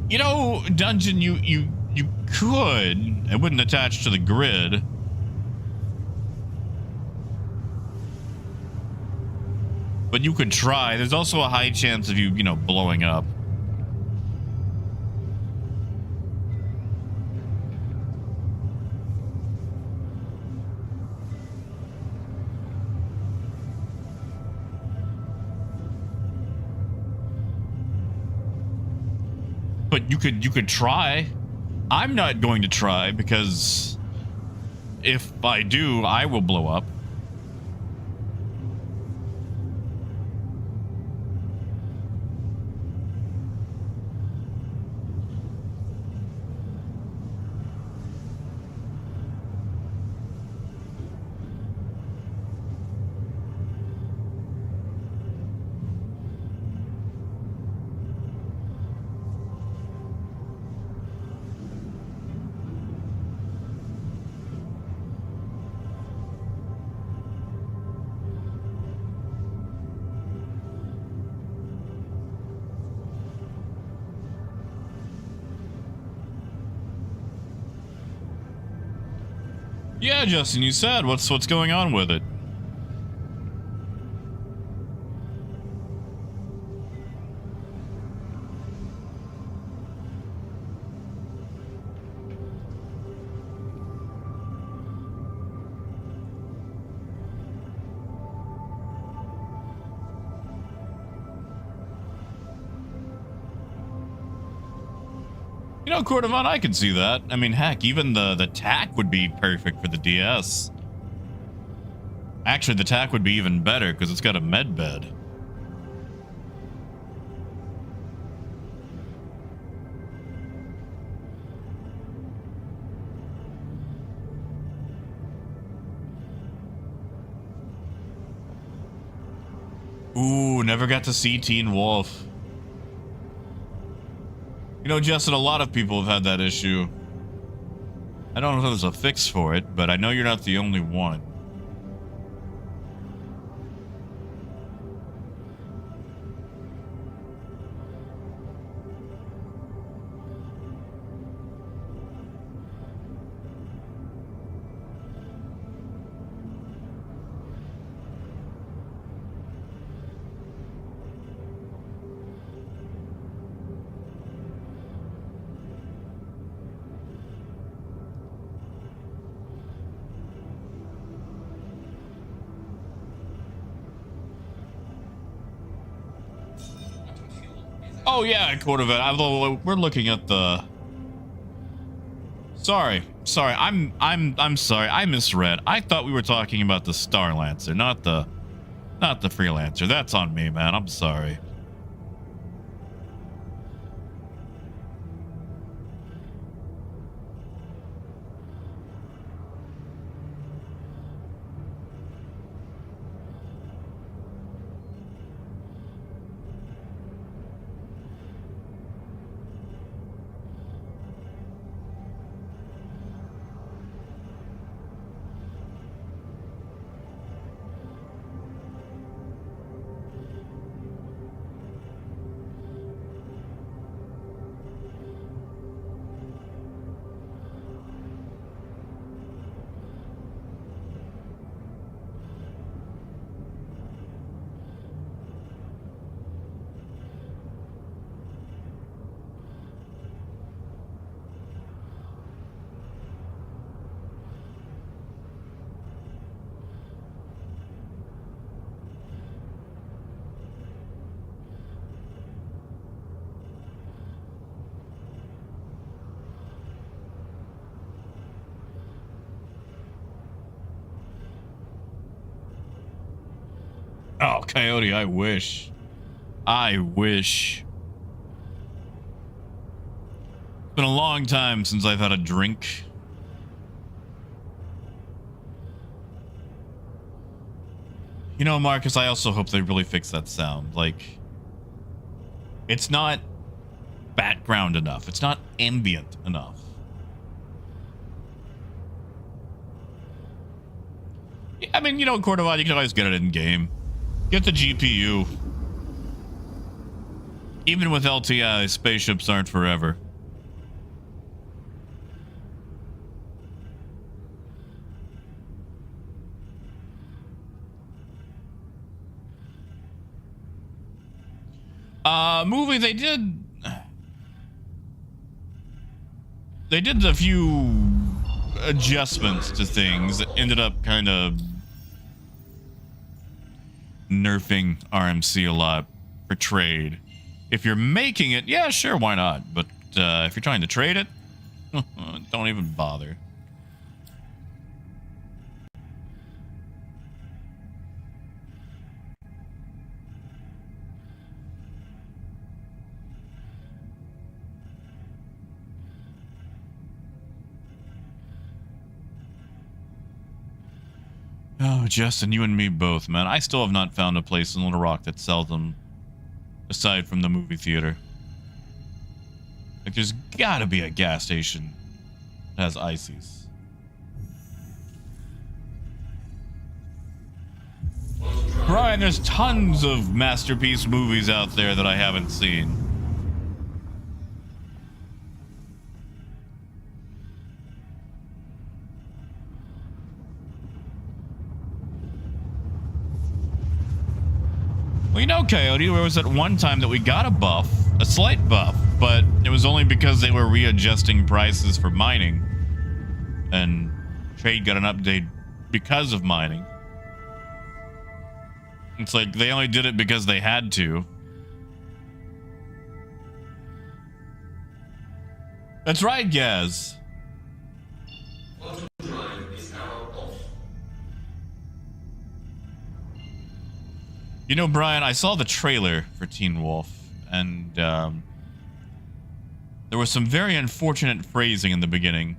You know, Dungeon, you could. It wouldn't attach to the grid. But you could try. There's also a high chance of you know, blowing up. but you could try. I'm not going to try because if I do, I will blow up. Yeah, Justin, you said what's going on with it? You know, Cordovan, I could see that. I mean, heck, even the TAC would be perfect for the DS. Actually, the TAC would be even better because it's got a med bed. Ooh, never got to see Teen Wolf. You know, Justin, a lot of people have had that issue. I don't know if there's a fix for it, but I know you're not the only one. Oh yeah, Cordovan. Although we're looking at the. Sorry. I'm sorry. I misread. I thought we were talking about the Star Lancer, not the Freelancer. That's on me, man. I'm sorry. Oh, Coyote, I wish. I wish. It's been a long time since I've had a drink. You know, Marcus, I also hope they really fix that sound. Like, it's not background enough. It's not ambient enough. I mean, you know, Cordovan, you can always get it in game. Get the GPU. Even with LTI, spaceships aren't forever. Movie, they did a few adjustments to things that ended up kind of nerfing RMC a lot for trade. If you're making it, yeah, sure, why not? But if you're trying to trade it, don't even bother. Oh, Justin, you and me both, man. I still have not found a place in Little Rock that sells them aside from the movie theater. Like, there's gotta be a gas station that has ices. Brian, there's tons of masterpiece movies out there that I haven't seen. Well, you know, Coyote, there was that one time that we got a buff, a slight buff, but it was only because they were readjusting prices for mining. And trade got an update because of mining. It's like they only did it because they had to. That's right, Gaz. You know, Brian, I saw the trailer for Teen Wolf, and there was some very unfortunate phrasing in the beginning.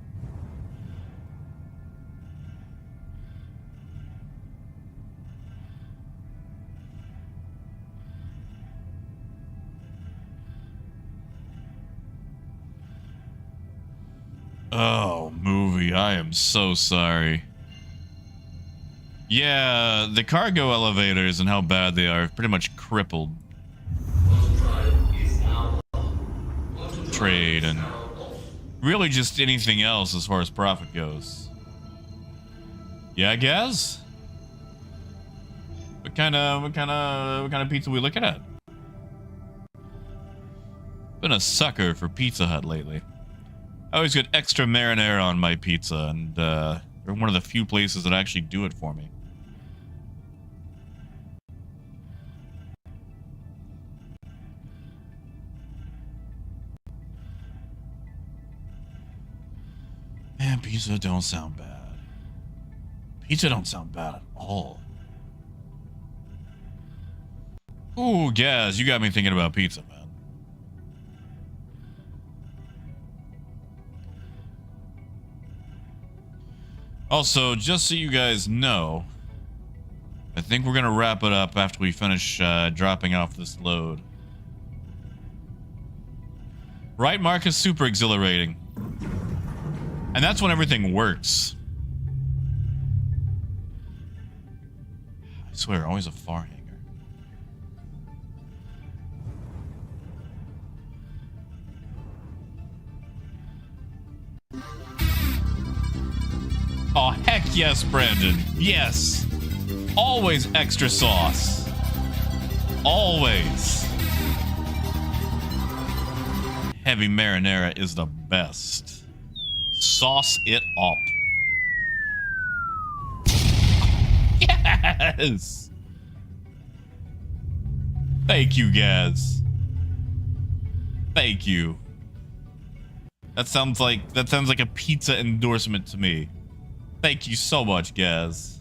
Oh, movie, I am so sorry. Yeah, the cargo elevators and how bad they are pretty much crippled trade and really just anything else as far as profit goes. Yeah, I guess. What kind of pizza we looking at? Been a sucker for Pizza Hut lately. I always get extra marinara on my pizza, and they're one of the few places that actually do it for me. Man, pizza don't sound bad. Pizza don't sound bad at all. Ooh, Gaz, you got me thinking about pizza, man. Also, just so you guys know, I think we're gonna wrap it up after we finish dropping off this load. Right, Marcus? Super exhilarating. And that's when everything works. I swear, always a far hanger. Oh, heck yes, Brandon. Yes. Always extra sauce. Always. Heavy marinara is the best. Sauce it up. Yes. Thank you, Gaz. Thank you. That sounds like a pizza endorsement to me. Thank you so much, Gaz.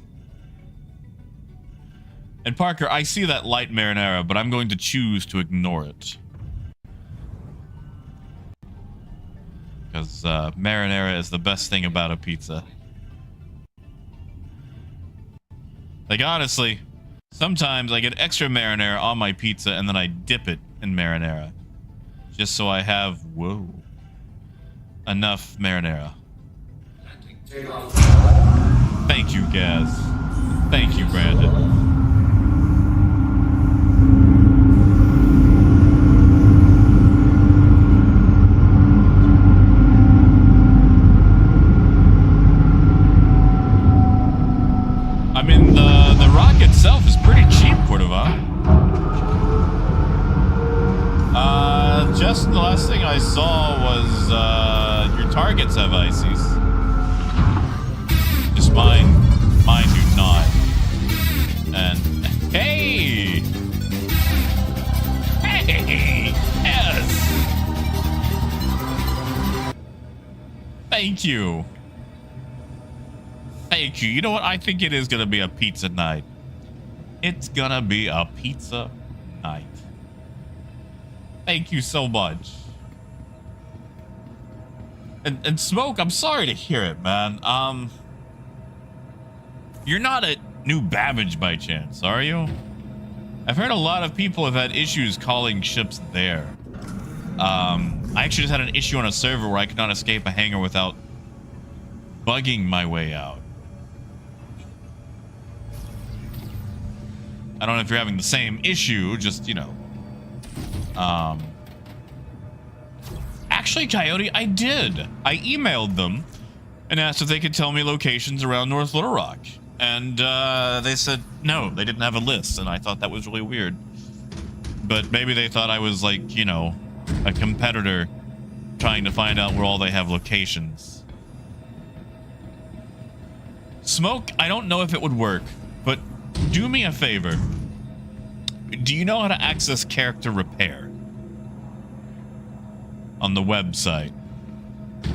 And Parker, I see that light marinara, but I'm going to choose to ignore it. Because marinara is the best thing about a pizza. Like, honestly, sometimes I get extra marinara on my pizza and then I dip it in marinara. Just so I have, whoa, enough marinara. Thank you, Gaz. Thank you, Brandon. I mean, the rock itself is pretty cheap, Cordova. Just the last thing I saw was your targets have ices. Just mine do not. And hey, yes. Thank you. Thank you. You know what? I think it is going to be a pizza night. It's going to be a pizza night. Thank you so much. And Smoke, I'm sorry to hear it, man. You're not at New Babbage by chance, are you? I've heard a lot of people have had issues calling ships there. I actually just had an issue on a server where I could not escape a hangar without bugging my way out. I don't know if you're having the same issue, just, you know. Actually, Coyote, I did. I emailed them and asked if they could tell me locations around North Little Rock. And they said no, they didn't have a list, and I thought that was really weird. But maybe they thought I was like, you know, a competitor trying to find out where all they have locations. Smoke, I don't know if it would work, but do me a favor. Do you know how to access character repair on the website?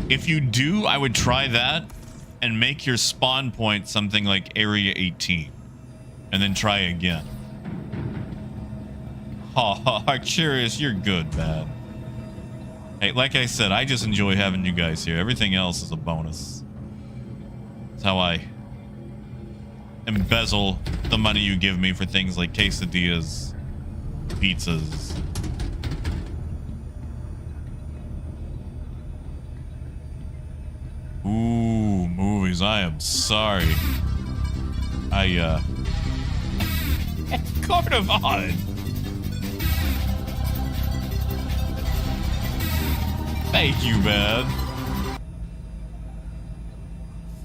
If you do, I would try that and make your spawn point something like Area 18 and then try again. Ha, Arcturus, you're good, man. Hey, like I said, I just enjoy having you guys here. Everything else is a bonus. That's how I embezzle the money you give me for things like quesadillas, pizzas. Ooh, movies. I am sorry. Cordovon. Thank you, man.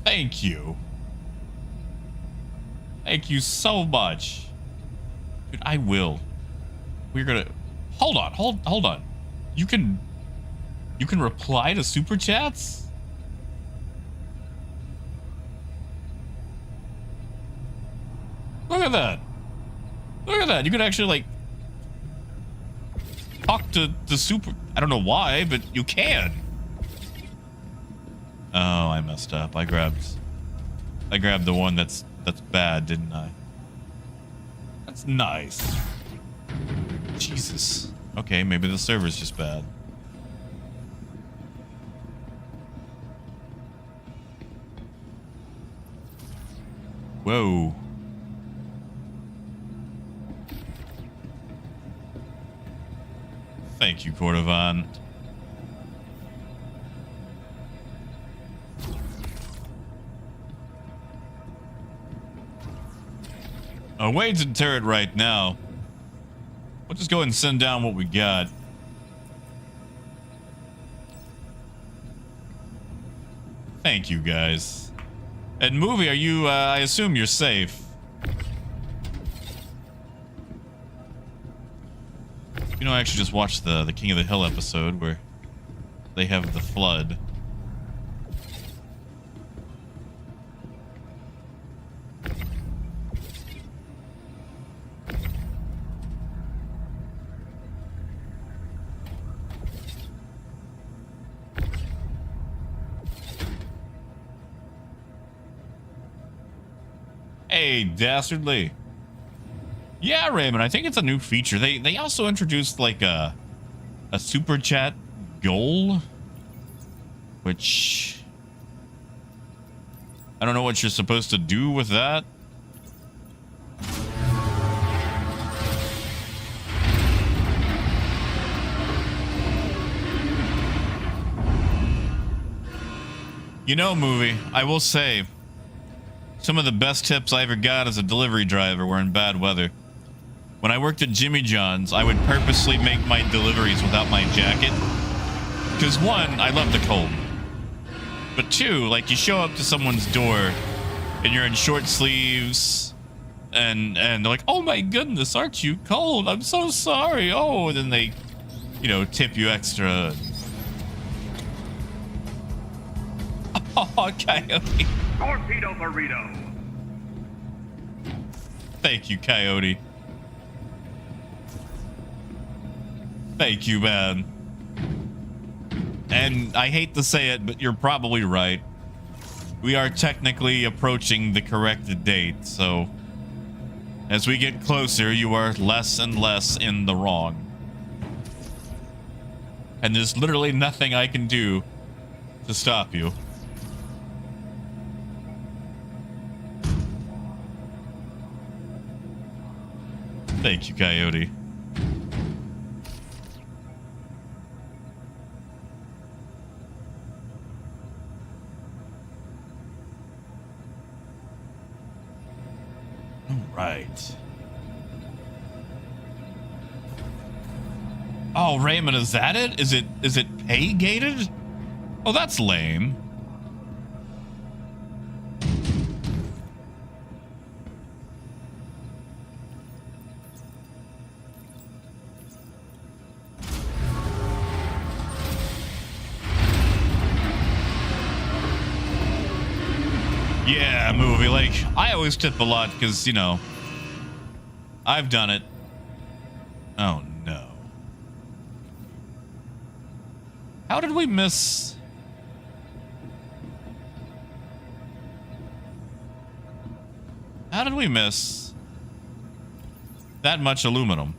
Thank you. Thank you so much. Dude, I will. We're gonna... Hold on. You can reply to super chats? Look at that. Look at that. You can actually, like, talk to the super... I don't know why, but you can. Oh, I messed up. I grabbed the one that's bad, didn't I? That's nice. Jesus. Okay, maybe the server's just bad. Whoa. Thank you, Cordovon. Wade's in turret right now. We'll just go ahead and send down what we got. Thank you, guys. And Movie, are you, I assume you're safe. You know, I actually just watched the King of the Hill episode where they have the flood. Hey, Dastardly. Yeah, Raymond, I think it's a new feature. They also introduced like a super chat goal, which I don't know what you're supposed to do with that. You know, Movie, I will say some of the best tips I ever got as a delivery driver were in bad weather. When I worked at Jimmy John's, I would purposely make my deliveries without my jacket. Because one, I love the cold. But two, like, you show up to someone's door and you're in short sleeves and they're like, oh my goodness, aren't you cold? I'm so sorry. Oh, and then they, you know, tip you extra. Oh, Coyote. Torpedo burrito. Thank you, Coyote. Thank you, man. and I hate to say it, but you're probably right. We are technically approaching the correct date, so as we get closer, you are less and less in the wrong. And there's literally nothing I can do to stop you. Thank you, Coyote. All right. Oh, Raymond, is that it? Is it pay gated? Oh, that's lame. Yeah, movie. Like, I always tip a lot because, you know, I've done it. Oh, no. How did we miss? How did we miss that much aluminum?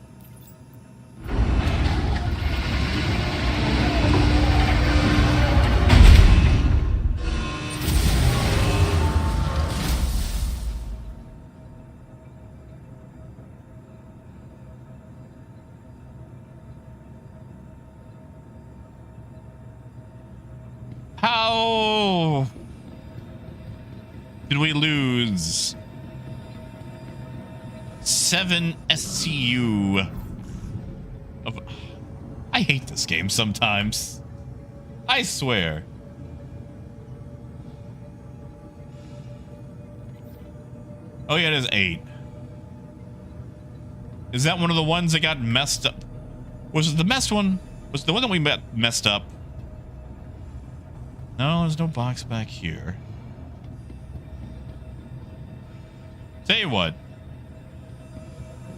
How did we lose 7 SCU of... I hate this game sometimes. I swear. Oh yeah, it is 8. Is that one of the ones that got messed up? Was it the messed one? Was it the one that we messed up? No, there's no box back here. Tell you what.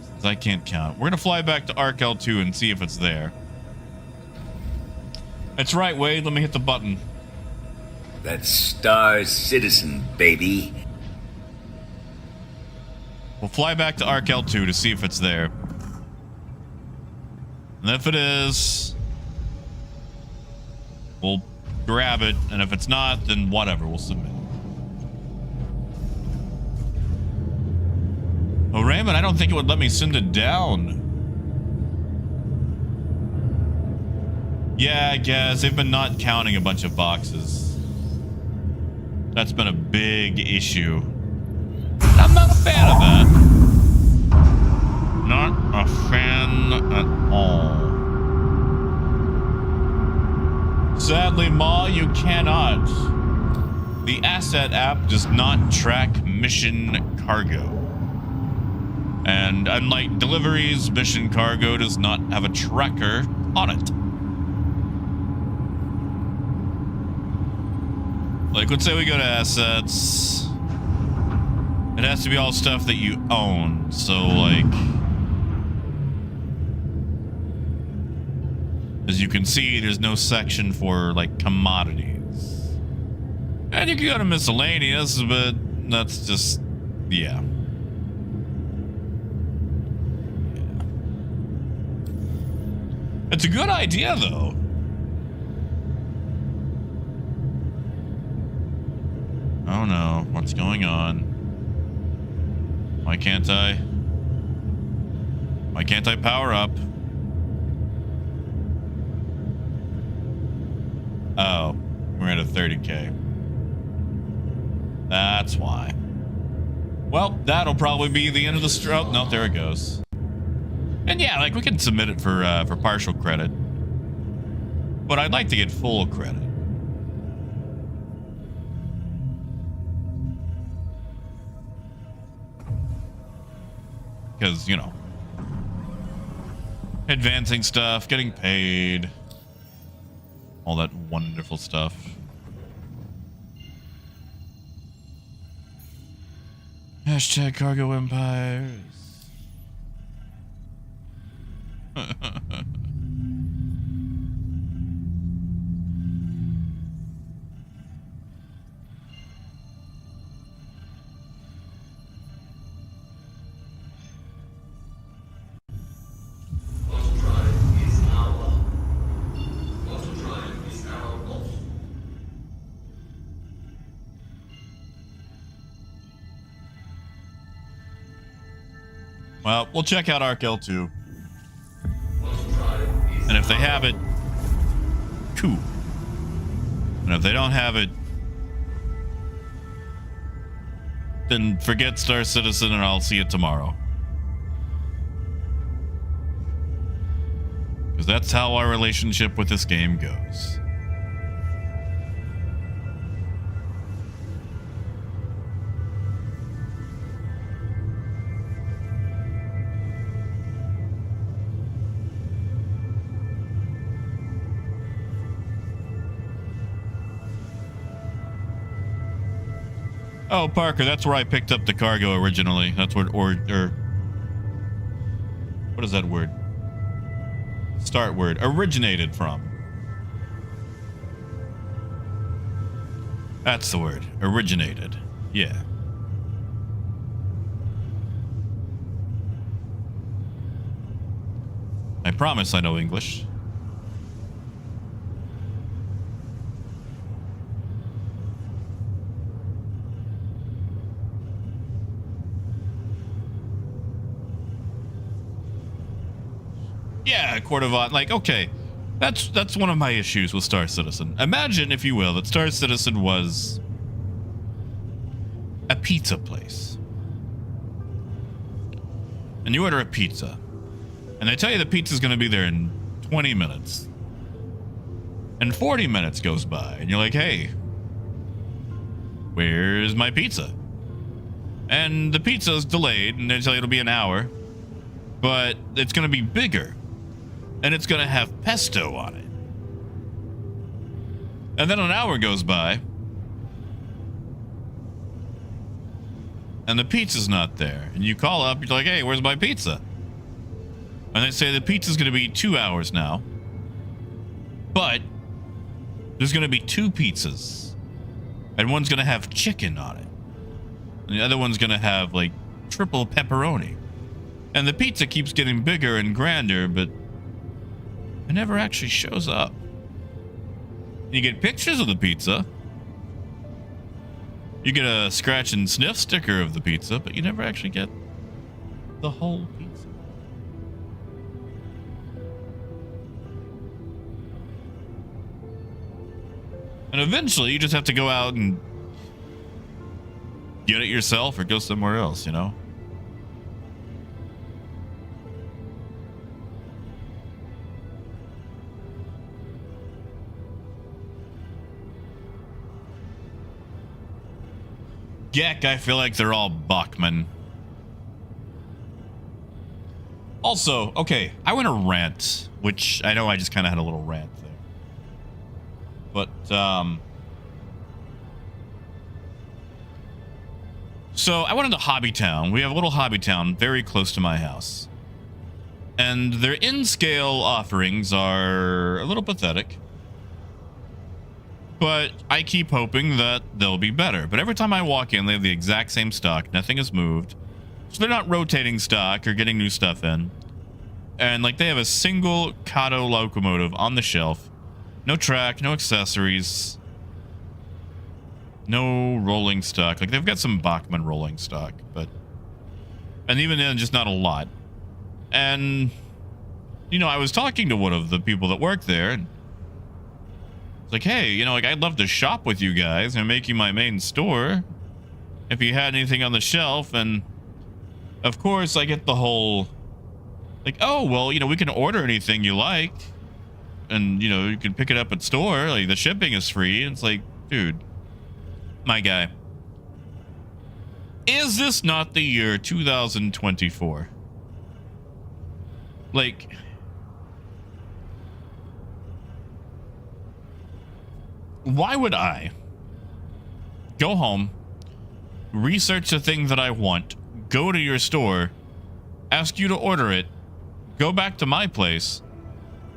Since I can't count. We're going to fly back to Arc L2 and see if it's there. That's right, Wade. Let me hit the button. That's Star Citizen, baby. We'll fly back to Arc L2 to see if it's there. And if it is, we'll grab it, and if it's not, then whatever, we'll submit. Oh, Raymond, I don't think it would let me send it down. Yeah, I guess they've been not counting a bunch of boxes. That's been a big issue. I'm not a fan of that. Not a fan at all. Sadly, Ma, you cannot. The asset app does not track mission cargo. And unlike deliveries, mission cargo does not have a tracker on it. Like, let's say we go to assets. It has to be all stuff that you own. So, like, as you can see, there's no section for, like, commodities. And you can go to miscellaneous, but that's just, yeah. It's a good idea, though. Oh no, what's going on? Why can't I power up? Oh, we're at a 30K. That's why. Well, that'll probably be the end of the stroke. No, there it goes. And yeah, like, we can submit it for partial credit. But I'd like to get full credit. Because, you know, advancing stuff, getting paid, all that wonderful stuff. Hashtag cargo empires. Well, we'll check out Arc L2. And if they have it, cool. And if they don't have it, then forget Star Citizen and I'll see it tomorrow. Because that's how our relationship with this game goes. Oh, Parker, that's where I picked up the cargo originally. That's where, or what is that word? Start word. Originated from. That's the word. Originated. Yeah. I promise I know English. Yeah, Court of like, okay, that's one of my issues with Star Citizen. Imagine, if you will, that Star Citizen was a pizza place, and you order a pizza, and they tell you the pizza's going to be there in 20 minutes, and 40 minutes goes by, and you're like, hey, where's my pizza? And the pizza's delayed, and they tell you it'll be an hour, but it's going to be bigger. And it's going to have pesto on it. And then an hour goes by. And the pizza's not there. And you call up, you're like, hey, where's my pizza? And they say the pizza's going to be 2 hours now. But there's going to be 2 pizzas. And one's going to have chicken on it. And the other one's going to have, like, triple pepperoni. And the pizza keeps getting bigger and grander, but it never actually shows up. You get pictures of the pizza. You get a scratch and sniff sticker of the pizza, but you never actually get the whole pizza. And eventually you just have to go out and get it yourself or go somewhere else, you know? Gek, I feel like they're all Bachman. Also, okay, I want to rant, which I know I just kind of had a little rant there. But, so I went into Hobby Town. We have a little Hobby Town very close to my house. And their in-scale offerings are a little pathetic. But I keep hoping that they'll be better. But every time I walk in, they have the exact same stock. Nothing has moved. So they're not rotating stock or getting new stuff in. And like they have a single Kato locomotive on the shelf. No track, no accessories. No rolling stock. Like they've got some Bachmann rolling stock, but... And even then, just not a lot. And, you know, I was talking to one of the people that work there, and like, hey, you know, like I'd love to shop with you guys and make you my main store if you had anything on the shelf. And of course I get the whole like, oh, well, you know, we can order anything you like and, you know, you can pick it up at store. Like the shipping is free. And it's like, dude, my guy, is this not the year 2024? Like, why would I go home, research the thing that I want, go to your store, ask you to order it, go back to my place,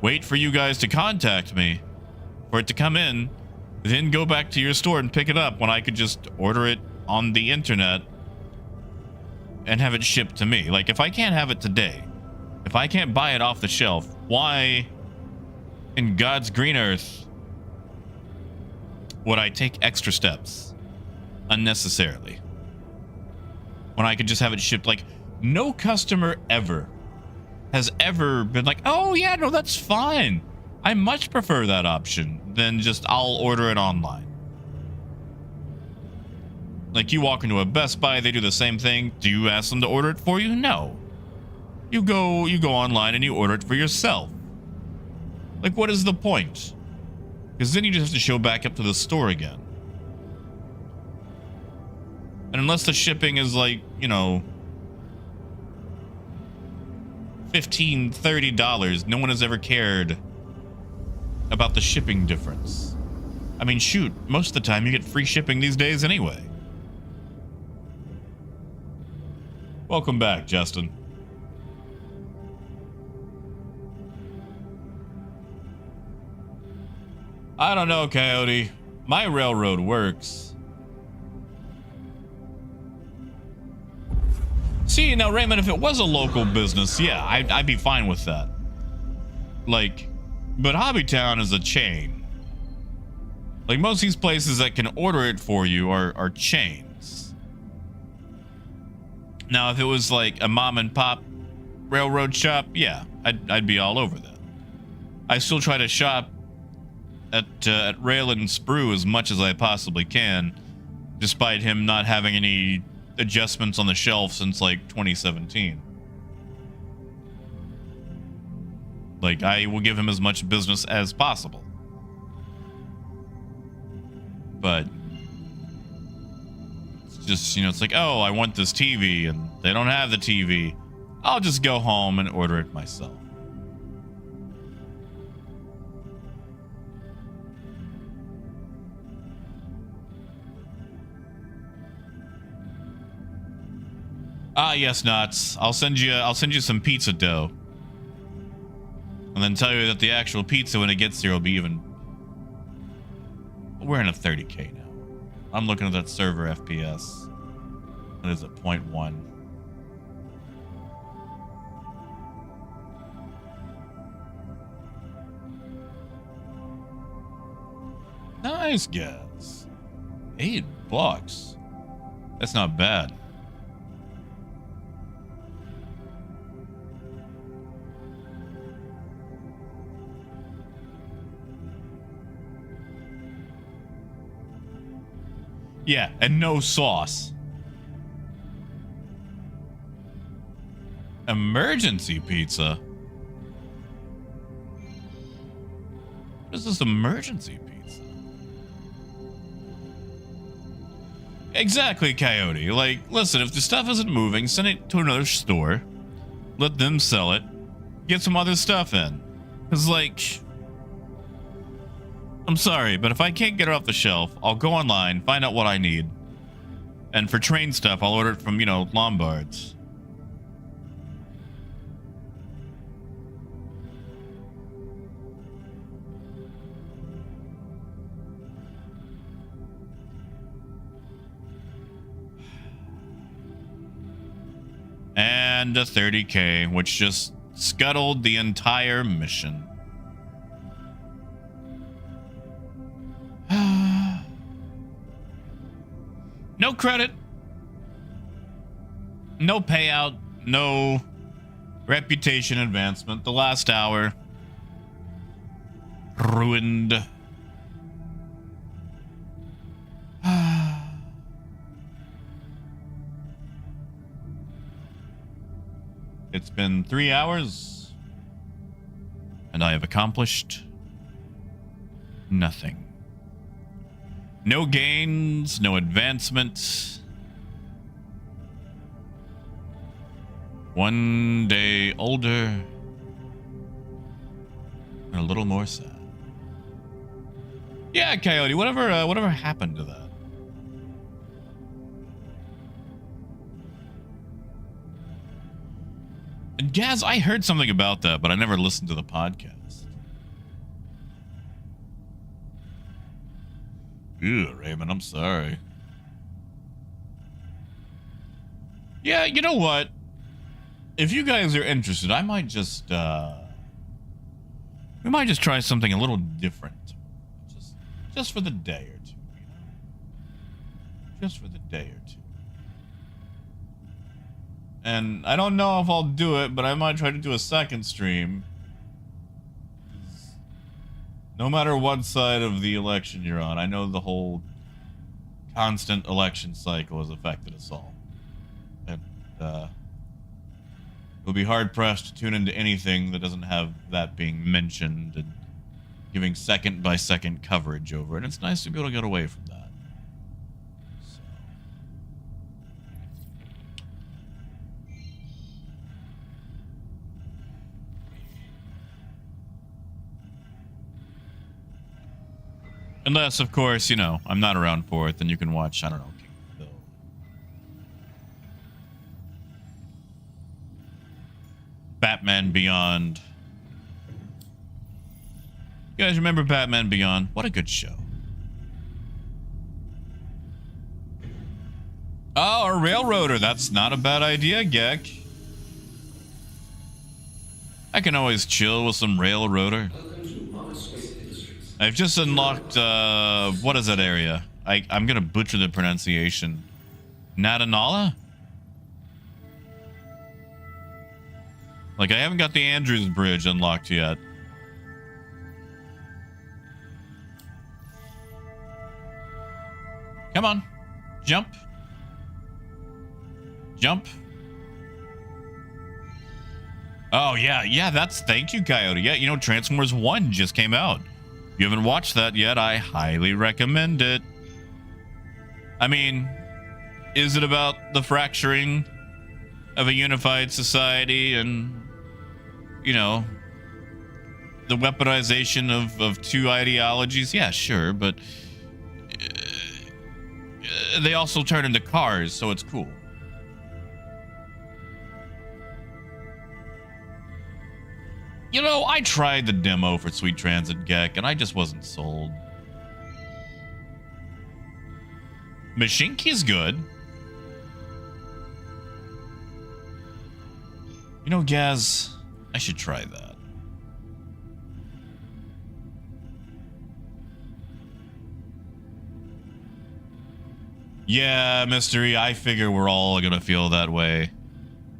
wait for you guys to contact me, for it to come in, then go back to your store and pick it up when I could just order it on the internet and have it shipped to me? Like, if I can't have it today, if I can't buy it off the shelf, why in God's green earth would I take extra steps unnecessarily when I could just have it shipped? Like, No customer ever has ever been like, oh yeah, no, that's fine. I much prefer that option than just I'll order it online. Like you walk into a Best Buy, they do the same thing. Do you ask them to order it for you? No. You go online and you order it for yourself. Like, what is the point? Because then you just have to show back up to the store again. And unless the shipping is like, you know, $15, $30, no one has ever cared about the shipping difference. I mean, shoot, most of the time you get free shipping these days anyway. Welcome back, Justin. I don't know, Coyote. My railroad works. See, now, Raymond, if it was a local business, yeah, I'd be fine with that. Like, but Hobbytown is a chain. Like, most of these places that can order it for you are chains. Now, if it was like a mom and pop railroad shop, yeah, I'd be all over that. I still try to shop at Rail and Sprue as much as I possibly can, despite him not having any adjustments on the shelf since like 2017. Like, I will give him as much business as possible. But it's just, you know, it's like, oh, I want this TV and they don't have the TV. I'll just go home and order it myself. Ah, yes, Knots. I'll send you some pizza dough. And then tell you that the actual pizza when it gets here will be even. We're in a 30K now. I'm looking at that server FPS. That is at 0.1. Nice guys. $8. That's not bad. Yeah, and no sauce. Emergency pizza? What is this emergency pizza? Exactly, Coyote. Like, listen, if the stuff isn't moving, send it to another store. Let them sell it. Get some other stuff in. Because, like, I'm sorry, but if I can't get it off the shelf, I'll go online, find out what I need. And for train stuff, I'll order it from, you know, Lombards. And a 30K, which just scuttled the entire mission. No credit, no payout, no reputation advancement. The last hour ruined. It's been 3 hours, and I have accomplished nothing. No gains, no advancements. One day older and a little more sad. Yeah, Coyote, whatever happened to that? And Gaz, I heard something about that, but I never listened to the podcast. Ew, Raymond, I'm sorry. Yeah, you know what? If you guys are interested, I might just, we might just try something a little different. Just for the day or two, you know? Just for the day or two. And I don't know if I'll do it, but I might try to do a second stream. No matter what side of the election you're on, I know the whole constant election cycle has affected us all. And you'll be hard-pressed to tune into anything that doesn't have that being mentioned and giving second-by-second coverage over it. It's nice to be able to get away from that. So. Unless, of course, you know, I'm not around for it, then you can watch, I don't know, King of the Hill. Batman Beyond. You guys remember Batman Beyond? What a good show. Oh, a railroader. That's not a bad idea, Gek. I can always chill with some railroader. I've just unlocked, what is that area? I'm gonna butcher the pronunciation. Nadanala? Like, I haven't got the Andrews Bridge unlocked yet. Come on. Jump. Jump. Oh, yeah, that's... Thank you, Coyote. Yeah, you know, Transformers 1 just came out. If you haven't watched that yet, I highly recommend it. I mean, is it about the fracturing of a unified society and, you know, the weaponization of two ideologies? Yeah, sure, but they also turn into cars, so it's cool. You know, I tried the demo for Sweet Transit Gek, and I just wasn't sold. Mashinki's good. You know, Gaz, I should try that. Yeah, Mystery, I figure we're all gonna feel that way.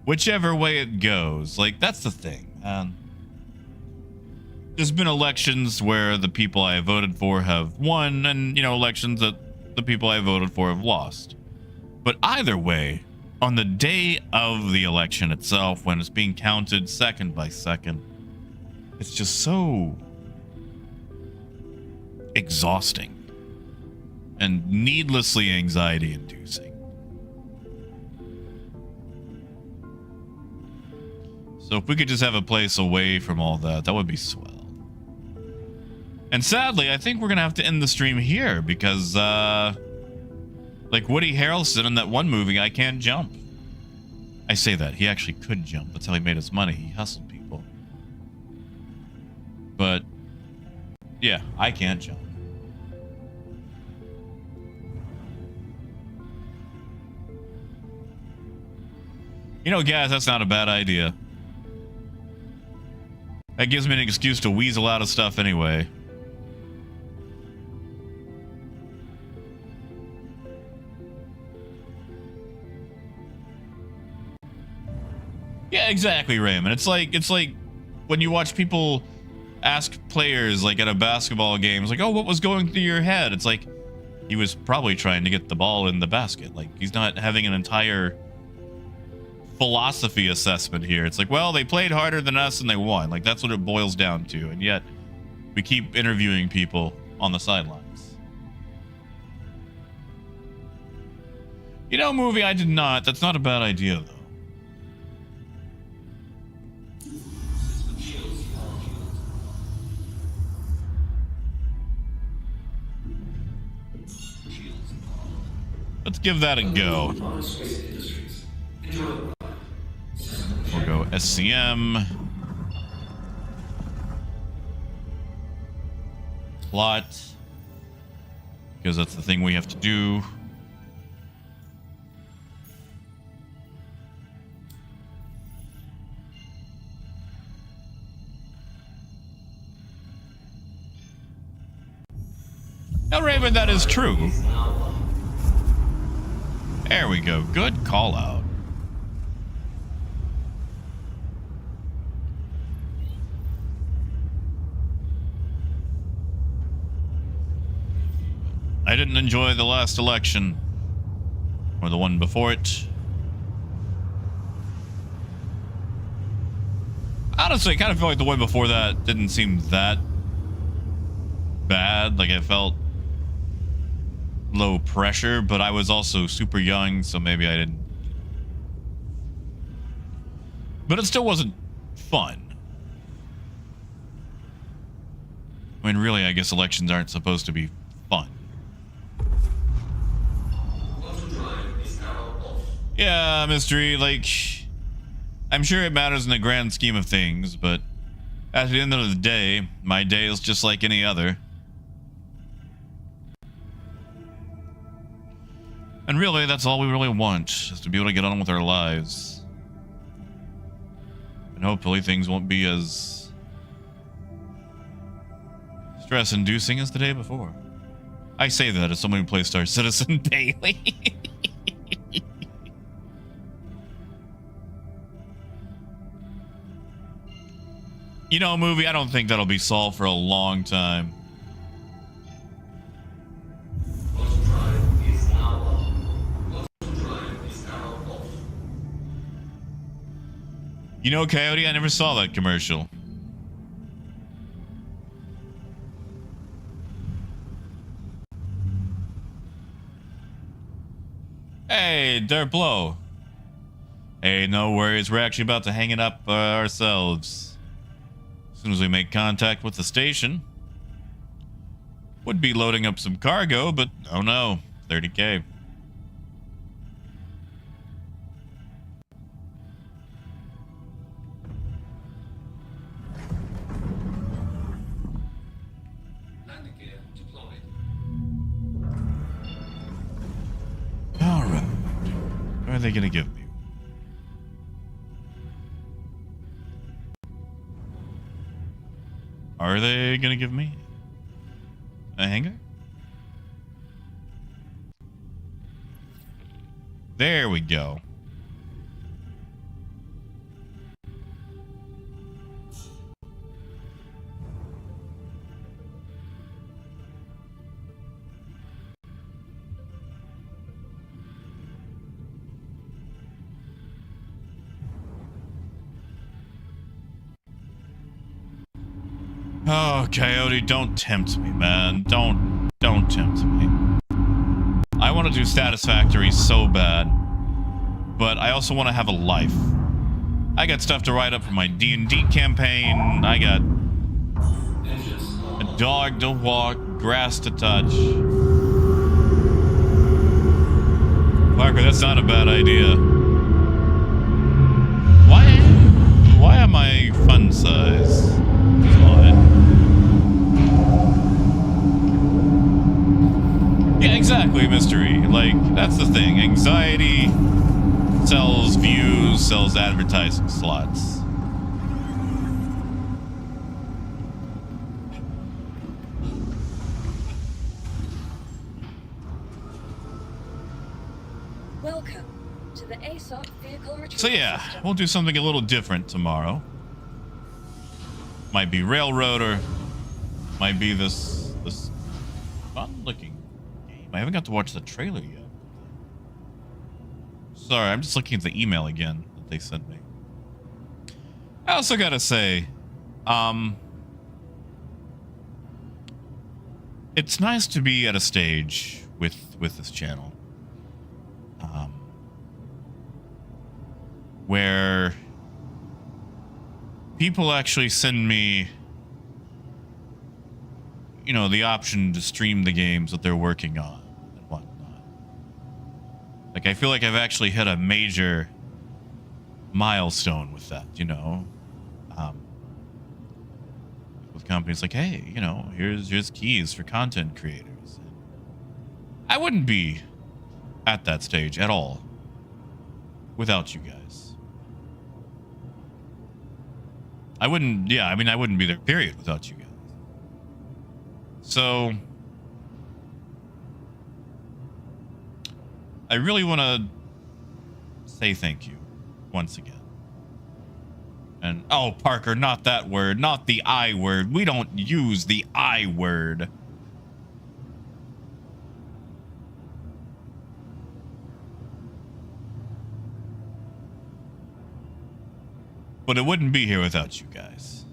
Whichever way it goes. Like, that's the thing, man. There's been elections where the people I voted for have won, and, you know, elections that the people I voted for have lost. But either way, on the day of the election itself, when it's being counted second by second, it's just so exhausting and needlessly anxiety-inducing. So if we could just have a place away from all that, that would be swell. And sadly, I think we're gonna have to end the stream here because, like Woody Harrelson in that one movie, I Can't Jump. I say that, he actually could jump. That's how he made his money. He hustled people. But, yeah, I can't jump. You know, guys, that's not a bad idea. That gives me an excuse to weasel out of stuff anyway. Yeah, exactly, Raymond. It's like when you watch people ask players, like at a basketball game, it's like, oh, what was going through your head? It's like, he was probably trying to get the ball in the basket. Like, he's not having an entire philosophy assessment here. It's like, well, they played harder than us and they won. Like, that's what it boils down to. And yet, we keep interviewing people on the sidelines. You know, movie, I did not. That's not a bad idea, though. Let's give that a go. We'll go SCM. Plot. Because that's the thing we have to do. Now, Raven, that is true. There we go. Good call out. enjoy the last election. Or the one before it. Honestly, I kind of feel like the one before that didn't seem that bad. Like, I felt low pressure, but I was also super young, so maybe I didn't. But it still wasn't fun. I mean, really, I guess elections aren't supposed to be fun. Yeah, mystery, like, I'm sure it matters in the grand scheme of things, but at the end of the day, my day is just like any other. And really, that's all we really want, is to be able to get on with our lives. And hopefully things won't be as stress-inducing as the day before. I say that as someone who plays Star Citizen daily. You know, movie, I don't think that'll be solved for a long time. You know, Coyote, I never saw that commercial. Hey, Derplo. Hey, no worries. We're actually about to hang it up ourselves. As soon as we make contact with the station. Would be loading up some cargo, but oh no, 30K. All right. What are they gonna give me? Are they gonna give me a hangar? There we go. Oh, Coyote, don't tempt me, man. Don't tempt me. I want to do Status Factory so bad, but I also want to have a life. I got stuff to write up for my D&D campaign. I got a dog to walk, grass to touch. Parker, that's not a bad idea. Why am I fun size? Yeah, exactly, mystery. Like, that's the thing. Anxiety sells views, sells advertising slots. Welcome to the ASOP vehicle retrieval So yeah, system. we'll do something a little different tomorrow. Might be Railroader. Might be this fun-looking game. I haven't got to watch the trailer yet. Sorry, I'm just looking at the email again that they sent me. I also gotta say, it's nice to be at a stage with this channel, where people actually send me, you know, the option to stream the games that they're working on and whatnot. Like, I feel like I've actually hit a major milestone with that, you know? With companies like, hey, you know, here's keys for content creators. I wouldn't be at that stage at all without you guys. I wouldn't be there, period, without you guys. So, I really want to say thank you once again. And, oh, Parker, not that word, not the I word. We don't use the I word. But it wouldn't be here without you guys.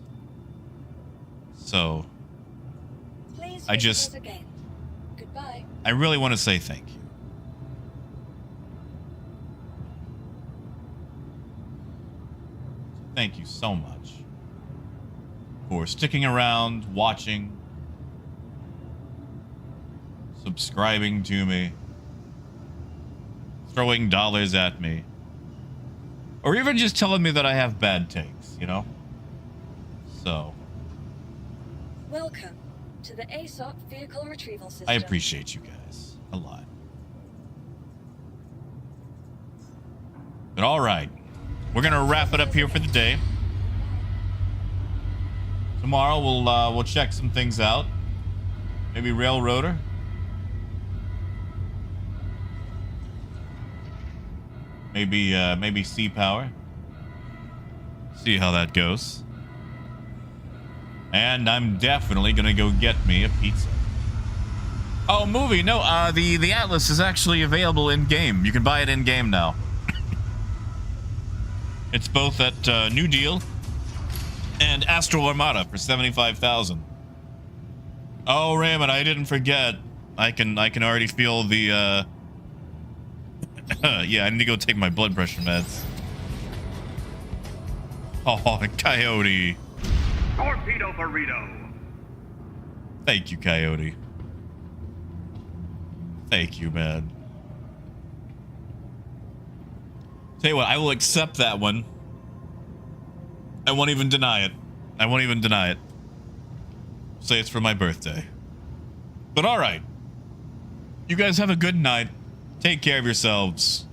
So, Please I visit just- us again. Goodbye. I really want to say thank you. Thank you so much for sticking around, watching, subscribing to me, throwing dollars at me, or even just telling me that I have bad takes, you know? So, Welcome to the ASOP vehicle retrieval system. I appreciate you guys a lot. But all right, we're gonna wrap it up here for the day. Tomorrow we'll check some things out. Maybe Railroader. Maybe Sea Power. See how that goes. And I'm definitely gonna go get me a pizza. Oh, movie? No, the Atlas is actually available in game. You can buy it in game now. It's both at New Deal and Astro Armada for 75,000. Oh, Raymond, I didn't forget. I can already feel the yeah, I need to go take my blood pressure meds. Oh, Coyote. Torpedo burrito. Thank you, Coyote. Thank you, man. Tell you what, I will accept that one. I won't even deny it. I won't even deny it. Say it's for my birthday. But all right. You guys have a good night. Take care of yourselves.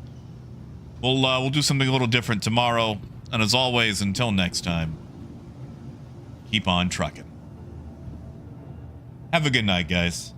We'll do something a little different tomorrow. And as always, until next time, keep on trucking. Have a good night, guys.